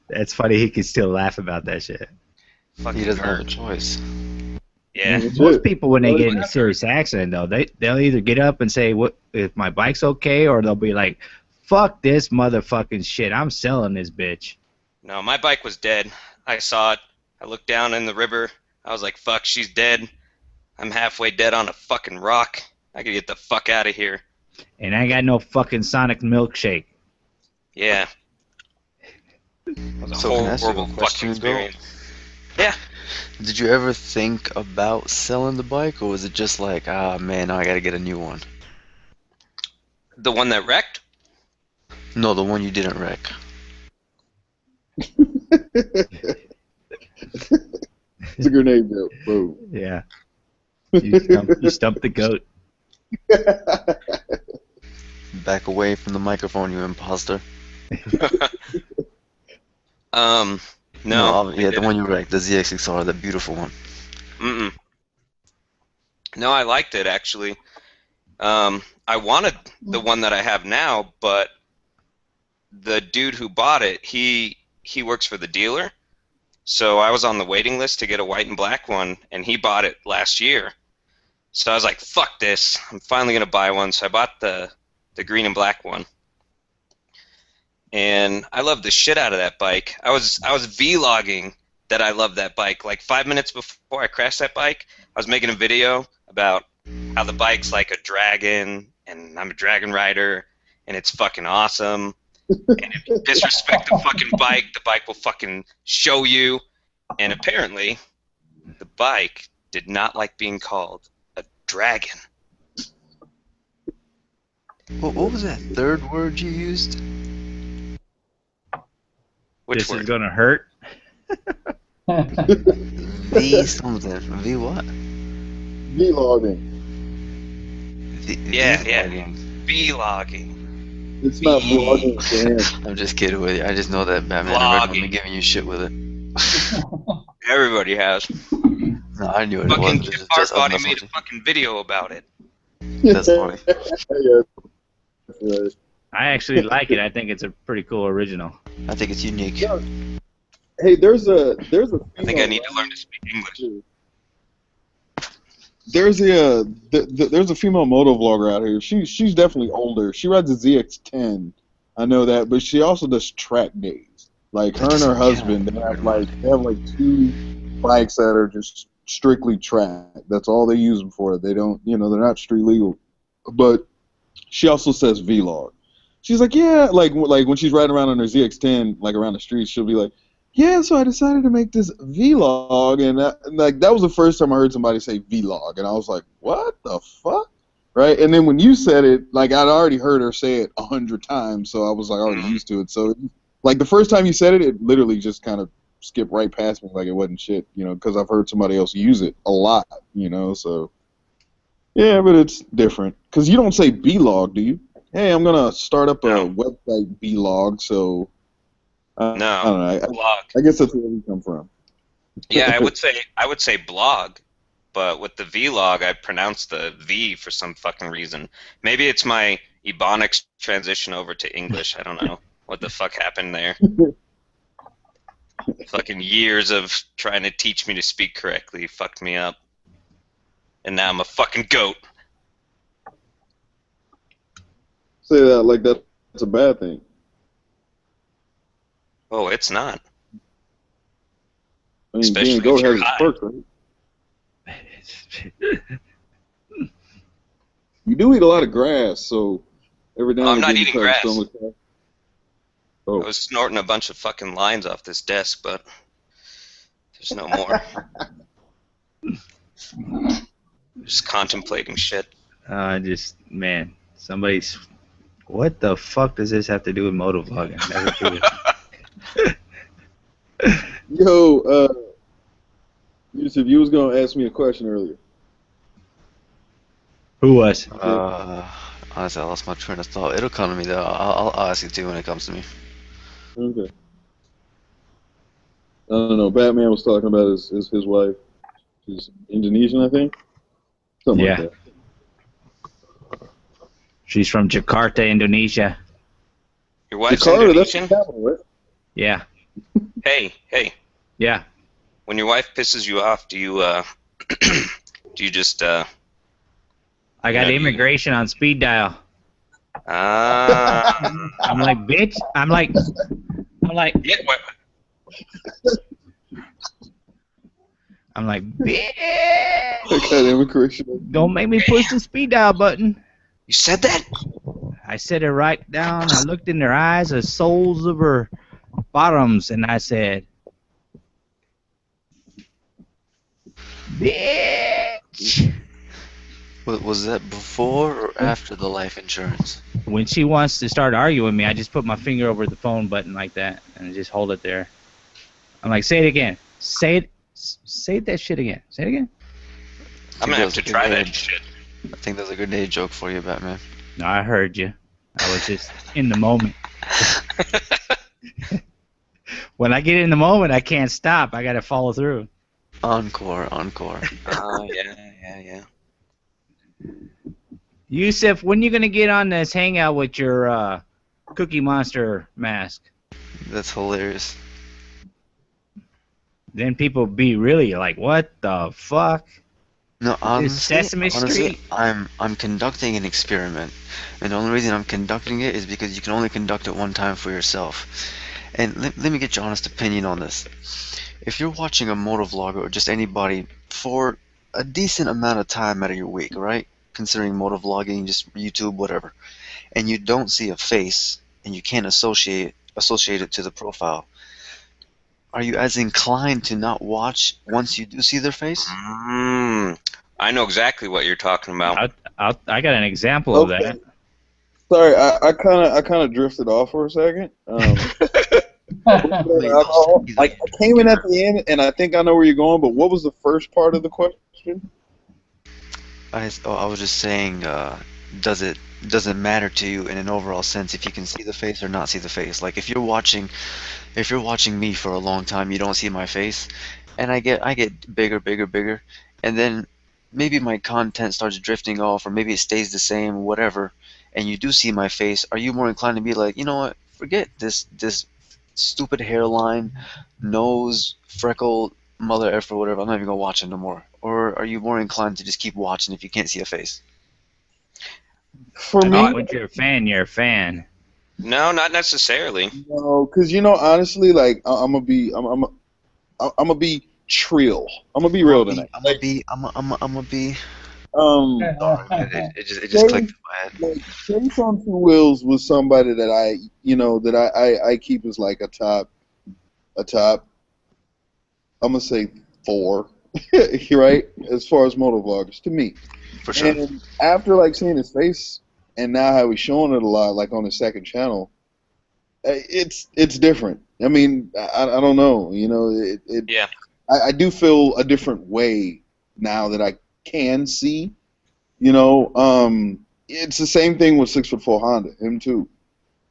That's funny. He can still laugh about that shit. Fucking He doesn't have a hurt. choice. Yeah. Most people, when they get in a serious accident, though, they'll either get up and say, "What if my bike's okay?" or they'll be like, "Fuck this motherfucking shit. I'm selling this bitch." No, my bike was dead. I saw it. I looked down in the river. I was like, fuck, she's dead. I'm halfway dead on a fucking rock. I could get the fuck out of here. And I got no fucking Sonic milkshake. Yeah. It was a So can I ask you a horrible fucking question, experience. Yeah. Did you ever think about selling the bike, or was it just like, ah, man, now I gotta get a new one? The one that wrecked? No, the one you didn't wreck. It's a grenade joke. Boom. Yeah. You stumped the goat. Back away from the microphone, you imposter. No. Yeah, the one you wrecked, the ZX6R, the beautiful one. Mm-mm. No, I liked it, actually. I wanted the one that I have now, but the dude who bought it, he works for the dealer. So I was on the waiting list to get a white and black one, and he bought it last year. So I was like, fuck this. I'm finally going to buy one. So I bought the green and black one. And I love the shit out of that bike. I was vlogging that I love that bike. Like 5 minutes before I crashed that bike, I was making a video about how the bike's like a dragon, and I'm a dragon rider, and it's fucking awesome. And if you disrespect the bike will fucking show you. And apparently, the bike did not like being called a dragon. What was that third word you used? Which This word? is gonna hurt. V something. V what? Vlogging. Yeah. vlogging. Vlogging. It's not vlogging for him. I'm just kidding with you. I just know that Batman and Red been giving you shit with it. Everybody has. No, I knew it Fucking was. Jeff Just Hardbody us made a watching. fucking video about it. That's funny. Yeah, that's right. I actually like it. I think it's a pretty cool original. I think it's unique. Yeah. Hey, there's a. I think I need to learn to speak English. There's a female moto vlogger out here. She's definitely older. She rides a ZX10. I know that, but she also does track days. Like her and her husband, they have like 2 bikes that are just strictly track. That's all they use them for. They don't, they're not street legal. But she also says vlog. She's like, yeah, like when she's riding around on her ZX10, like around the streets, she'll be like, yeah, so I decided to make this vlog, and that was the first time I heard somebody say vlog, and I was like, what the fuck, right? And then when you said it, like I'd already heard her say it 100 times, so I was like already used to it. So like the first time you said it, it literally just kind of skipped right past me like it wasn't shit, because I've heard somebody else use it a lot, so yeah, but it's different because you don't say blog, do you? Hey, I'm gonna start up a website vlog, so. No, I don't know. blog. I guess that's where we come from. Yeah, I would say blog, but with the vlog, I pronounce the V for some fucking reason. Maybe it's my Ebonics transition over to English. I don't know. what the fuck happened there. Fucking years of trying to teach me to speak correctly fucked me up. And now I'm a fucking goat. Say that like that's a bad thing. Oh, it's not. I mean, Especially being a goat if you're has its high. perks, right? You do eat a lot of grass, so every now Oh, I'm and not again you eating try to grass. stumble across. Oh. I was snorting a bunch of fucking lines off this desk, but there's no more. Just contemplating shit. Man, somebody's. What the fuck does this have to do with motovlogging? Yo, Yusuf, you was gonna ask me a question earlier. Who was? Honestly, I lost my train of thought. It'll come to me though. I'll ask you too when it comes to me. Okay. I don't know. Batman was talking about his wife. She's Indonesian, I think. Something like that. She's from Jakarta, Indonesia. Your wife's Jakarta, that's the Indonesian? capital, right? Yeah. Hey. Yeah. When your wife pisses you off, do you just I got immigration on speed dial. I'm like, bitch. I'm like, yeah, what? I'm like, bitch. I got immigration. Don't make me push the speed dial button. You said that? I said it right down. I looked in her eyes, the soles of her bottoms, and I said, bitch. Was that before or after the life insurance? When she wants to start arguing with me, I just put my finger over the phone button like that and just hold it there. I'm like, say it again. Say that shit again. Say it again. I'm gonna have to try that shit. I think that's a grenade joke for you, Batman. No, I heard you. I was just in the moment. When I get in the moment, I can't stop. I gotta follow through. Encore. Oh, yeah. Yusuf, when you gonna get on this hangout with your Cookie Monster mask? That's hilarious. Then people be really like, what the fuck? No, honestly, Sesame Street? I'm conducting an experiment, and the only reason I'm conducting it is because you can only conduct it one time for yourself. And let me get your honest opinion on this. If you're watching a motovlogger or just anybody for a decent amount of time out of your week, right? Considering motovlogging, just YouTube, whatever, and you don't see a face and you can't associate it to the profile, are you as inclined to not watch once you do see their face? I know exactly what you're talking about. I got an example of that. Sorry, I kind of drifted off for a second. Like I came in at the end, and I think I know where you're going. But what was the first part of the question? I was just saying, does it matter to you in an overall sense if you can see the face or not see the face? Like if you're watching me for a long time, you don't see my face, and I get bigger, and then maybe my content starts drifting off, or maybe it stays the same, whatever, and you do see my face. Are you more inclined to be like, you know what? Forget this stupid hairline, nose, freckle, mother effer, whatever. I'm not even gonna watch it no more. Or are you more inclined to just keep watching if you can't see a face? For me, when you're a fan, you're a fan. No, not necessarily. No, because honestly, like I'm gonna be trill. I'm gonna be real tonight. I'm gonna be. It just clicked in my head. Like, Chase on Two Wheels was somebody that I keep as like a top. I'm gonna say 4, right? As far as motovloggers, to me. For sure. And after like seeing his face, and now how he's showing it a lot, like on his second channel, it's different. I mean, I don't know. Yeah. I do feel a different way now that I can see. It's the same thing with 6'4" Honda, him too.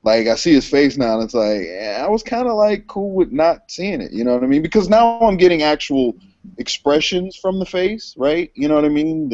Like I see his face now, and it's like I was kind of like cool with not seeing it. You know what I mean? Because now I'm getting actual expressions from the face, right? You know what I mean?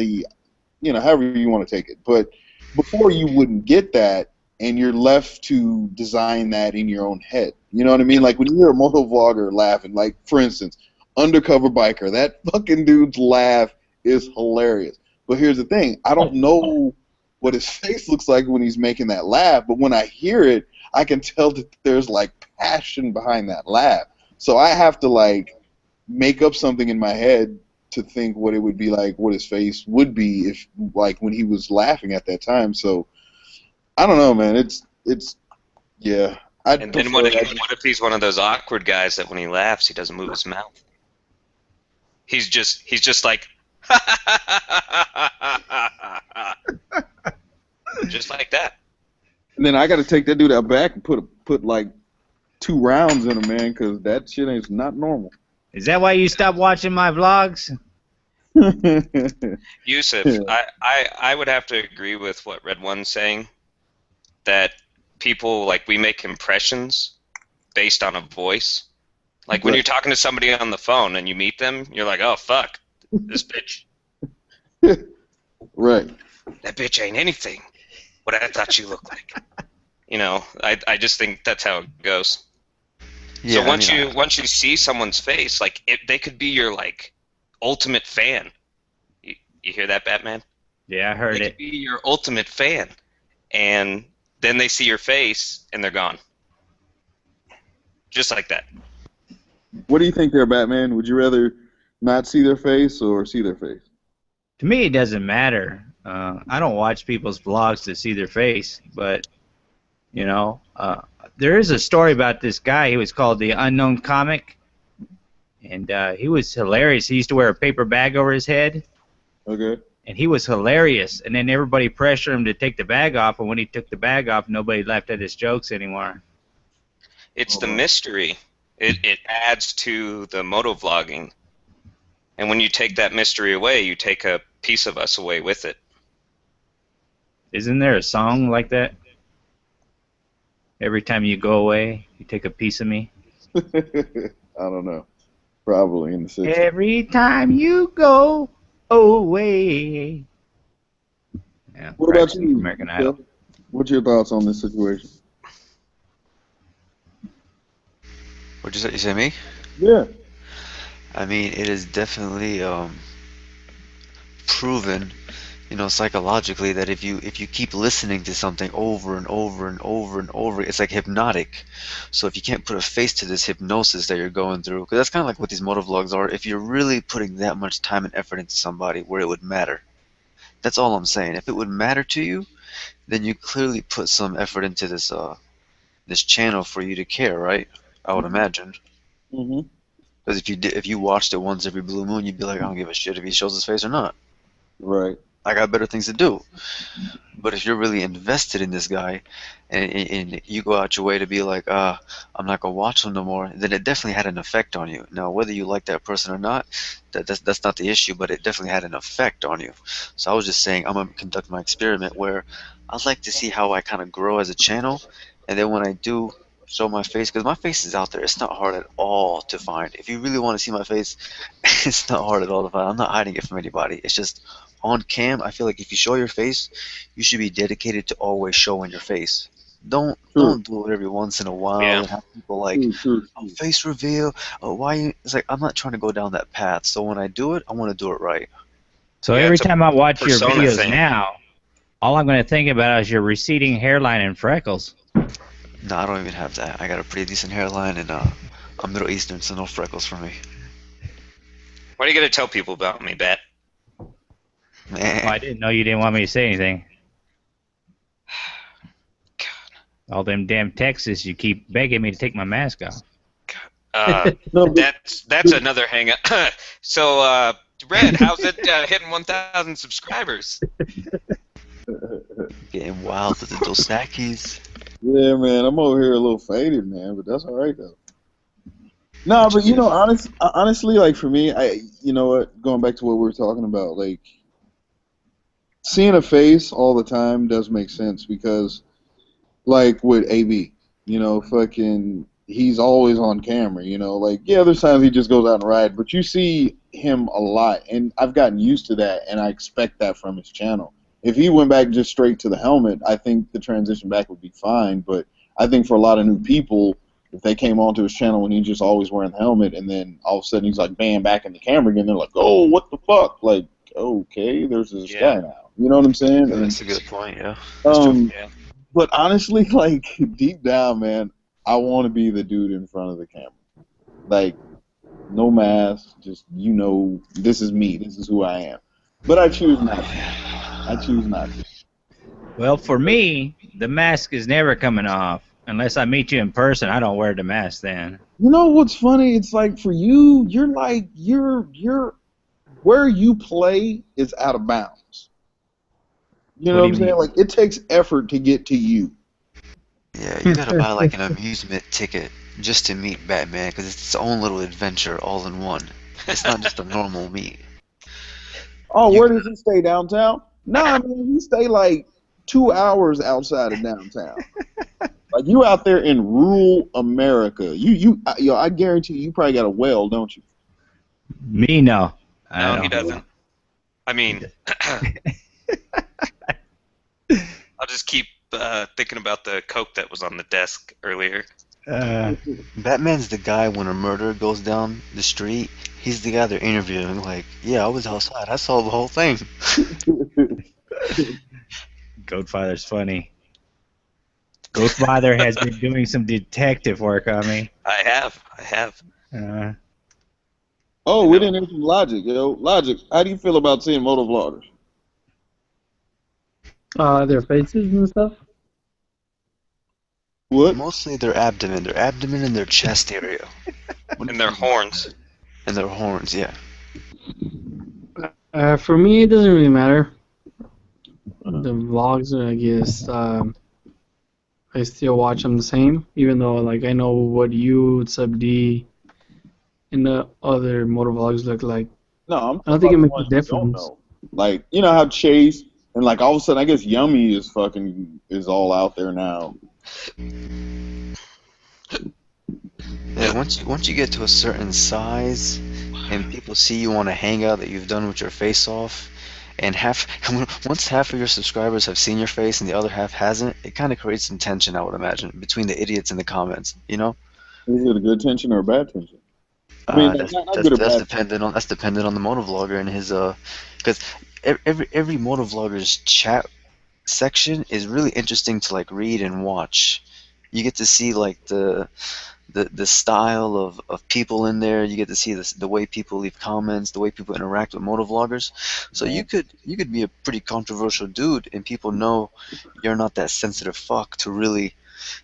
However you want to take it. But before you wouldn't get that, and you're left to design that in your own head. You know what I mean? Like when you hear a moto vlogger laughing, like for instance, Undercover Biker, that fucking dude's laugh is hilarious. But here's the thing, I don't know what his face looks like when he's making that laugh, but when I hear it, I can tell that there's like passion behind that laugh. So I have to like make up something in my head to think what it would be like, what his face would be if like when he was laughing at that time. So I don't know, man. It's yeah. And what if he's one of those awkward guys that when he laughs, he doesn't move his mouth? He's just like, just like that. And then I got to take that dude out back and put like 2 rounds in him, man, because that shit is not normal. Is that why you stopped watching my vlogs? Yusuf, I would have to agree with what Red One's saying, that people, like, we make impressions based on a voice. Like when you're talking to somebody on the phone and you meet them, you're like, oh, fuck, this bitch. Right. That bitch ain't anything what I thought she looked like. You know, I just think that's how it goes. Yeah, so once you see someone's face, like they could be your like ultimate fan. You hear that, Batman? Yeah, I heard they it. Could be your ultimate fan, and then they see your face and they're gone, just like that. What do you think there, Batman? Would you rather not see their face or see their face? To me, it doesn't matter. I don't watch people's vlogs to see their face, but you know, there is a story about this guy. He was called the Unknown Comic, and he was hilarious. He used to wear a paper bag over his head. Okay. And he was hilarious. And then everybody pressured him to take the bag off, and when he took the bag off, nobody laughed at his jokes anymore. It's the mystery. It adds to the moto vlogging. And when you take that mystery away, you take a piece of us away with it. Isn't there a song like that? Every time you go away, you take a piece of me. I don't know. Probably in the 60s. Every time you go away. Yeah, what about you, American Idol? What's your thoughts on this situation? What'd you say? You say me? Yeah. I mean, it is definitely proven, you know, psychologically that if you keep listening to something over and over and over and over, it's like hypnotic. So if you can't put a face to this hypnosis that you're going through, because that's kind of like what these motovlogs are. If you're really putting that much time and effort into somebody where it would matter, that's all I'm saying. If it would matter to you, then you clearly put some effort into this this channel for you to care, right? I would imagine. Mm-hmm. Because if you watched it once every blue moon, you'd be like, I don't give a shit if he shows his face or not. Right. I got better things to do. But if you're really invested in this guy, and you go out your way to be like, I'm not gonna watch him no more, then it definitely had an effect on you. Now, whether you like that person or not, that's not the issue, but it definitely had an effect on you. So I was just saying, I'm gonna conduct my experiment where I'd like to see how I kind of grow as a channel, and then when I do show my face, because my face is out there, it's not hard at all to find. If you really want to see my face, it's not hard at all to find. I'm not hiding it from anybody. It's just on cam. I feel like if you show your face, you should be dedicated to always showing your face. Don't do it every once in a while and have people like face reveal. Why you? It's like I'm not trying to go down that path. So when I do it, I want to do it right. So every time I watch your videos now, all I'm going to think about is your receding hairline and freckles. No, I don't even have that. I got a pretty decent hairline, and I'm Middle Eastern, so no freckles for me. What are you gonna tell people about me, Bat? Well, I didn't know you didn't want me to say anything. God. All them damn Texas, you keep begging me to take my mask off. That's another hang up. So, Red, how's it hitting 1,000 subscribers? Getting wild with the Dos Equis. Yeah, man, I'm over here a little faded, man, but that's all right though. No, but you know, honestly, like for me, you know what? Going back to what we were talking about, like seeing a face all the time does make sense because, like with AB, you know, fucking, he's always on camera. You know, like yeah, there's times he just goes out and ride, but you see him a lot, and I've gotten used to that, and I expect that from his channel. if he went back just straight to the helmet, I think the transition back would be fine. But I think for a lot of new people, if they came onto his channel and he just always wearing the helmet, and then all of a sudden he's like, bam, back in the camera again, they're like, oh, what the fuck? Like, okay, there's this guy now. You know what I'm saying? And, That's a good point. Yeah, that's true. but honestly, like deep down, man, I want to be the dude in front of the camera. Like, no mask, just this is me, this is who I am. But I choose not to. I choose not to. Well, for me, the mask is never coming off unless I meet you in person. I don't wear the mask then. You know what's funny? It's like for you, you're like you're where you play is out of bounds. You know what I'm saying? Like it takes effort to get to you. Yeah, you gotta buy like an amusement ticket just to meet Batman because it's its own little adventure all in one. It's not just a normal meet. Oh, where does he stay? Downtown? Nah, man, he stay like 2 hours outside of downtown. Like you out there in rural America. I guarantee you probably got a well, don't you? Me, no. No, he doesn't. I mean, I'll just keep thinking about the Coke that was on the desk earlier. Batman's the guy when a murder goes down the street. He's the guy they're interviewing. Like, yeah, I was outside. I saw the whole thing. Goatfather's funny. Goatfather has been doing some detective work on me. I have. Oh, we didn't hear from Logic, yo. Logic, how do you feel about seeing moto vloggers? Their faces and stuff. What? Mostly their abdomen and their chest area. And their horns. And their horns, yeah. For me, it doesn't really matter. The vlogs, I guess, I still watch them the same, even though like I know what you, Sub D, and the other motor vlogs look like. No, I don't think it makes a difference. Like, you know how Chase and like all of a sudden I guess Yummy is all out there now. Yeah, once you get to a certain size and people see you on a hangout that you've done with your face off, and once half of your subscribers have seen your face and the other half hasn't, it kind of creates some tension, I would imagine, between the idiots in the comments, you know? Is it a good tension or a bad tension? I mean, that's dependent on the motovlogger and his because every motovlogger's chat section is really interesting to like read and watch. You get to see like the style of people in there. You get to see the way people leave comments, the way people interact with motovloggers. So you could be a pretty controversial dude, and people know you're not that sensitive fuck to really,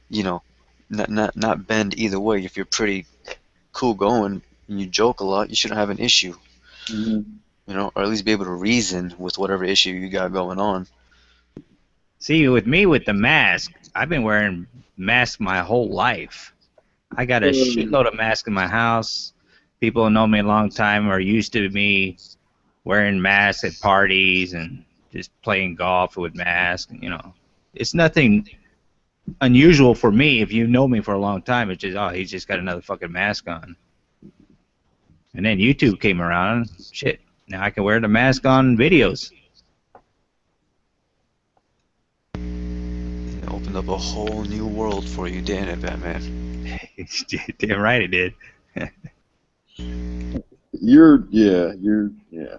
you know, not bend either way. If you're pretty cool going and you joke a lot, you shouldn't have an issue. Mm-hmm. You know, or at least be able to reason with whatever issue you got going on. See, with me with the mask, I've been wearing masks my whole life. I got a shitload of masks in my house. People who know me a long time are used to me wearing masks at parties and just playing golf with masks. You know, it's nothing unusual for me. If you know me for a long time, it's just, oh, he's just got another fucking mask on. And then YouTube came around. Shit, now I can wear the mask on videos. It opened up a whole new world for you, didn't it, Batman? Damn right it did. Yeah.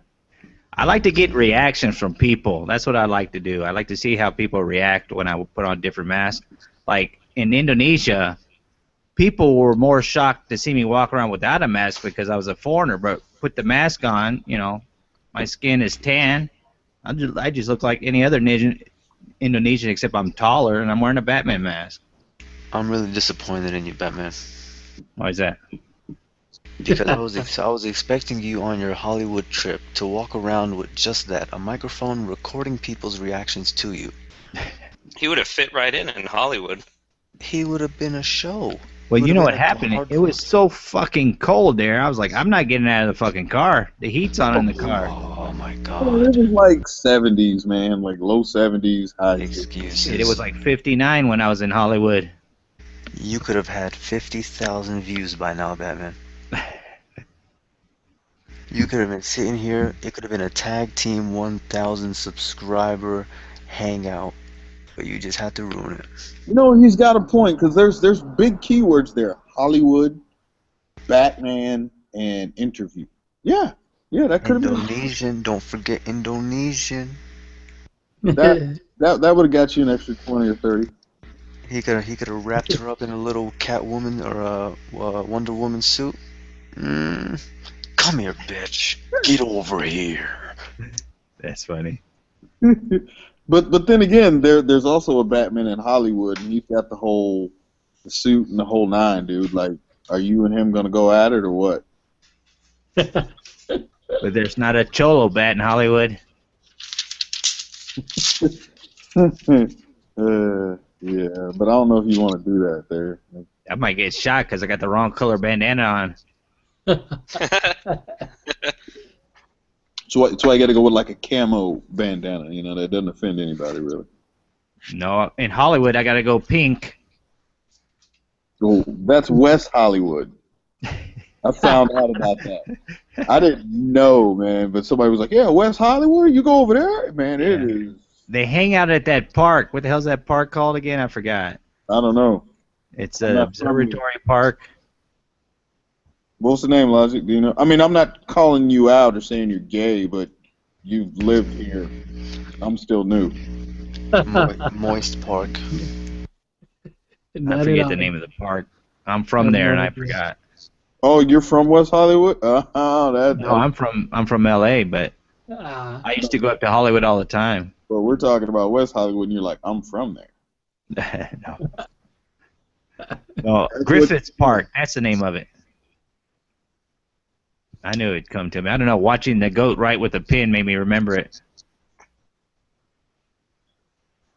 I like to get reactions from people. That's what I like to do. I like to see how people react when I put on different masks. Like in Indonesia, people were more shocked to see me walk around without a mask because I was a foreigner. But put the mask on, you know, my skin is tan. I just look like any other Indonesian except I'm taller and I'm wearing a Batman mask. I'm really disappointed in you, Batman. Why is that? Because I was expecting you on your Hollywood trip to walk around with just that, a microphone recording people's reactions to you. He would have fit right in Hollywood. He would have been a show. Well, you know what happened? It was so fucking cold there. I was like, I'm not getting out of the fucking car. The heat's on in the car. Oh my It god. was like 70s, man, like low 70s, high. Excuses. It was like 59 when I was in Hollywood. You could have had 50,000 views by now, Batman. You could have been sitting here. It could have been a tag team 1,000 subscriber hangout, but you just had to ruin it. You know, he's got a point because there's big keywords there: Hollywood, Batman, and interview. Yeah, that could have been Indonesian. Don't forget Indonesian. that. That would have got you an extra 20 or 30. He could have wrapped her up in a little Catwoman or a Wonder Woman suit. Come here, bitch. Get over here. That's funny. But then again, there's also a Batman in Hollywood, and he's got the suit and the whole nine, dude. Like, are you and him gonna go at it or what? But there's not a Cholo bat in Hollywood. Yeah, but I don't know if you want to do that there. I might get shot because I got the wrong color bandana on. So I got to go with like a camo bandana, you know, that doesn't offend anybody really. No, in Hollywood I gotta go pink. So that's West Hollywood. I found out about that. I didn't know, man, but somebody was like, "Yeah, West Hollywood, you go over there, man. It is." They hang out at that park. What the hell's that park called again? I forgot. I don't know. It's an observatory park. What's the name, Logic? Do you know? I mean, I'm not calling you out or saying you're gay, but you've lived here. I'm still new. Moist Park. I forget the name of the park. I'm from there and I forgot. Oh, you're from West Hollywood? No, I'm from LA, but I used to go up to Hollywood all the time. Well, we're talking about West Hollywood, and you're like, I'm from there. No, Griffiths Park. That's the name of it. I knew it'd come to me. I don't know. Watching the goat write with a pen made me remember it.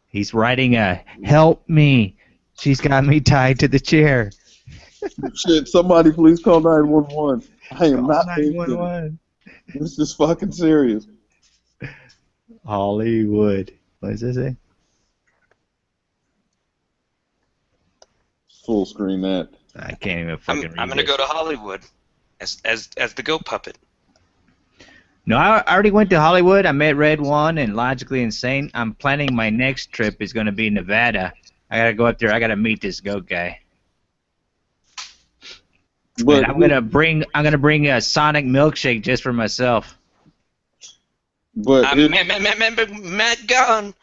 He's writing a "Help me! She's got me tied to the chair." Shit! Somebody please call 911. I am not 911. This is fucking serious. Hollywood. What does it say? Full screen that. I can't even fucking read I'm gonna this. go to Hollywood as the goat puppet. No, I already went to Hollywood. I met Red One and Logically Insane. I'm planning my next trip is going to be Nevada. I gotta go up there. I gotta meet this goat guy. But I'm gonna bring a Sonic milkshake just for myself. But I'm Matt Gunn.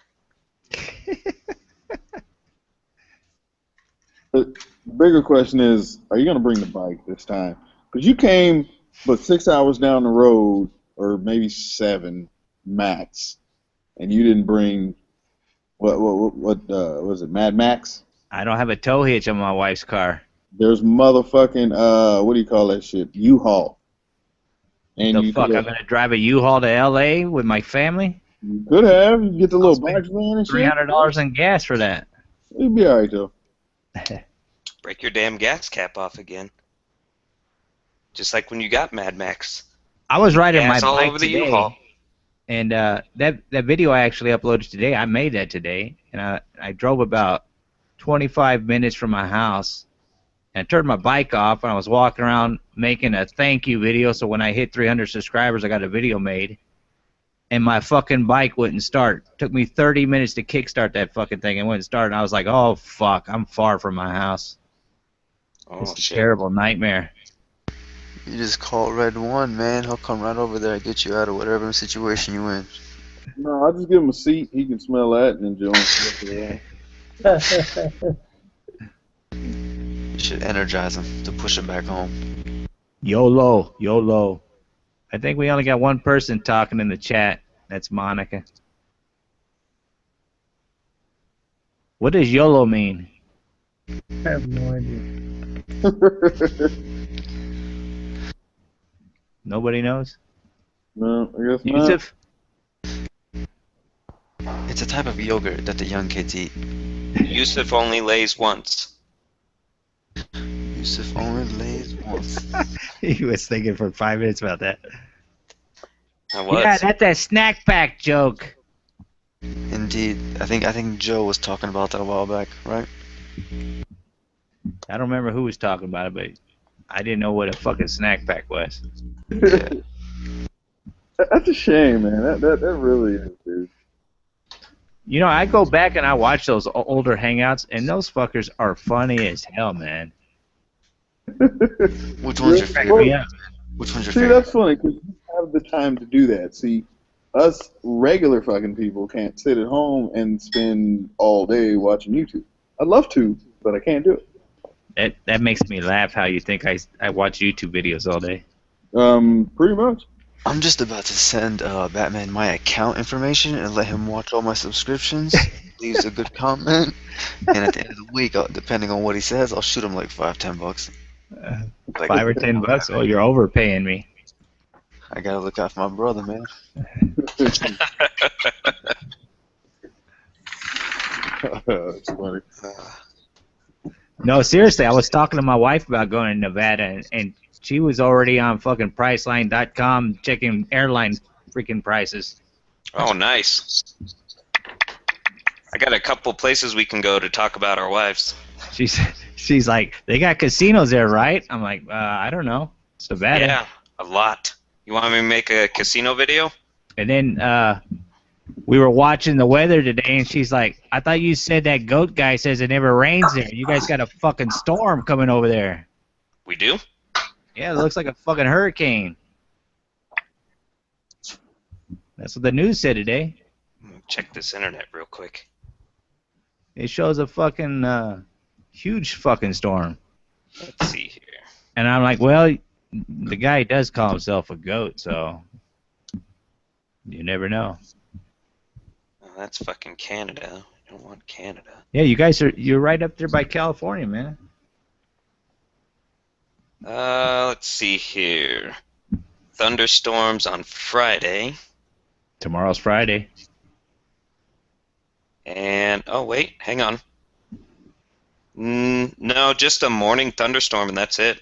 the bigger question is, are you going to bring the bike this time? Because you came but 6 hours down the road, or maybe 7 max, and you didn't bring what was it, Mad Max? I don't have a tow hitch on my wife's car. There's motherfucking what do you call that shit? U-Haul. And The you fuck? I'm gonna drive a U-Haul to L.A. with my family? You could have. You get the little box van and shit. $300 in gas for that. It'd be alright though. Break your damn gas cap off again. Just like when you got Mad Max. I was riding my Gas all bike over the today, U-Haul. and that video I actually uploaded today, I made that today, and I drove about 25 minutes from my house, and I turned my bike off, and I was walking around making a thank you video, so when I hit 300 subscribers, I got a video made, and my fucking bike wouldn't start. Took me 30 minutes to kickstart that fucking thing, and wouldn't start, and I was like, oh, fuck, I'm far from my house. Oh, It's a shit. terrible nightmare. You just call Red One, man. He'll come right over there and get you out of whatever situation you in. No, I'll just give him a seat. He can smell that and enjoy it. You should energize him to push him back home. YOLO, YOLO. I think we only got one person talking in the chat. That's Monica. What does YOLO mean? I have no idea. Nobody knows? No, I guess not. Yusuf? It's a type of yogurt that the young kids eat. Yusuf only lays once. Yusuf only lays once. He was thinking for 5 minutes about that. I was. Yeah, that's a snack pack joke. Indeed. I think Joe was talking about that a while back, right? I don't remember who was talking about it, but I didn't know what a fucking snack pack was. Yeah. That's a shame, man. That really is, dude. You know, I go back and I watch those older hangouts, and those fuckers are funny as hell, man. Which one's your Crack me favorite? up. Which one's your See, favorite? that's funny because you have the time to do that. See, us regular fucking people can't sit at home and spend all day watching YouTube. I'd love to, but I can't do it. That makes me laugh. How you think I watch YouTube videos all day? Pretty much. I'm just about to send Batman my account information and let him watch all my subscriptions. Leaves a good comment, and at the end of the week, depending on what he says, I'll shoot him like $5-10. Like, $5 or $10? Oh, you're overpaying me. I gotta look out for my brother, man. That's funny. No, seriously, I was talking to my wife about going to Nevada, and she was already on fucking Priceline.com checking airline freaking prices. Oh, nice. I got a couple places we can go to talk about our wives. She's like, they got casinos there, right? I'm like, I don't know. It's Nevada. Yeah, a lot. You want me to make a casino video? And then we were watching the weather today, and she's like, I thought you said that goat guy says it never rains there. You guys got a fucking storm coming over there. We do? Yeah, it looks like a fucking hurricane. That's what the news said today. Check this internet real quick. It shows a fucking huge fucking storm. Let's see here. And I'm like, well, the guy does call himself a goat, so you never know. Oh, that's fucking Canada. You don't want Canada. Yeah, you're right up there by California, man. Let's see here. Thunderstorms on Friday. Tomorrow's Friday. And, oh wait, hang on. No, just a morning thunderstorm and that's it.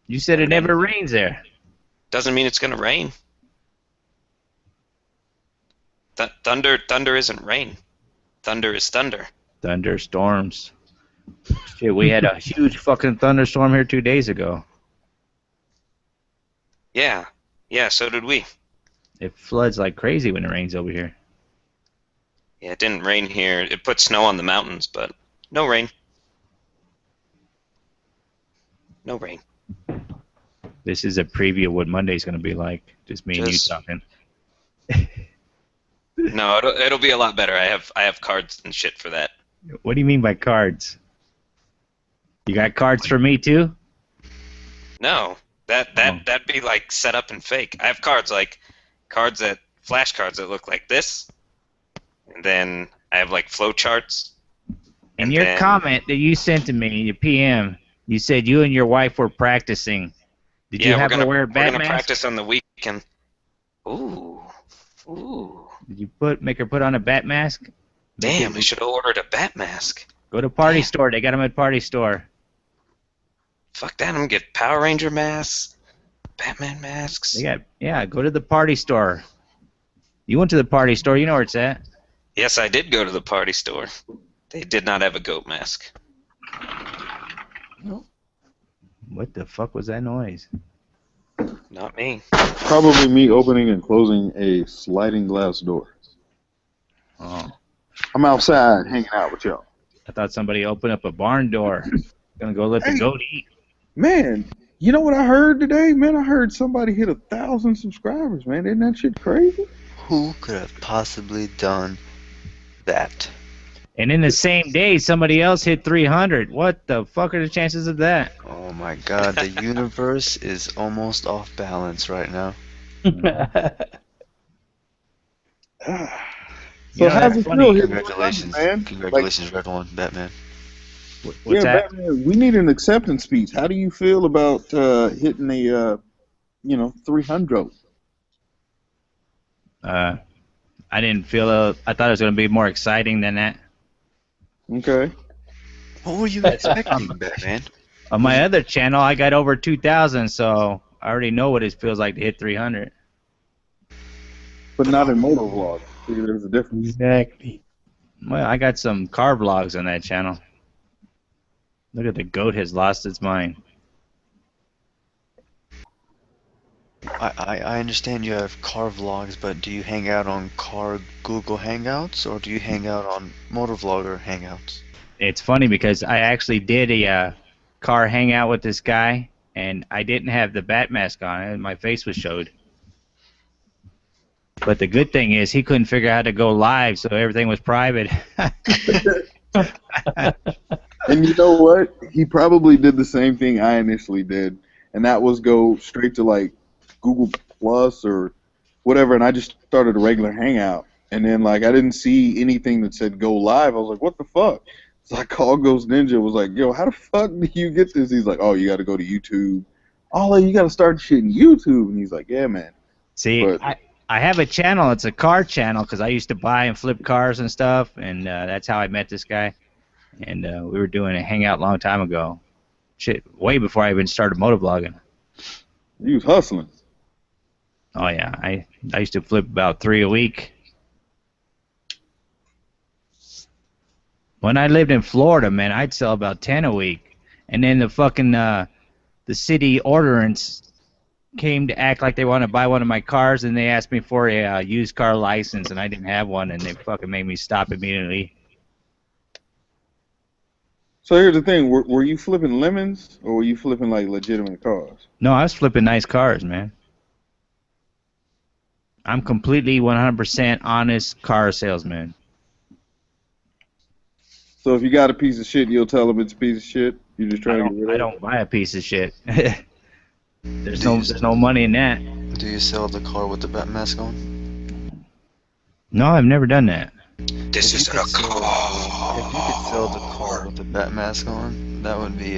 You said it never rains there. Doesn't mean it's gonna rain. Thunder isn't rain. Thunder is thunder. Thunderstorms. Shit, we had a huge fucking thunderstorm here 2 days ago. Yeah, so did we. It floods like crazy when it rains over here. Yeah, it didn't rain here. It put snow on the mountains, but no rain. No rain. This is a preview of what Monday's going to be like. Just me and you talking. No, it'll be a lot better. I have cards and shit for that. What do you mean by cards? You got cards for me too? No, that'd be like set up and fake. I have cards flashcards that look like this, and then I have like flow charts. In your comment that you sent to me, your PM, you said you and your wife were practicing. Did you have her wear a bat mask? We're gonna practice on the weekend. Ooh. Did you make her put on a bat mask? Damn, we should have ordered a bat mask. Go to Party Store. They got them at Party Store. Fuck that! I'm gonna get Power Ranger masks, Batman masks. Go to the Party Store. You went to the Party Store. You know where it's at. Yes, I did go to the Party Store. They did not have a goat mask. No. What the fuck was that noise? Not me. Probably me opening and closing a sliding glass door. Oh. I'm outside hanging out with y'all. I thought somebody opened up a barn door. Gonna go let the goat eat. Man, you know what I heard today? Man, I heard somebody hit 1,000 subscribers, man. Isn't that shit crazy? Who could have possibly done that? And in the same day, somebody else hit 300. What the fuck are the chances of that? Oh my god, the universe is almost off balance right now. So how's it feel? Congratulations, man? Congratulations, Red One, Batman. What's that? Batman, we need an acceptance speech. How do you feel about hitting the 300? I didn't feel. I thought it was gonna be more exciting than that. Okay. What were you expecting, Batman? On my other channel, I got over 2,000, so I already know what it feels like to hit 300. But not in Moto vlog. See, there's a difference. Exactly. Well, I got some car vlogs on that channel. Look at the goat has lost its mind. I understand you have car vlogs, but do you hang out on car Google Hangouts or do you hang out on Motovlogger Hangouts? It's funny because I actually did a car hangout with this guy, and I didn't have the bat mask on, and my face was showed. But the good thing is he couldn't figure out how to go live, so everything was private. And you know what? He probably did the same thing I initially did, and that was go straight to like Google Plus or whatever, and I just started a regular Hangout. And then like I didn't see anything that said go live. I was like, what the fuck? So I called Ghost Ninja. Was like, yo, how the fuck do you get this? He's like, oh, you got to go to YouTube. Oh, you got to start shit in YouTube. And he's like, yeah, man. See, But I have a channel. It's a car channel because I used to buy and flip cars and stuff, and that's how I met this guy. And we were doing a hangout a long time ago. Shit, way before I even started motovlogging. he was hustling. Oh yeah, I used to flip about 3 a week. When I lived in Florida, man, I'd sell about 10 a week. And then the fucking the city ordinance came to act like they want to buy one of my cars, and they asked me for a used car license, and I didn't have one, and they fucking made me stop immediately. So here's the thing: were you flipping lemons or were you flipping like legitimate cars? No, I was flipping nice cars, man. I'm completely 100% honest car salesman. So if you got a piece of shit, you'll tell them it's a piece of shit. You're just I trying to get rid of it. don't buy a piece of shit. There's Do you, no money in that. do you sell the car with the bat mask on? No, I've never done that. This If you isn't could a sell, car. if you could sell the car with the bat mask on, that would be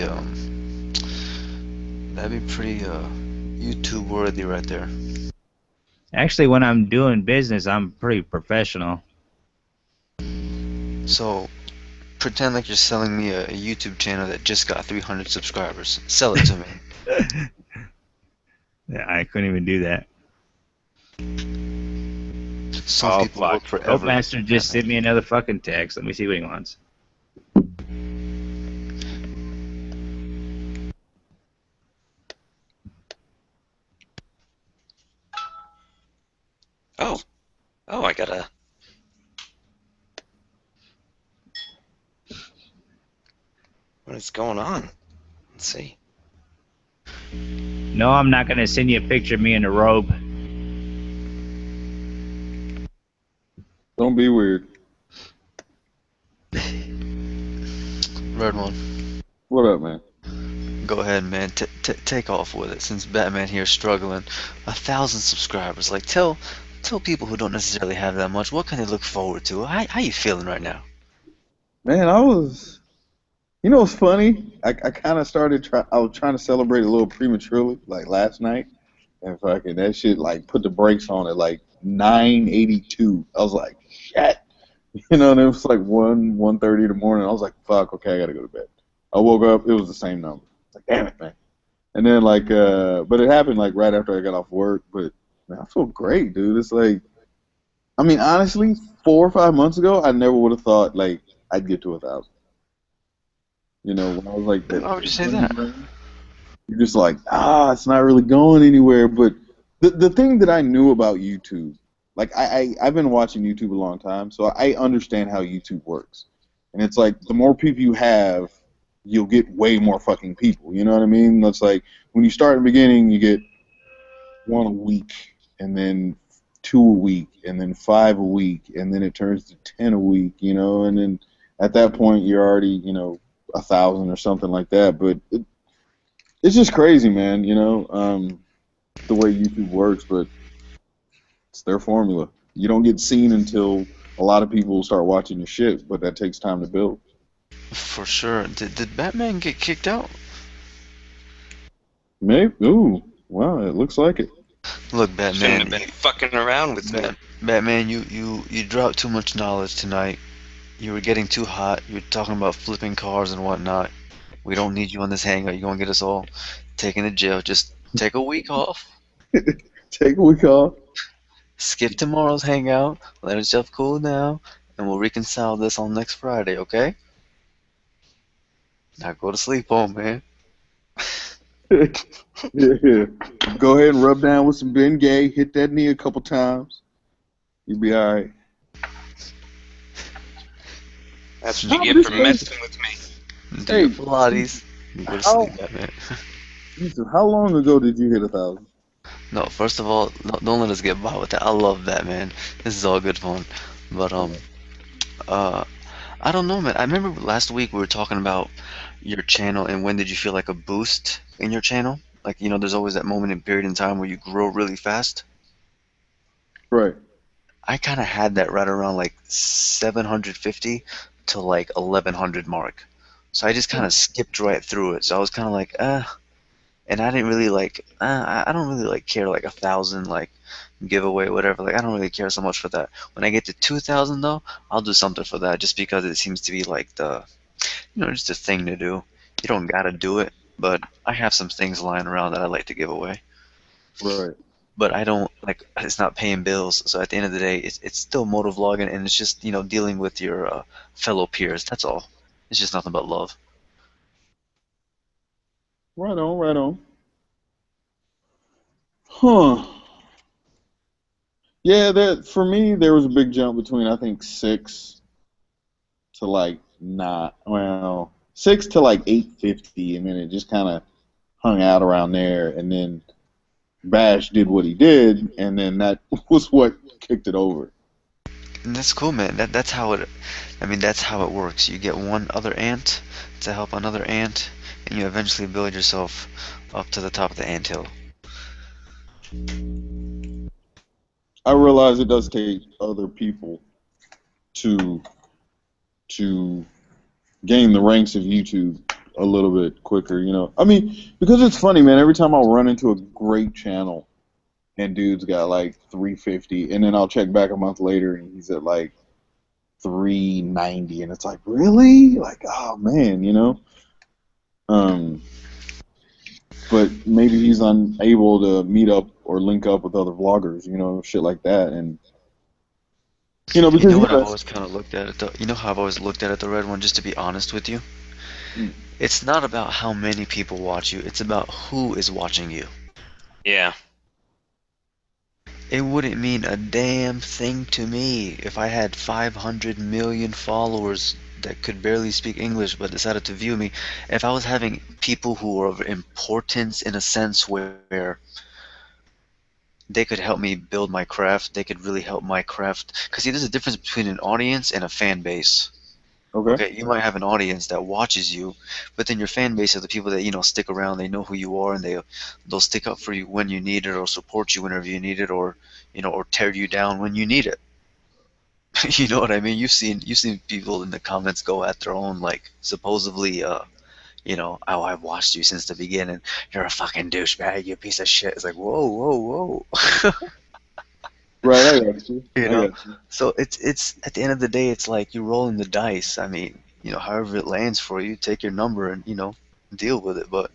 that'd be pretty YouTube worthy right there. Actually, when I'm doing business, I'm pretty professional. So pretend like you're selling me a YouTube channel that just got 300 subscribers. Sell it to me. Yeah, I couldn't even do that. Some people work fuck. forever. Master just sent me another fucking text. Let me see what he wants. Oh, I gotta. What is going on? Let's see. No, I'm not gonna send you a picture of me in a robe. Don't be weird. Red one. What up, man? Go ahead, man. Take off with it. Since Batman here is struggling, 1,000 subscribers. Like tell people who don't necessarily have that much, what can they look forward to? How you feeling right now? Man, I was. You know what's funny? I kind of started. I was trying to celebrate a little prematurely, like last night, and fucking that shit like put the brakes on at like 9:82. I was like, shit. You know, and it was like 1:30 in the morning. I was like, fuck. Okay, I gotta go to bed. I woke up. It was the same number. Like, damn it, man. And then like, but it happened like right after I got off work. But man, I feel great, dude. It's like, I mean, honestly, 4 or 5 months ago, I never would have thought like I'd get to 1,000. You know, when I was like that. Why would you say that? You're just like, it's not really going anywhere. But the thing that I knew about YouTube, like I've been watching YouTube a long time, so I understand how YouTube works. And it's like the more people you have, you'll get way more fucking people. You know what I mean? That's like when you start in the beginning, you get 1 a week, and then 2 a week, and then 5 a week, and then it turns to 10 a week. You know, and then at that point, you're already 1,000 or something like that. But it's just crazy, man. The way YouTube works, but it's their formula. You don't get seen until a lot of people start watching your shit, but that takes time to build. For sure. Did Batman get kicked out? Maybe. Ooh, wow, it looks like it. Look, Shouldn't Batman. have been fucking around with me. Batman, you dropped too much knowledge tonight. You were getting too hot. You were talking about flipping cars and whatnot. We don't need you on this hangout. You're gonna get us all taken to jail. Just take a week off. Take a week off. Skip tomorrow's hangout. Let yourself cool down, and we'll reconcile this on next Friday, okay? Now go to sleep, old man. Yeah. Go ahead and rub down with some Bengay. Hit that knee a couple times. You'll be all right. That's what you How get this for thing? messing with me. Do your Hey, Pilates. You go to sleep, how? Batman. Listen, how long ago did you hit 1,000? No, first of all, no, don't let us get by with that. I love that, man. This is all good fun. But uh, I don't know, man. I remember last week we were talking about your channel and when did you feel like a boost in your channel? Like, there's always that moment in period in time where you grow really fast. Right. I kind of had that right around like 750 to like 1100 mark. So I just kind of skipped right through it. So I was kind of like, and I didn't really like, I don't really like care like 1,000 like giveaway whatever. Like I don't really care so much for that. When I get to 2,000 though, I'll do something for that just because it seems to be like just a thing to do. You don't gotta do it, but I have some things lying around that I like to give away. Right. But I don't like it's not paying bills. So at the end of the day, it's still motovlogging, and it's just dealing with your fellow peers. That's all. It's just nothing but love. Right on. Right on. Huh. Yeah. That for me, there was a big jump between I think 6 to like 850, and then it just kind of hung out around there, and then Bash did what he did, and then that was what kicked it over. And that's cool, man. That's how it. I mean, that's how it works. You get one other ant to help another ant, and you eventually build yourself up to the top of the anthill. I realize it does take other people to to gain the ranks of YouTube a little bit quicker, I mean, because it's funny, man. Every time I'll run into a great channel and dude's got like 350, and then I'll check back a month later and he's at like 390, and it's like, really? Like, oh man. Um, but maybe he's unable to meet up or link up with other vloggers, shit like that, and You because know yeah, what I've that's always kind of looked at it though? You know how I've always looked at it, the red one, just to be honest with you? mm, It's not about how many people watch you, it's about who is watching you. Yeah. It wouldn't mean a damn thing to me if I had 500 million followers that could barely speak English but decided to view me. If I was having people who were of importance in a sense where they could help me build my craft, they could really help my craft. Because see, there's a difference between an audience and a fan base. okay. Okay, you might have an audience that watches you, but then your fan base are the people that stick around. They know who you are, and they'll stick up for you when you need it, or support you whenever you need it, or or tear you down when you need it. You know what I mean? You've seen people in the comments go at their own like supposedly oh, I've watched you since the beginning. You're a fucking douchebag, you piece of shit. It's like whoa, whoa, whoa. Right, I got you. You I know? got you. So it's at the end of the day, it's like you're rolling the dice. I mean, however it lands for you, take your number and deal with it. But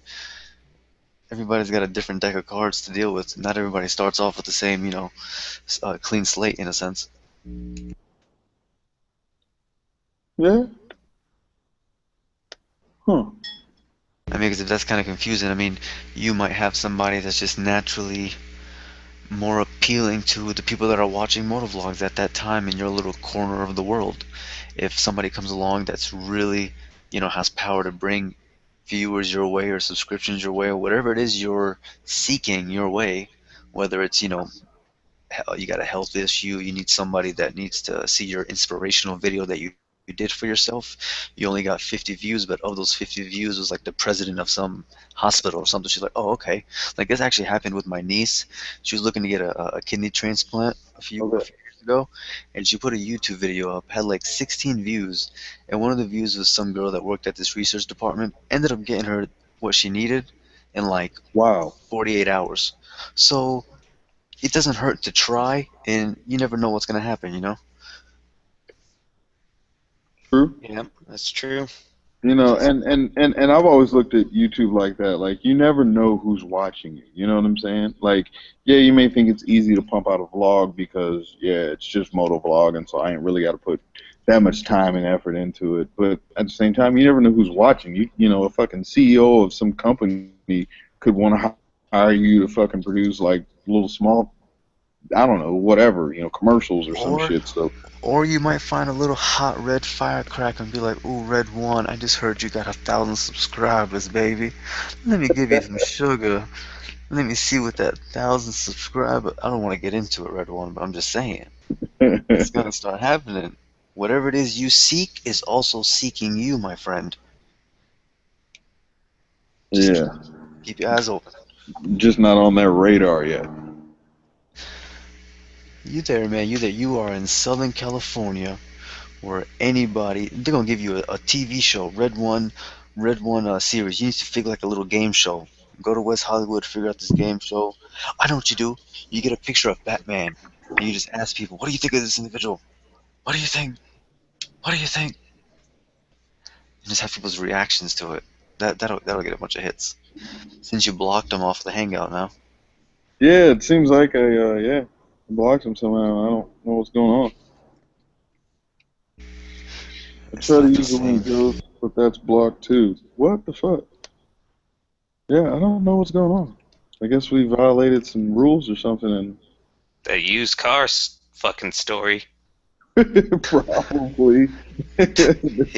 everybody's got a different deck of cards to deal with. Not everybody starts off with the same, clean slate in a sense. Yeah. Huh. I mean, because if that's kind of confusing, I mean, you might have somebody that's just naturally more appealing to the people that are watching motovlogs at that time in your little corner of the world. If somebody comes along that's really, has power to bring viewers your way or subscriptions your way or whatever it is you're seeking your way, whether it's, you got a health issue, you need somebody that needs to see your inspirational video that you did for yourself. You only got 50 views, but of those 50 views was like the president of some hospital or something. She's like, oh, okay. Like this actually happened with my niece. She was looking to get a kidney transplant a Okay. few years ago, and she put a YouTube video up, had like 16 views, and one of the views was some girl that worked at this research department, ended up getting her what she needed in like Wow. 48 hours. So it doesn't hurt to try, and you never know what's gonna happen. True. Yeah, that's true. And I've always looked at YouTube like that. Like, you never know who's watching you. You know what I'm saying? Like, yeah, you may think it's easy to pump out a vlog because, yeah, it's just moto vlog, and so I ain't really got to put that much time and effort into it. But at the same time, you never know who's watching. A fucking CEO of some company could want to hire you to fucking produce like little small, I don't know, whatever, commercials or some Or shit. So or you might find a little hot red firecracker and be like, "Ooh, Red One, I just heard you got 1,000 subscribers, baby. Let me give you some sugar. Let me see what that 1,000 subscriber." I don't want to get into it, Red One, but I'm just saying it's gonna start happening. Whatever it is you seek is also seeking you, my friend. Just yeah, keep your eyes open. just not on their radar yet. You there, man? You there? You are in Southern California, where they're gonna give you a TV show, Red One series. You need to figure like a little game show. Go to West Hollywood, figure out this game show. I know what you do. You get a picture of Batman, and you just ask people, "What do you think of this individual? What do you think? What do you think?" And just have people's reactions to it. That'll get a bunch of hits. Since you blocked them off the Hangout now. Yeah, it seems like I blocked him somehow. I don't know what's going on. I It's try to not the use the link, same. Ghost, but that's blocked too. What the fuck? Yeah, I don't know what's going on. I guess we violated some rules or something, The used cars fucking story. and probably. He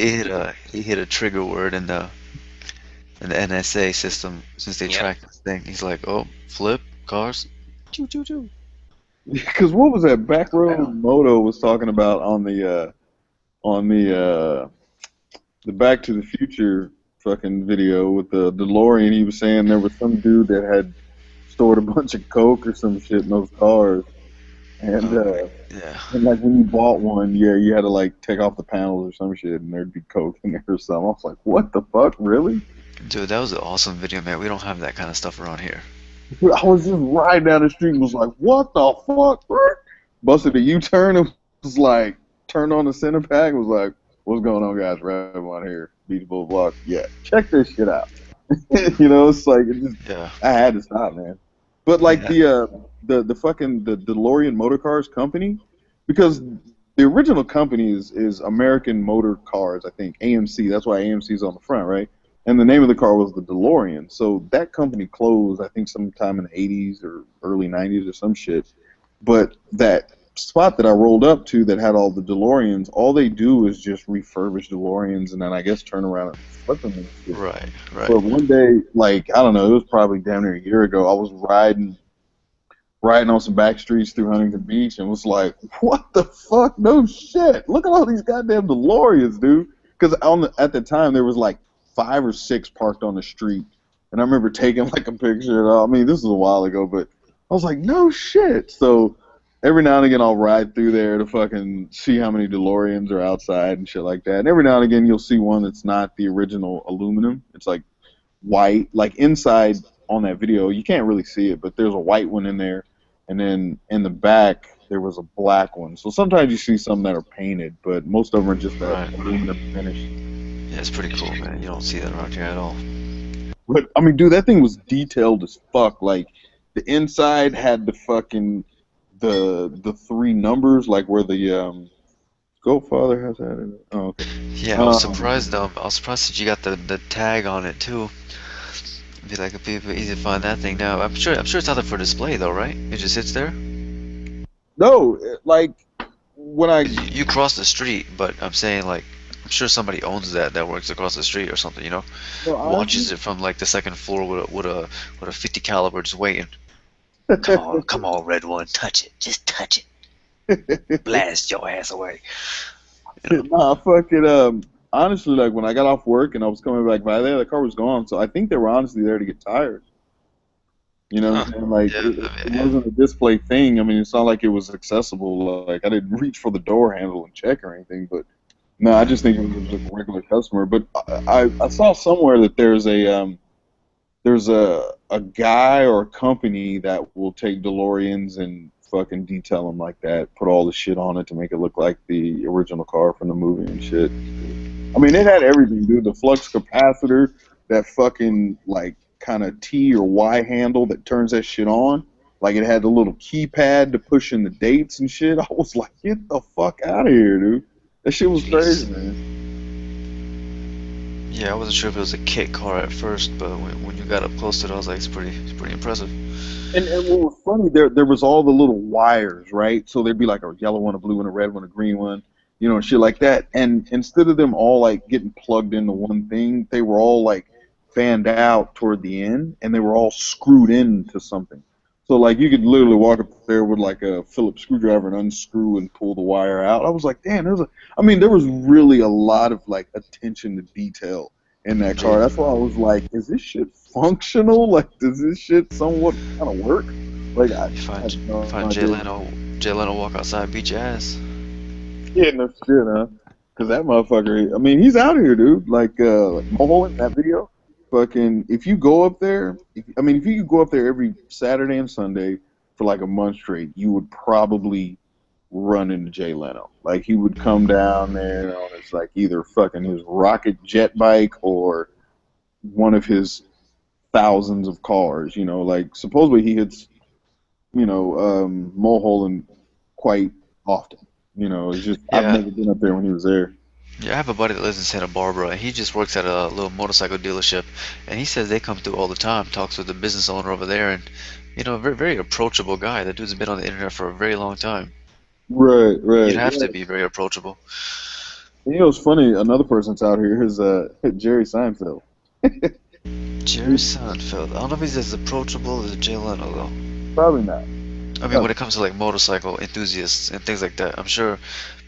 hit a trigger word in the NSA system since they Yep. track this thing. He's like, "Oh, flip cars." Choo choo choo. Because what was that Backroad Moto was talking about on the Back to the Future fucking video with the DeLorean? He was saying there was some dude that had stored a bunch of coke or some shit in those cars, and Yeah. and like when you bought one, yeah, you had to like take off the panels or some shit, and there'd be coke in there or something. I was like, what the fuck, really? Dude, that was an awesome video, man. We don't have that kind of stuff around here. I was just riding down the street and was like, what the fuck? Busted a U-turn and was like, turned on the center pack and was like, what's going on, guys? Right on here, Beach Boulevard. Yeah, check this shit out. It's like, Yeah. I had to stop, man. But like Yeah. the fucking the DeLorean Motor Cars company, because the original company is American Motor Cars, I think, AMC. That's why AMC's on the front, right? And the name of the car was the DeLorean. So that company closed, I think, sometime in the 80s or early 90s or some shit. But that spot that I rolled up to that had all the DeLoreans, all they do is just refurbish DeLoreans and then I guess turn around and flip them and shit. Right. Right. But one day, like, I don't know, it was probably damn near a year ago, I was riding on some back streets through Huntington Beach and was like, what the fuck? No shit. Look at all these goddamn DeLoreans, dude. Because at the time, there was like 5 or 6 parked on the street. And I remember taking like a picture. I mean, this was a while ago, but I was like, no shit. So every now and again, I'll ride through there to fucking see how many DeLoreans are outside and shit like that. And every now and again, you'll see one that's not the original aluminum. It's like white. Like inside on that video, you can't really see it, but there's a white one in there. And then in the back, there was a black one. So sometimes you see some that are painted, but most of them are just that Right. aluminum finish. Yeah, it's pretty cool, man. You don't see that around here at all. But I mean, dude, that thing was detailed as fuck. Like the inside had the fucking the 3 numbers, like where the Goatfather has that in it. Oh, okay. Yeah, I was surprised though. I was surprised that you got the tag on it too. Be like, it'd be easy to find that thing now. I'm sure it's out there for display though, right? It just sits there. No, like when I 'Cause you cross the street, but I'm saying like, I'm sure somebody owns that works across the street or something, you know? no, Watches it from like the second floor with a 50 caliber just waiting. Come on, Red One, touch it, just touch it, blast your ass away. You know? Nah, fucking honestly, like when I got off work and I was coming back by there, the car was gone. So I think they were honestly there to get tires. You know what I'm saying? Like Yeah, it wasn't a display thing. I mean, it's not like it was accessible. Like I didn't reach for the door handle and check or anything. But no, I just think it was just a regular customer. But I saw somewhere that there's a guy or a company that will take DeLoreans and fucking detail them like that, put all the shit on it to make it look like the original car from the movie and shit. I mean, it had everything, dude. The flux capacitor, that fucking like kind of T or Y handle that turns that shit on. Like it had the little keypad to push in the dates and shit. I was like, get the fuck out of here, dude. That shit was crazy, man. Yeah, I wasn't sure if it was a kit car at first, but when you got up close to it, I was like, it's pretty impressive. And what was funny, there was all the little wires, right? So there'd be like a yellow one, a blue one, a red one, a green one, and shit like that. And instead of them all like getting plugged into one thing, they were all like fanned out toward the end, and they were all screwed into something. So like you could literally walk up there with like a Phillips screwdriver and unscrew and pull the wire out. I was like, damn, I mean, there was really a lot of like attention to detail in that Jay, car. That's why I was like, is this shit functional? Like, does this shit somewhat kind of work? Like, I had no find idea. Jay Leno walk outside and beat your ass. Yeah, no shit, huh? Because that motherfucker, I mean, he's out here, dude. Like Mulholland, that video. Fucking, if you go up there, if you could go up there every Saturday and Sunday for like a month straight, you would probably run into Jay Leno. Like, he would come down there on his, like, either fucking his rocket jet bike or one of his thousands of cars. Like, supposedly he hits, Mulholland quite often. It's just, I've Yeah, never been up there when he was there. yeah, I have a buddy that lives in Santa Barbara, and he just works at a little motorcycle dealership, and he says they come through all the time, talks with the business owner over there, and very, very approachable guy. That dude's been on the internet for a very long time. Right, You'd right. have Yeah. to be very approachable. And it's funny, another person that's out here is Jerry Seinfeld. Jerry Seinfeld. I don't know if he's as approachable as Jay Leno, though. Probably not. I mean, when it comes to like motorcycle enthusiasts and things like that, I'm sure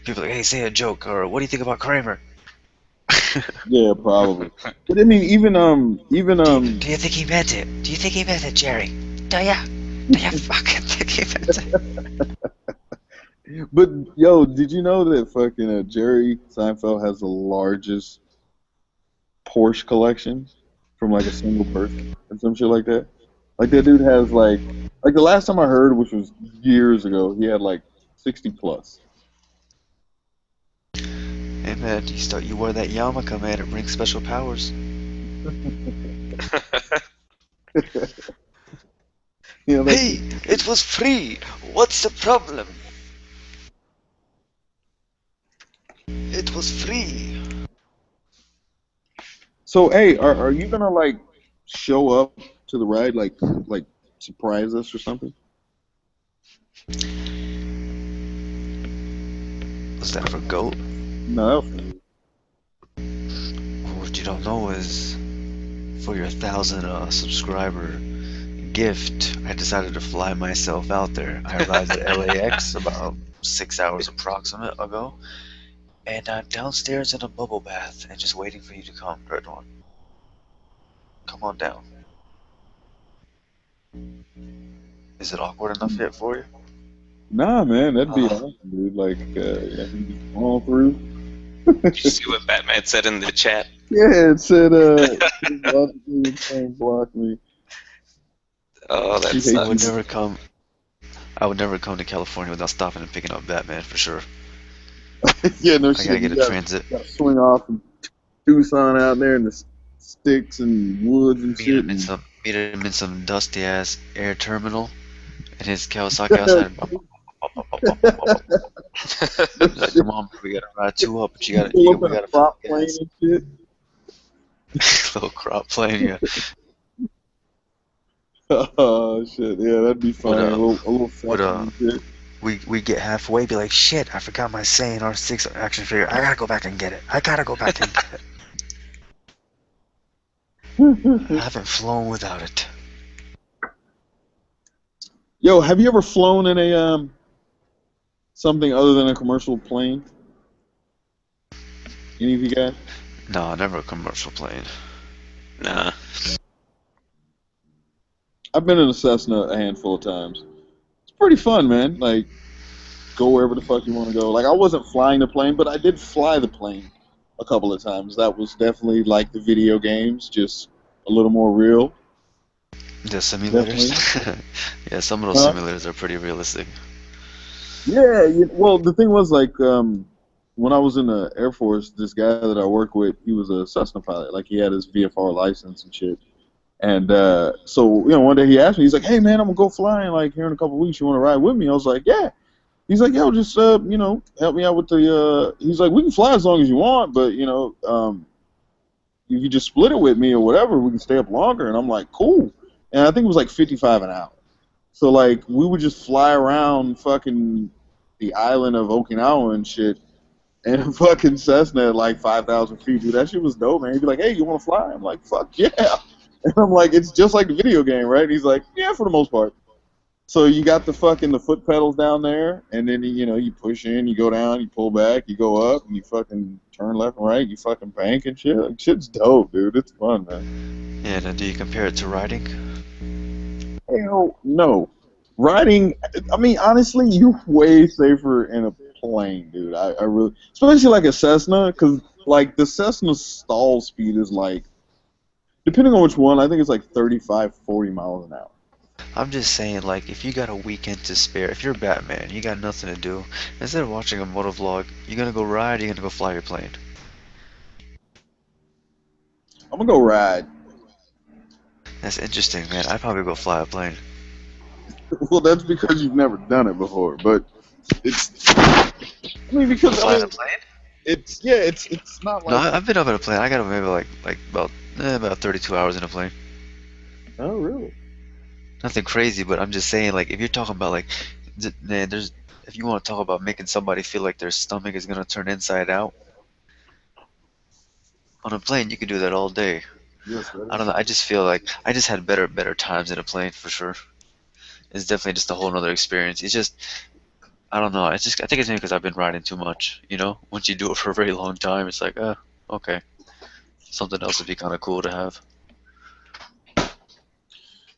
people are like, hey, say a joke, or what do you think about Kramer? Yeah, probably. But I mean, even Do you think he meant it? Do you think he meant it, Jerry? Do ya? Do you fucking think he meant it? But yo, did you know that fucking Jerry Seinfeld has the largest Porsche collection from like a single person and some shit like that? Like, that dude has like the last time I heard, which was years ago, he had like 60 plus. Hey man, you wear that yarmulke, man, it brings special powers. Hey, it was free. What's the problem? It was free. So hey, are you gonna like show up to the ride, like surprise us or something? Was that for goat? No. What you don't know is, for your 1,000 subscriber gift, I decided to fly myself out there. I arrived at LAX about 6 hours approximate ago, and I'm downstairs in a bubble bath and just waiting for you to come, Red One. Come on down. Is it awkward enough yet for you? Nah, man, that'd be awesome, dude. Like, yeah, he just all through. Did you see what Batman said in the chat? Yeah, it said, block me. Oh, that's I would never come. I would never come to California without stopping and picking up Batman for sure. Yeah, no I shit. gotta get You a transit. gotta swing off from Tucson out there in the sticks and woods and Meet shit. him in some dusty ass air terminal, and his Kawasaki outside. Like, come on, we gotta ride two up, but we gotta prop plane and shit. little crop plane, yeah. Oh shit, yeah, that'd be fun. A little would, and shit. we get halfway, be like, shit, I forgot my Saiyan R6 action figure. I gotta go back and get it. I haven't flown without it. Yo, have you ever flown in a something other than a commercial plane? Any of you guys? No, never a commercial plane. Nah. I've been in a Cessna a handful of times. It's pretty fun, man. Like, go wherever the fuck you want to go. Like, I wasn't flying the plane, but I did fly the plane a couple of times. That was definitely like the video games, just a little more real. The simulators? Yeah, some of those simulators are pretty realistic. Yeah, well, the thing was, like, when I was in the Air Force, this guy that I work with, he was a Cessna pilot. Like, he had his VFR license and shit. And so, one day he asked me, he's like, hey, man, I'm going to go flying, like, here in a couple of weeks. You want to ride with me? I was like, yeah. He's like, yo, just, help me out with the, he's like, we can fly as long as you want, but, if you just split it with me or whatever, we can stay up longer. And I'm like, cool. And I think it was like 55 an hour. So like we would just fly around fucking the island of Okinawa and shit, and fucking Cessna at like 5,000 feet, dude. That shit was dope, man. He'd be like, "Hey, you want to fly?" I'm like, "Fuck yeah!" And I'm like, "It's just like the video game, right?" And he's like, "Yeah, for the most part." So you got the foot pedals down there, and then you push in, you go down, you pull back, you go up, and you fucking turn left and right, you fucking bank and shit. Like, shit's dope, dude. It's fun, man. Yeah, now do you compare it to riding? Hell no. Riding, I mean, honestly, you're way safer in a plane, dude. I really, especially like a Cessna, because like the Cessna stall speed is like, depending on which one, I think it's like 35, 40 miles an hour. I'm just saying, like, if you got a weekend to spare, if you're Batman, you got nothing to do, instead of watching a moto vlog, you gonna go ride, you're gonna go fly your plane. I'm gonna go ride. That's interesting, man. I'd probably go fly a plane. Well, that's because you've never done it before, but I mean, because I Flying a mean, plane? it's not No, like, I've been up in a plane. I got maybe like about 32 hours in a plane. oh really? Nothing crazy, but I'm just saying, like, if you're talking about like, man, if you want to talk about making somebody feel like their stomach is gonna turn inside out on a plane, you can do that all day. Yes, that I is. don't know. I just feel like I just had better times in a plane for sure. It's definitely just a whole nother experience. It's just I don't know. I think it's maybe because I've been riding too much. You know, once you do it for a very long time, it's like, okay, something else would be kind of cool to have.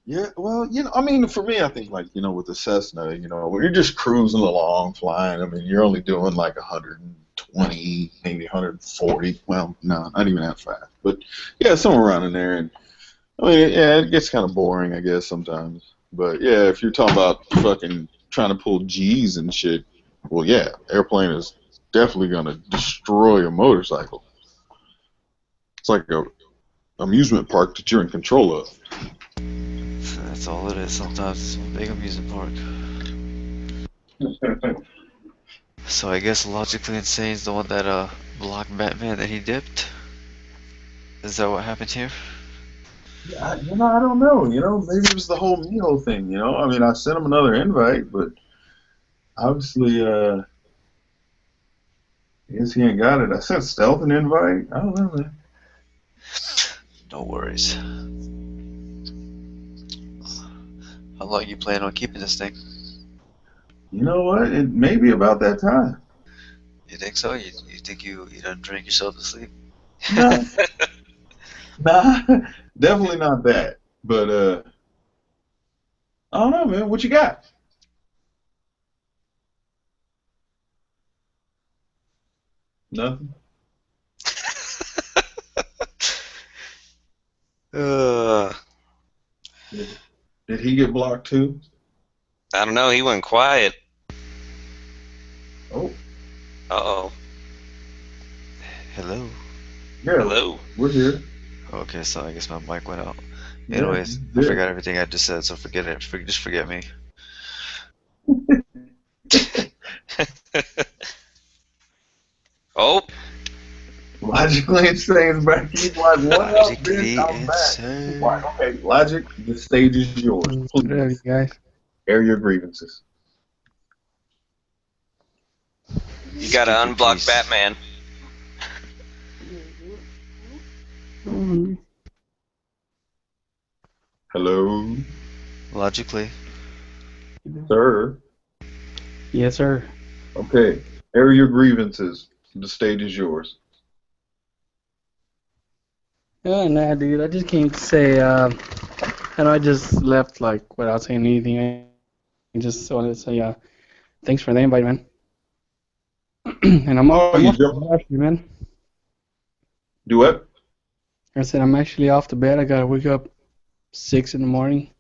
Yeah, well, I mean, for me, I think like, with the Cessna, when you're just cruising along, flying, I mean, you're only doing like 120, maybe 140. Well, no, not even that fast, but yeah, somewhere around in there. And I mean, yeah, it gets kind of boring, I guess, sometimes. But yeah, if you're talking about fucking trying to pull G's and shit, well, yeah, airplane is definitely gonna destroy a motorcycle. It's like a amusement park that you're in control of. So that's all it is. Sometimes it's a big amusement park. So I guess Logically Insane is the one that blocked Batman that he dipped. Is that what happened here? I don't know. Maybe it was the whole Miho thing. I mean, I sent him another invite, but obviously, I guess he ain't got it. I sent Stealth an invite. I don't know, man. No worries. How long you plan on keeping this thing? You know what? It may be about that time. You think so? You think you done drink yourself to sleep? Nah, nah, definitely not that. But I don't know, man. What you got? Nothing. Uh, Did he get blocked too? I don't know. He went quiet. Oh, Uh-oh. Hello? yeah. Hello. We're here. Okay, so I guess my mic went out. Yeah, Anyways, I yeah. forgot everything I just said, so forget it. Just forget me. Oh, Logically Insane is back. He's like, what up, Logically bitch? I'm back. Insane. Like, okay, Logic, the stage is yours. What up, you guys? Air your grievances. you gotta Stupid unblock piece. Batman. Hello, Logically. sir. Yes, sir. Okay, air your grievances. The stage is yours. Nah, dude. I just came to say, I know I just left like without saying anything. I just wanted to say, thanks for the invite, man. And I'm Oh, off you the jumped. bed, actually, man. Do what? I said I'm actually off the bed. I gotta wake up 6 in the morning.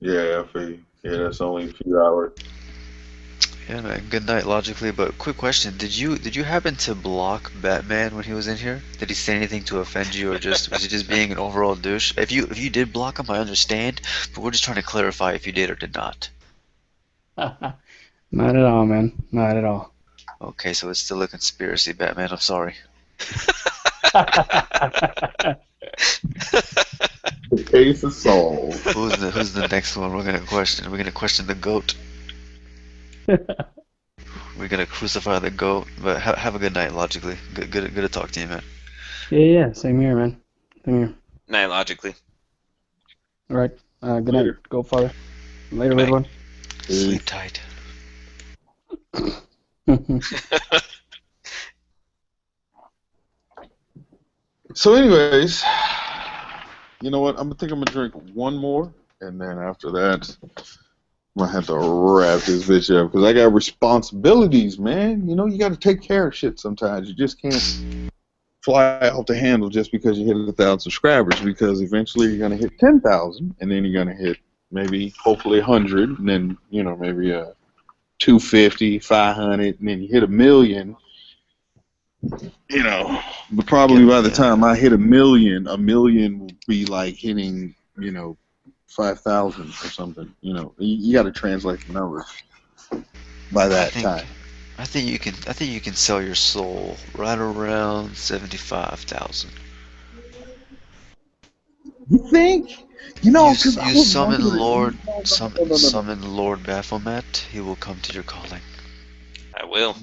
Yeah, I feel you. Yeah, that's only a few hours. Yeah, man. Good night, Logically. But quick question: did you happen to block Batman when he was in here? Did he say anything to offend you, or was he just being an overall douche? If you did block him, I understand, but we're just trying to clarify if you did or did not. Not at all, man. Not at all. Okay, so it's still a conspiracy, Batman. I'm sorry. The case is solved. Who's the next one? We're gonna question. We're gonna question the goat. We're gonna crucify the goat. But have a good night. Logically, good to talk to you, man. Yeah, same here, man. Same here. Night, logically. All right. Good night. Later. Go, Father. Later, Good night. everyone. Sleep tight. So, anyways, you know what? I'm gonna drink one more, and then after that, I'm gonna have to wrap this bitch up because I got responsibilities, man. You know, you got to take care of shit sometimes. You just can't fly off the handle just because you hit 1,000 subscribers. Because eventually you're gonna hit 10,000, and then you're gonna hit maybe, hopefully, 100, and then maybe 250, 500, and then you hit 1,000,000. But probably by the time I hit 1,000,000, 1,000,000 will be like hitting, 5,000 or something. You got to translate the numbers by that time. I think you can sell your soul right around 75,000. You think? You summon Lord Baphomet. He will come to your calling. I will.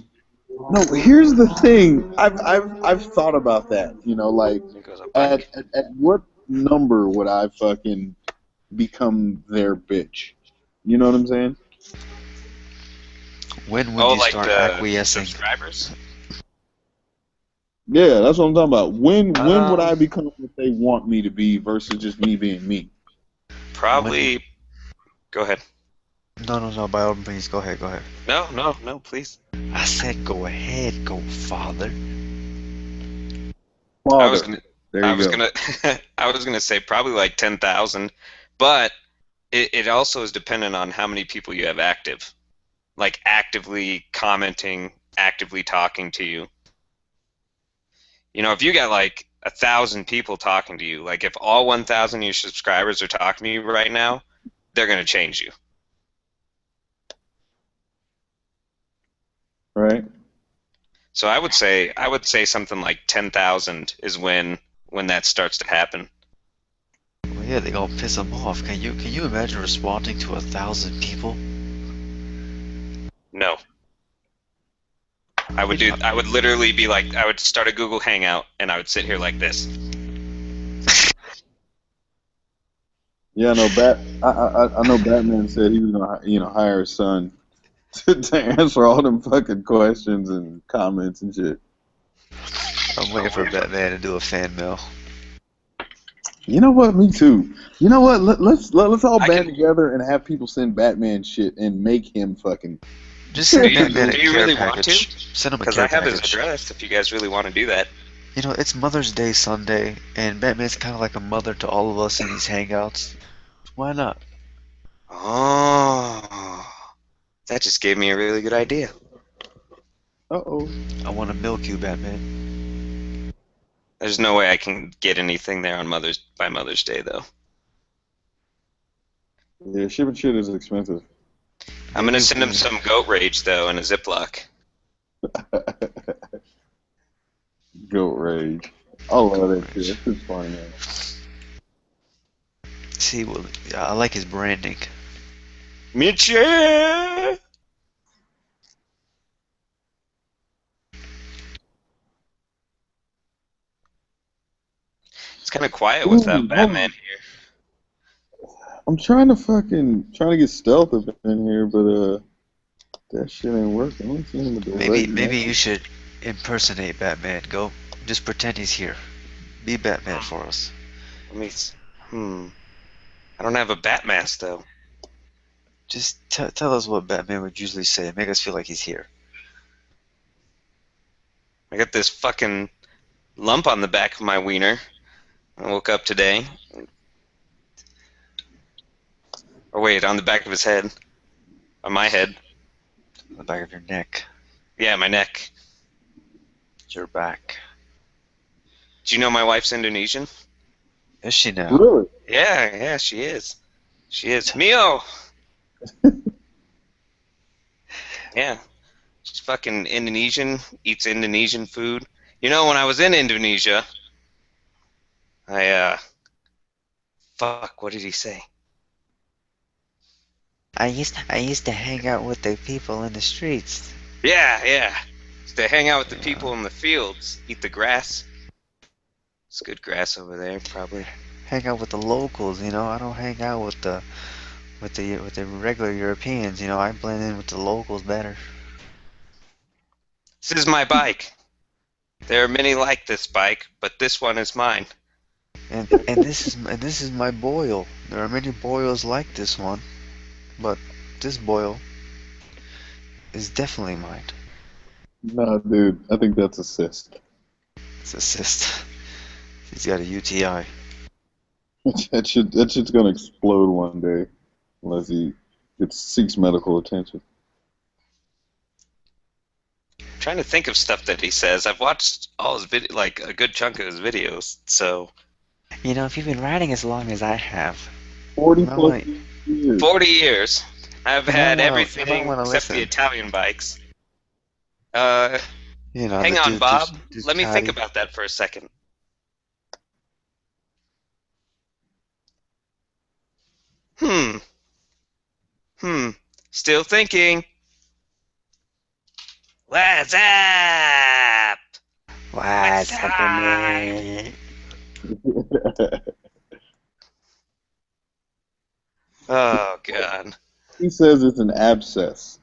No, here's the thing. I've thought about that. Like at what number would I fucking become their bitch? You know what I'm saying? When would you start acquiescing? Subscribers? Yeah, that's what I'm talking about. When would I become what they want me to be versus just me being me? Probably. Go ahead. No. By all means, go ahead. No, please. I said, go ahead, go father. Father. I was gonna say probably like 10,000, but it also is dependent on how many people you have active, like actively commenting, actively talking to you. If you got like 1,000 people talking to you, like if all 1,000 of your subscribers are talking to you right now, they're gonna change you. Right. So I would say something like 10,000 is when that starts to happen. Well, yeah, they gonna piss them off. Can you imagine responding to 1,000 people? No. I would literally be like, I would start a Google Hangout and I would sit here like this. Yeah, no. I know Batman said he was gonna hire his son to answer all them fucking questions and comments and shit. I'm waiting for Batman to do a fan mail. You know what? Me too. You know what? Let's all band together and have people send Batman shit and make him fucking. Just send Batman a Do you care really package. want to? Send him a Because care I have his package. address if you guys really want to do that. It's Mother's Day Sunday, and Batman's kind of like a mother to all of us in these hangouts. Why not? Oh, that just gave me a really good idea. Uh-oh. I want to milk you, Batman. There's no way I can get anything there on by Mother's Day though. Yeah, shipping shit is expensive. I'm gonna send him some goat rage though in a Ziploc. Goat rage. I love that shit. It's funny, man. See, well, I like his branding. Mitchie! It's kind of quiet without Batman here. I'm trying to get stealth up in here, but that shit ain't working. I don't see him with the Maybe you should impersonate Batman. Go, just pretend he's here. Be Batman for us. Let me. I don't have a bat mask though. Just tell us what Batman would usually say and make us feel like he's here. I got this fucking lump on the back of my wiener. I woke up today. Or wait, on the back of his head. On my head. On the back of your neck. Yeah, my neck. Your back. Do you know my wife's Indonesian? Is she now? Really? Yeah, she is. She is. Mio! Yeah. She's fucking Indonesian, eats Indonesian food. When I was in Indonesia, Fuck, what did he say? I used to hang out with the people in the streets. Yeah. They hang out with the people in the fields, eat the grass. It's good grass over there, probably. Hang out with the locals, you know. I don't hang out with the regular Europeans, you know. I blend in with the locals better. This is my bike. There are many like this bike, but this one is mine. And this is my boil. There are many boils like this one, but this boil is definitely mine. Nah, dude, I think that's a cyst. It's a cyst. He's got a UTI. That shit's gonna explode one day unless he seeks medical attention. I'm trying to think of stuff that he says. I've watched all his like a good chunk of his videos, so. You know, if you've been riding as long as I have, 40 you might plus wanna- years. 40 years. I've had might everything wanna except the listen. Italian bikes. You know, Hang on, Bob. There's Let me think Ducati. about that for a second. Hmm. Still thinking. What's up? What's What's happening? Oh, God. He says it's an abscess.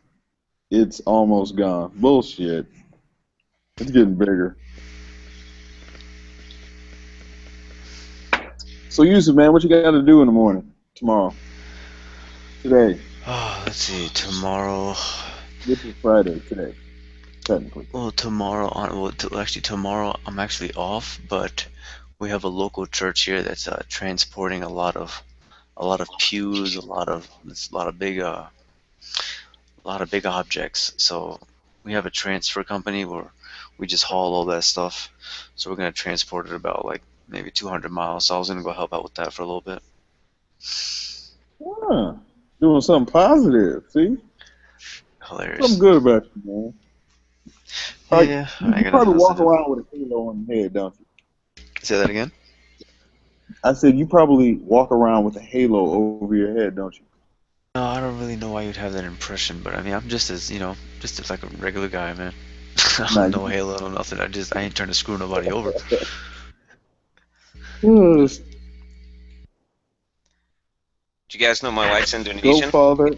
It's almost gone. Bullshit. It's getting bigger. So, Yusuf, man, what you got to do in the morning? Tomorrow? Today? Oh, let's see. Tomorrow. This is Friday, today, technically. Well, actually tomorrow I'm actually off, but we have a local church here that's transporting a lot of pews, a lot of big objects. So we have a transfer company where we just haul all that stuff. So we're gonna transport it about like maybe 200 miles. So I was gonna go help out with that for a little bit. Ah, doing something positive, see? Hilarious. Something good about you, man. Yeah, You probably walk around with a halo on your head, don't you? Say that again. I said you probably walk around with a halo over your head, don't you? No, I don't really know why you'd have that impression, but I mean, I'm just as, just as like a regular guy, man. No halo, no nothing. I ain't trying to screw nobody over. Did you guys know my wife's Indonesian? Go, father.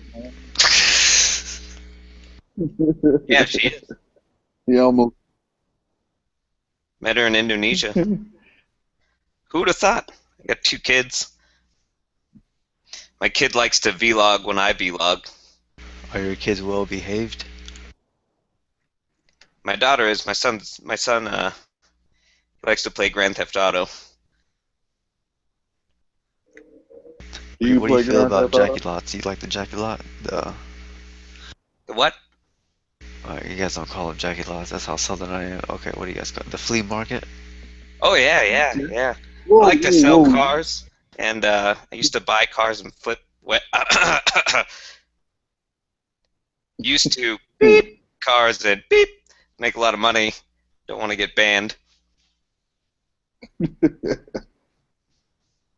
Yeah, she is. He almost. Met her in Indonesia. Who would have thought? I got 2 kids. My kid likes to vlog when I vlog. Are your kids well behaved? My daughter is. My son likes to play Grand Theft Auto. What do you feel about Jackie Lots? You like the Jackie Lot? The what? You guys don't call them Jackie Lots. That's how southern I am. Okay, what do you guys call it? The flea market? Oh yeah. Whoa, I like to sell whoa. cars, and I used to buy cars and flip. Used to beep cars and beep, make a lot of money. Don't want to get banned.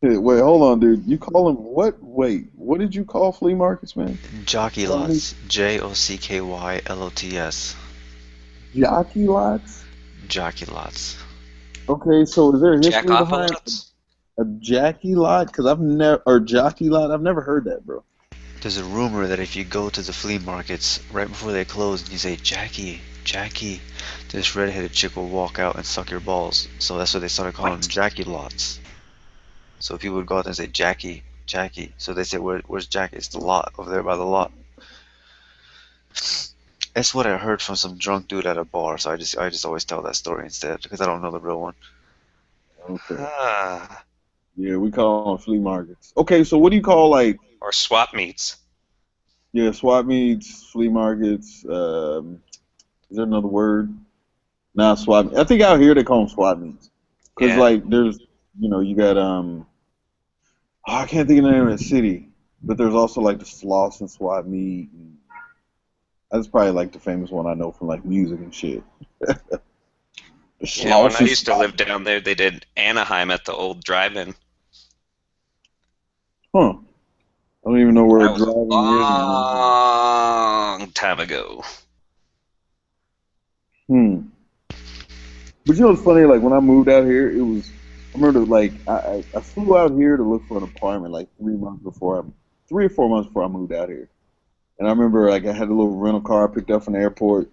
Wait, hold on, dude. You call them what? Wait, what did you call flea markets, man? Jockey Lots. JOCKYLOTS. Jockey lots? Jockey Lots. Okay, so is there a history Jack off behind lots. a Jackie lot? Because Jockey lot. I've never heard that, bro. There's a rumor that if you go to the flea markets right before they close and you say, Jackie, this redheaded chick will walk out and suck your balls. So that's what they started calling them, Jackie Lots. So people would go out there and say, Jackie. So they say, where's Jackie? It's the lot, over there by the lot. That's what I heard from some drunk dude at a bar, so I just always tell that story instead, because I don't know the real one. Okay. Ah. Yeah, we call them flea markets. Okay, so what do you call, like... Or swap meets. Yeah, swap meets, flea markets, is there another word? Nah, swap. I think out here they call them swap meets. Because, like, there's, you got, I can't think of the name of the city, but there's also, like, the Slauson swap meet. And that's probably, like, the famous one I know from, like, music and shit. You know, when I Slauson used to live down there, they did Anaheim at the old drive-in. Huh. I don't even know where a That was a driving is anymore. long time ago. Hmm. But you know what's funny? Like when I moved out here, it was. I remember like I flew out here to look for an apartment like 3 months before 3 or 4 months before I moved out here. And I remember like I had a little rental car I picked up from the airport,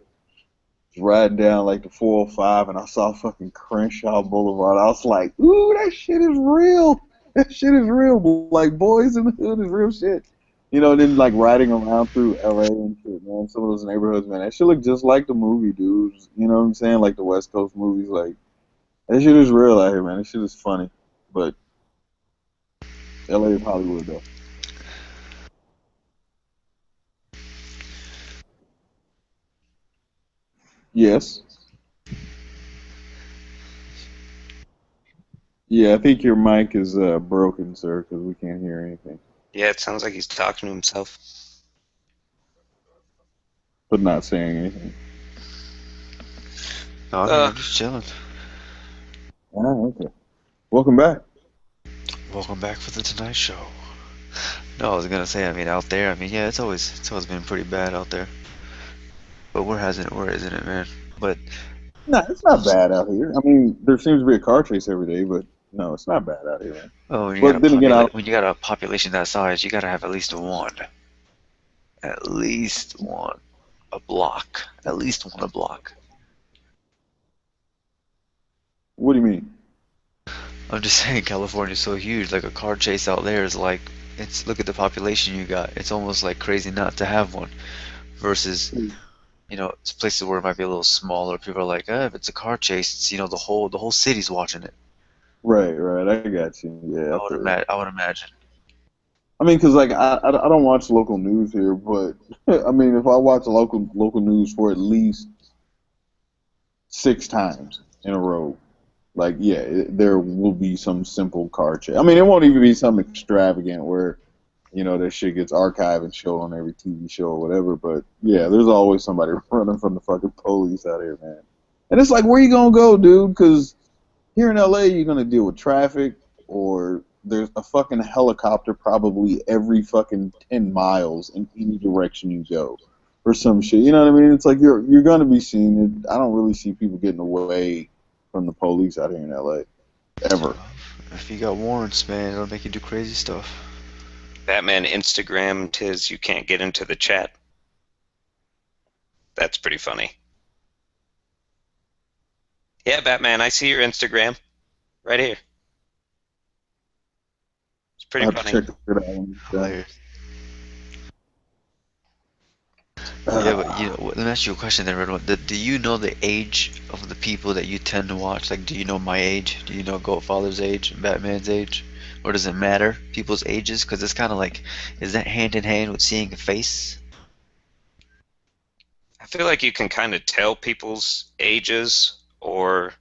was riding down like the 405, and I saw fucking Crenshaw Boulevard. I was like, ooh, that shit is real. That shit is real. Like Boys in the Hood is real shit. You know, and then like riding around through LA and shit, man. Some of those neighborhoods, man. That shit look just like the movie, dude. You know what I'm saying? Like the West Coast movies, like. That shit is real out here, man. That shit is funny. But LA is Hollywood, though. Yes. Yeah, I think your mic is broken, sir, because we can't hear anything. Yeah, it sounds like he's talking to himself. But not saying anything. No, I'm just chilling. Oh, okay. Welcome back. Welcome back for the Tonight Show. No, I was gonna say, I mean, out there, I mean, yeah, it's always been pretty bad out there. But where isn't it, man? But No, it's not bad out here. I mean, there seems to be a car chase every day, but no, it's not bad out here, man. oh, But then again, when you got a population that size, you gotta have at least one a block, at least one a block. what do you mean? I'm just saying, California's so huge. Like a car chase out there is like, it's look at the population you got. It's almost like crazy not to have one. Versus, it's places where it might be a little smaller. People are like, if it's a car chase, it's the whole city's watching it. Right, right. I got you. Yeah, I feel you. I would imagine. I mean, because like I don't watch local news here, but I mean, if I watch local news for at least 6 times in a row, like yeah, there will be some simple car chase. I mean, it won't even be something extravagant where that shit gets archived and shown on every TV show or whatever. But yeah, there's always somebody running from the fucking police out here, man. And it's like, where you gonna go, dude? Because here in LA, you're gonna deal with traffic, or there's a fucking helicopter probably every fucking 10 miles in any direction you go, or some shit. You know what I mean? It's like you're gonna be seen. I don't really see people getting away from the police out here in LA ever. If you got warrants, man, it'll make you do crazy stuff. Batman Instagrammed his "You can't get into the chat." That's pretty funny. Yeah, Batman, I see your Instagram right here. It's I pretty have to funny. check it out. when it's done. Hilarious. Yeah, but let me ask you a question then, Red One. Do you know the age of the people that you tend to watch? Like, do you know my age? Do you know Goatfather's age and Batman's age? Or does it matter, people's ages? Because it's kind of like, is that hand in hand with seeing a face? I feel like you can kind of tell people's ages, or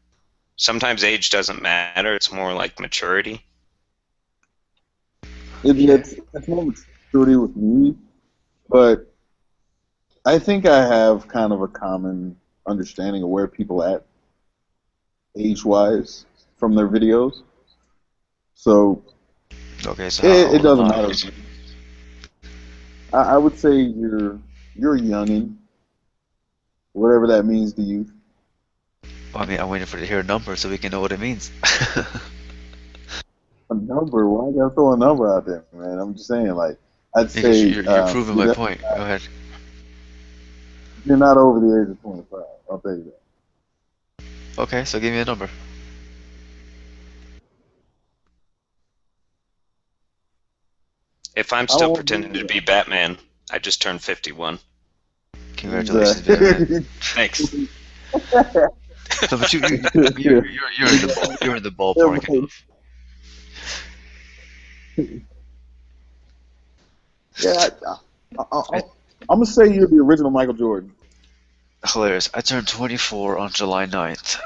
sometimes age doesn't matter. It's more like maturity. It's more maturity with me, but I think I have kind of a common understanding of where people at age-wise from their videos. So Okay, so how it old am doesn't I? matter. I would say you're a youngin, whatever that means to you. Well, I mean, I'm waiting for to hear a number so we can know what it means. A number? Why I gotta throw a number out there, man? I'm just saying, like, I'd Because say you're proving my point. Go ahead. you're not over the age of 25. I'll tell you that. Okay, so give me a number. If I'm I still won't pretending do to be Batman, I just turned 51. Congratulations, Batman. Thanks. No, but you're in the ballpark enough. Yeah, I'm gonna say you're the original Michael Jordan. Hilarious. I turned 24 on July 9th.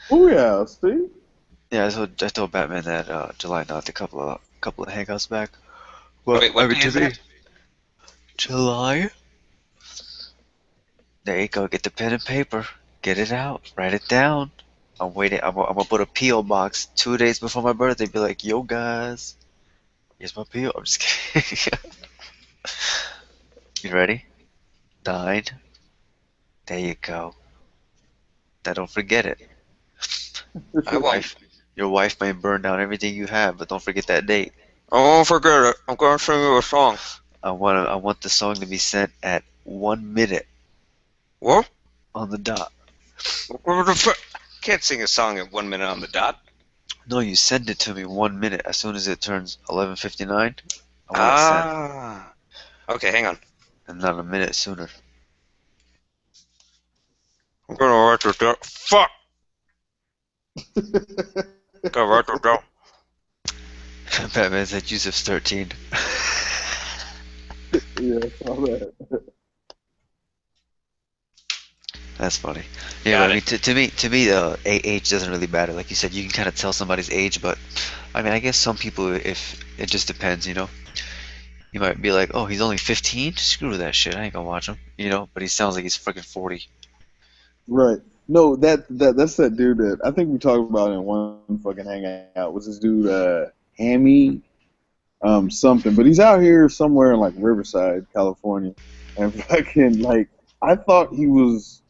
Oh yeah, see? Yeah, I told Batman that July 9th a couple of hangouts back. Well, Wait, what day is that? July. There you go. Get the pen and paper. Get it out. Write it down. I'm waiting. I'm gonna put a P.O. box 2 days before my birthday. Be like, yo, guys, here's my P.O. I'm just kidding. You ready? 9. There you go. Now don't forget it. I Your won't. wife, your wife may burn down everything you have, but don't forget that date. I won't forget it. I'm gonna sing you a song. I want the song to be sent at 1 minute What? on the dot. Can't sing a song at 1 minute on the dot. No, you send it to me 1 minute. As soon as it turns 11:59, I want it sent, Ah. Okay, hang on. and not a minute sooner. I'm gonna write it down. Fuck. Gotta write it down. Batman said Yusuf's 13. Yeah, I saw that. That's funny. Yeah, Got but I mean, it. to me, age doesn't really matter. Like you said, you can kind of tell somebody's age, but I mean, I guess some people, if it just depends, you know. You might be like, oh, he's only 15? Screw that shit. I ain't gonna watch him, you know. But he sounds like he's freaking 40. Right. No, that's that dude that I think we talked about in one fucking hangout. Was this dude Hammy something? But he's out here somewhere in like Riverside, California, and fucking like I thought he was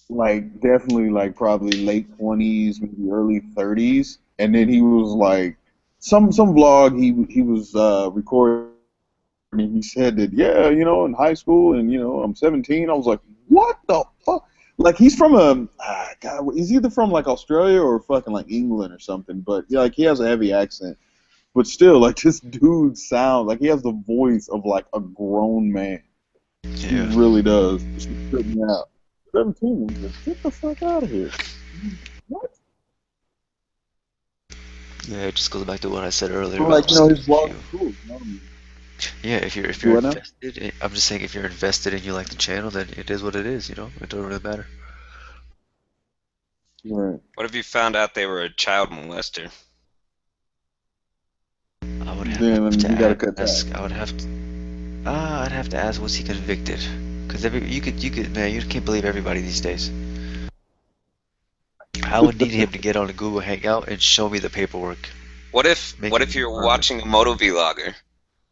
like definitely like probably late 20s, maybe early 30s, and then he was like some vlog he was recording. And he said that, yeah, you know, in high school, and you know, I'm 17. I was like, what the fuck? Like he's from God, he's either from like Australia or fucking like England or something. But yeah, like he has a heavy accent. But still, like this dude sounds like he has the voice of like a grown man. He Yeah. really does. Just trip me out. 17, like, get the fuck out of here. What? Yeah, it just goes back to what I said earlier But about like, you know, his if vlog you, is cool. You know? yeah, if Do you're what now? invested, I'm just saying if you're invested and you like the channel, then it is what it is, you know. It doesn't really matter. Right. What if you found out they were a child molester? I would have Then to you gotta cut ask. that. I would have to. I'd have to ask, was he convicted? Because you could, man, you can't believe everybody these days. I would need him to get on a Google Hangout and show me the paperwork. What if Make what him if you're confirm it. watching a moto vlogger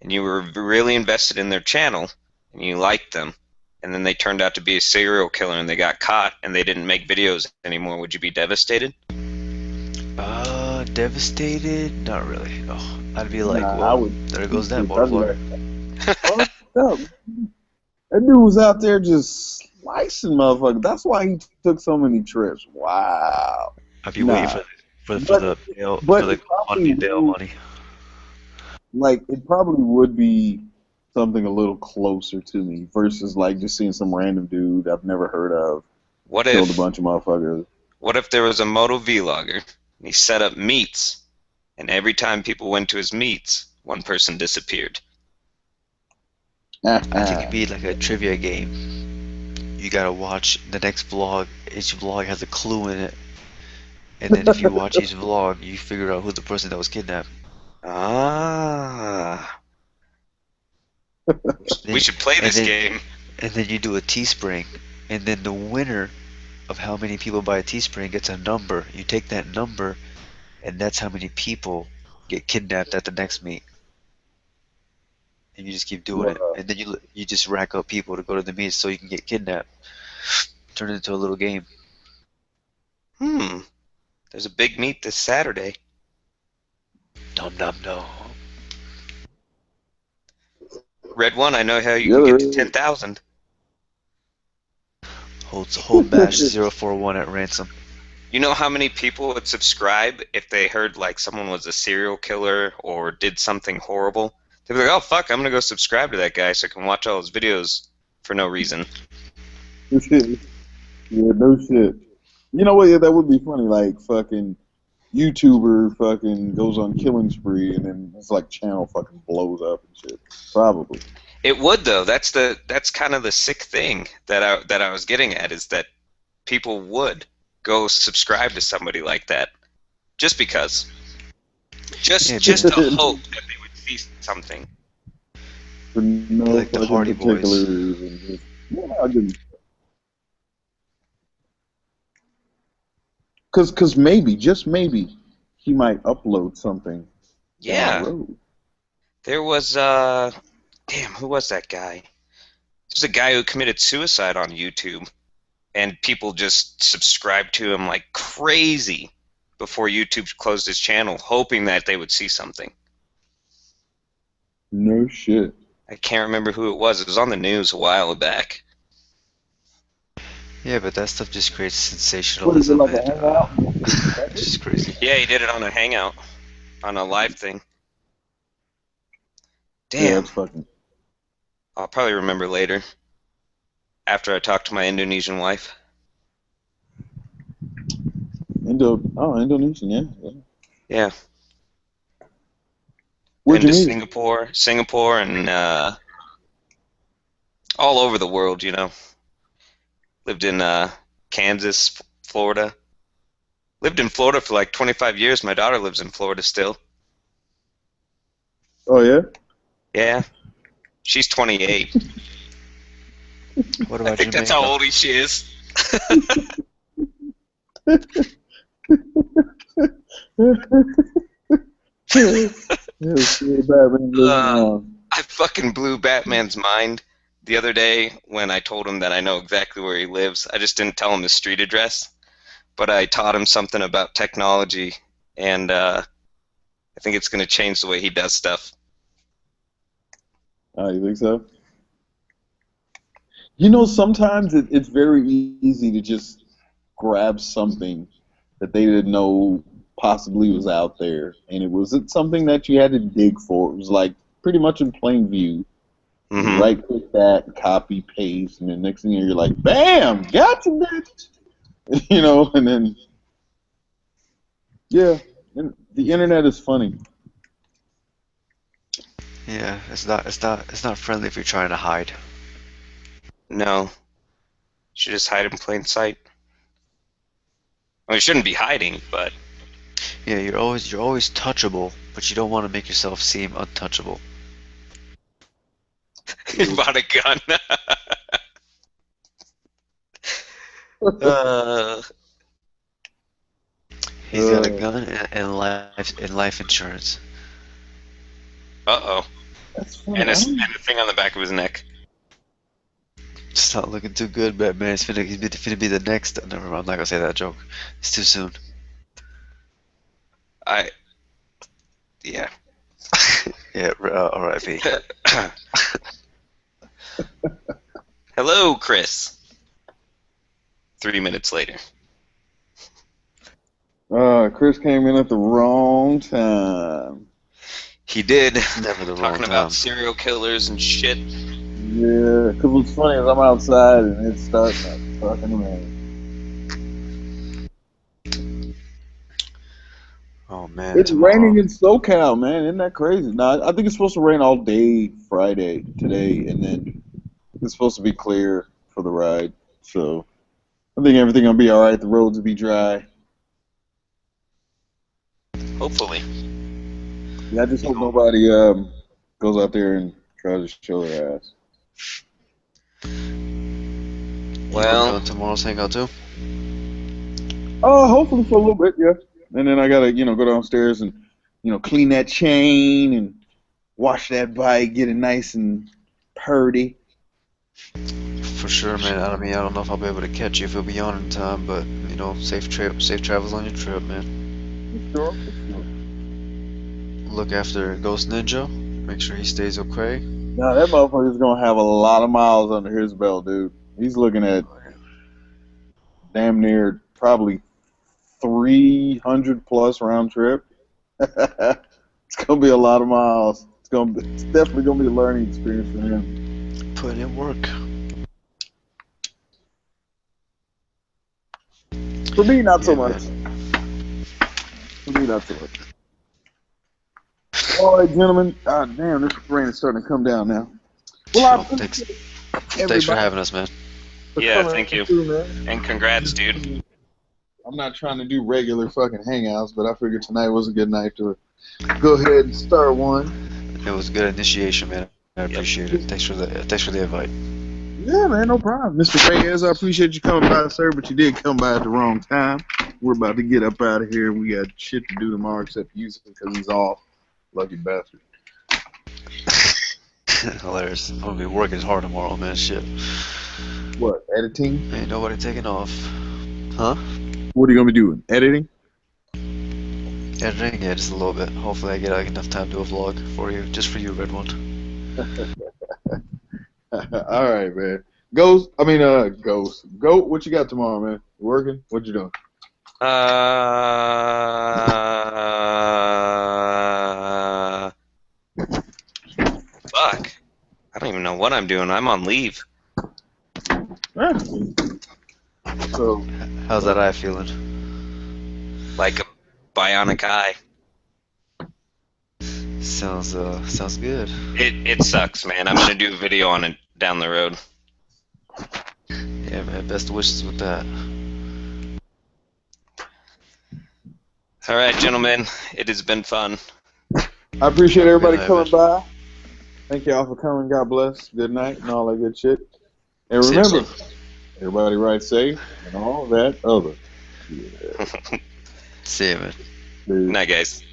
and you were really invested in their channel and you liked them, and then they turned out to be a serial killer and they got caught and they didn't make videos anymore? Would you be devastated? Devastated? Not really. Oh, I'd be like, Nah, I well, would. there goes that I'd be motovlogger. like, fucked up. That dude was out there just slicing motherfuckers. That's why he took so many trips. Wow. I'd be waiting Nah. for the bail, for But the it probably GoFundMe bail would, money. like it probably would be something a little closer to me versus like just seeing some random dude I've never heard of What killed a if bunch of motherfuckers. what if there was a moto vlogger and he set up meets, and every time people went to his meets, one person disappeared? I think it'd be like a trivia game. You gotta watch the next vlog. Each vlog has a clue in it, and then if you watch each vlog, you figure out who's the person that was kidnapped. Ah. We Then, should play and this then game. and then you do a Teespring, and then the winner of how many people buy a Teespring gets a number. You take that number, and that's how many people get kidnapped at the next meet. And you just keep doing it, Wow. and then you just rack up people to go to the meets so you can get kidnapped. Turn it into a little game. There's a big meet this Saturday. Dum dum dum. Red One, I know how you Yeah, can there get to is. 10,000. Hold bash 041 at ransom. You know how many people would subscribe if they heard like someone was a serial killer or did something horrible? They'd be like, oh fuck, I'm gonna go subscribe to that guy so I can watch all his videos for no reason. Yeah, no shit. You know what? Yeah, that would be funny. Like fucking YouTuber fucking goes on killing spree and then it's like channel fucking blows up and shit. Probably. It would though. That's kind of the sick thing that I was getting at, is that people would go subscribe to somebody like that just because, Yeah, just man. to hope that they would see something. For no Like the fucking Hardy particular Boys. reason. Just, yeah, I just, Cause maybe, just maybe, he might upload something down the Yeah, road. there was damn, who was that guy? There's a guy who committed suicide on YouTube, and people just subscribed to him like crazy before YouTube closed his channel, hoping that they would see something. No shit. I can't remember who it was. It was on the news a while back. Yeah, but that stuff just creates What is it, sensationalism like a and hangout? it's just crazy. Yeah, he did it on a hangout, on a live thing. Yeah, Damn, that's fucking. I'll probably remember later after I talk to my Indonesian wife. Indonesian, yeah. Yeah, Where'd been you to meet her? Singapore, and all over the world. Lived in Kansas, Florida. Lived in Florida for like 25 years. My daughter lives in Florida still. Oh yeah. Yeah, she's 28. What I about think that's how Jamaica? old she is. Batman living on. I fucking blew Batman's mind the other day when I told him that I know exactly where he lives. I just didn't tell him his street address, but I taught him something about technology, and I think it's going to change the way he does stuff. Oh, you think so? Sometimes it's very easy to just grab something that they didn't know possibly was out there, and it wasn't something that you had to dig for. It was like pretty much in plain view. You Mm-hmm. right click that, copy, paste, and then next thing you're like, bam, gotcha, bitch. And then yeah, and the internet is funny. Yeah, it's not friendly if you're trying to hide. No, should just hide in plain sight. Well, you shouldn't be hiding, but Yeah, you're always touchable, but you don't want to make yourself seem untouchable. you bought a gun. uh, He's got a gun and life insurance. uh-oh. That's funny. And a thing on the back of his neck. It's not looking too good, Batman. He's finna be the next. Never mind, I'm not gonna say that joke. It's too soon. Yeah. Yeah, R.I.P. Hello, Chris. 3 minutes later. Chris came in at the wrong time. He did. Never the wrong Talking time. about serial killers and shit. Yeah, because what's funny is I'm outside and it's starting to fucking rain. Oh man, It's tomorrow. raining in SoCal, man. Isn't that crazy? Now, I think it's supposed to rain all day Friday, today, and then it's supposed to be clear for the ride. So I think everything will be all right. The roads will be dry. Hopefully. Yeah, I just hope nobody goes out there and tries to show their ass. Well, You tomorrow's hangout too. Hopefully for a little bit, yeah. And then I gotta, go downstairs and, clean that chain and wash that bike, get it nice and purdy. For sure, man. I mean, I don't know if I'll be able to catch you if you'll be on in time, but safe travels on your trip, man. Sure. Look after Ghost Ninja. Make sure he stays okay. Now that motherfucker's gonna have a lot of miles under his belt, dude. He's looking at damn near probably 300 plus round trip. It's gonna be a lot of miles. It's definitely gonna be a learning experience for him. Put in work. For me, not so Yeah, much. man. For me, not so much. All right, gentlemen. Damn, this rain is starting to come down now. Well, Thanks for having us, man. yeah, thank you. Man. And congrats, dude. I'm not trying to do regular fucking hangouts, but I figured tonight was a good night to go ahead and start one. It was a good initiation, man. I appreciate it. Thanks for the invite. Yeah, man, no problem. Mr. Reyes, I appreciate you coming by, sir, but you did come by at the wrong time. we're about to get up out of here. We got shit to do tomorrow except use him because he's off. Lucky bastard. Hilarious. I'm gonna be working hard tomorrow, man. Shit. What, editing? Ain't nobody taking off. Huh? What are you going to be doing? Editing? Editing? Yeah, just a little bit. Hopefully I get enough time to do a vlog for you. Just for you, Red One. All right, man. Ghost, Goat, what you got tomorrow, man? You working? What you doing? Fuck. I don't even know what I'm doing. I'm on leave. Ah. So, How's that eye feeling? Like a bionic eye. Sounds good. It sucks, man. I'm gonna do a video on it down the road. Yeah, man. Best wishes with that. All right, gentlemen. It has been fun. I appreciate everybody night, coming man. by. Thank y'all for coming. God bless. Good night and all that good shit. And See ya, remember, son. everybody ride safe and all that other. Good See ya, man. Dude. night, guys.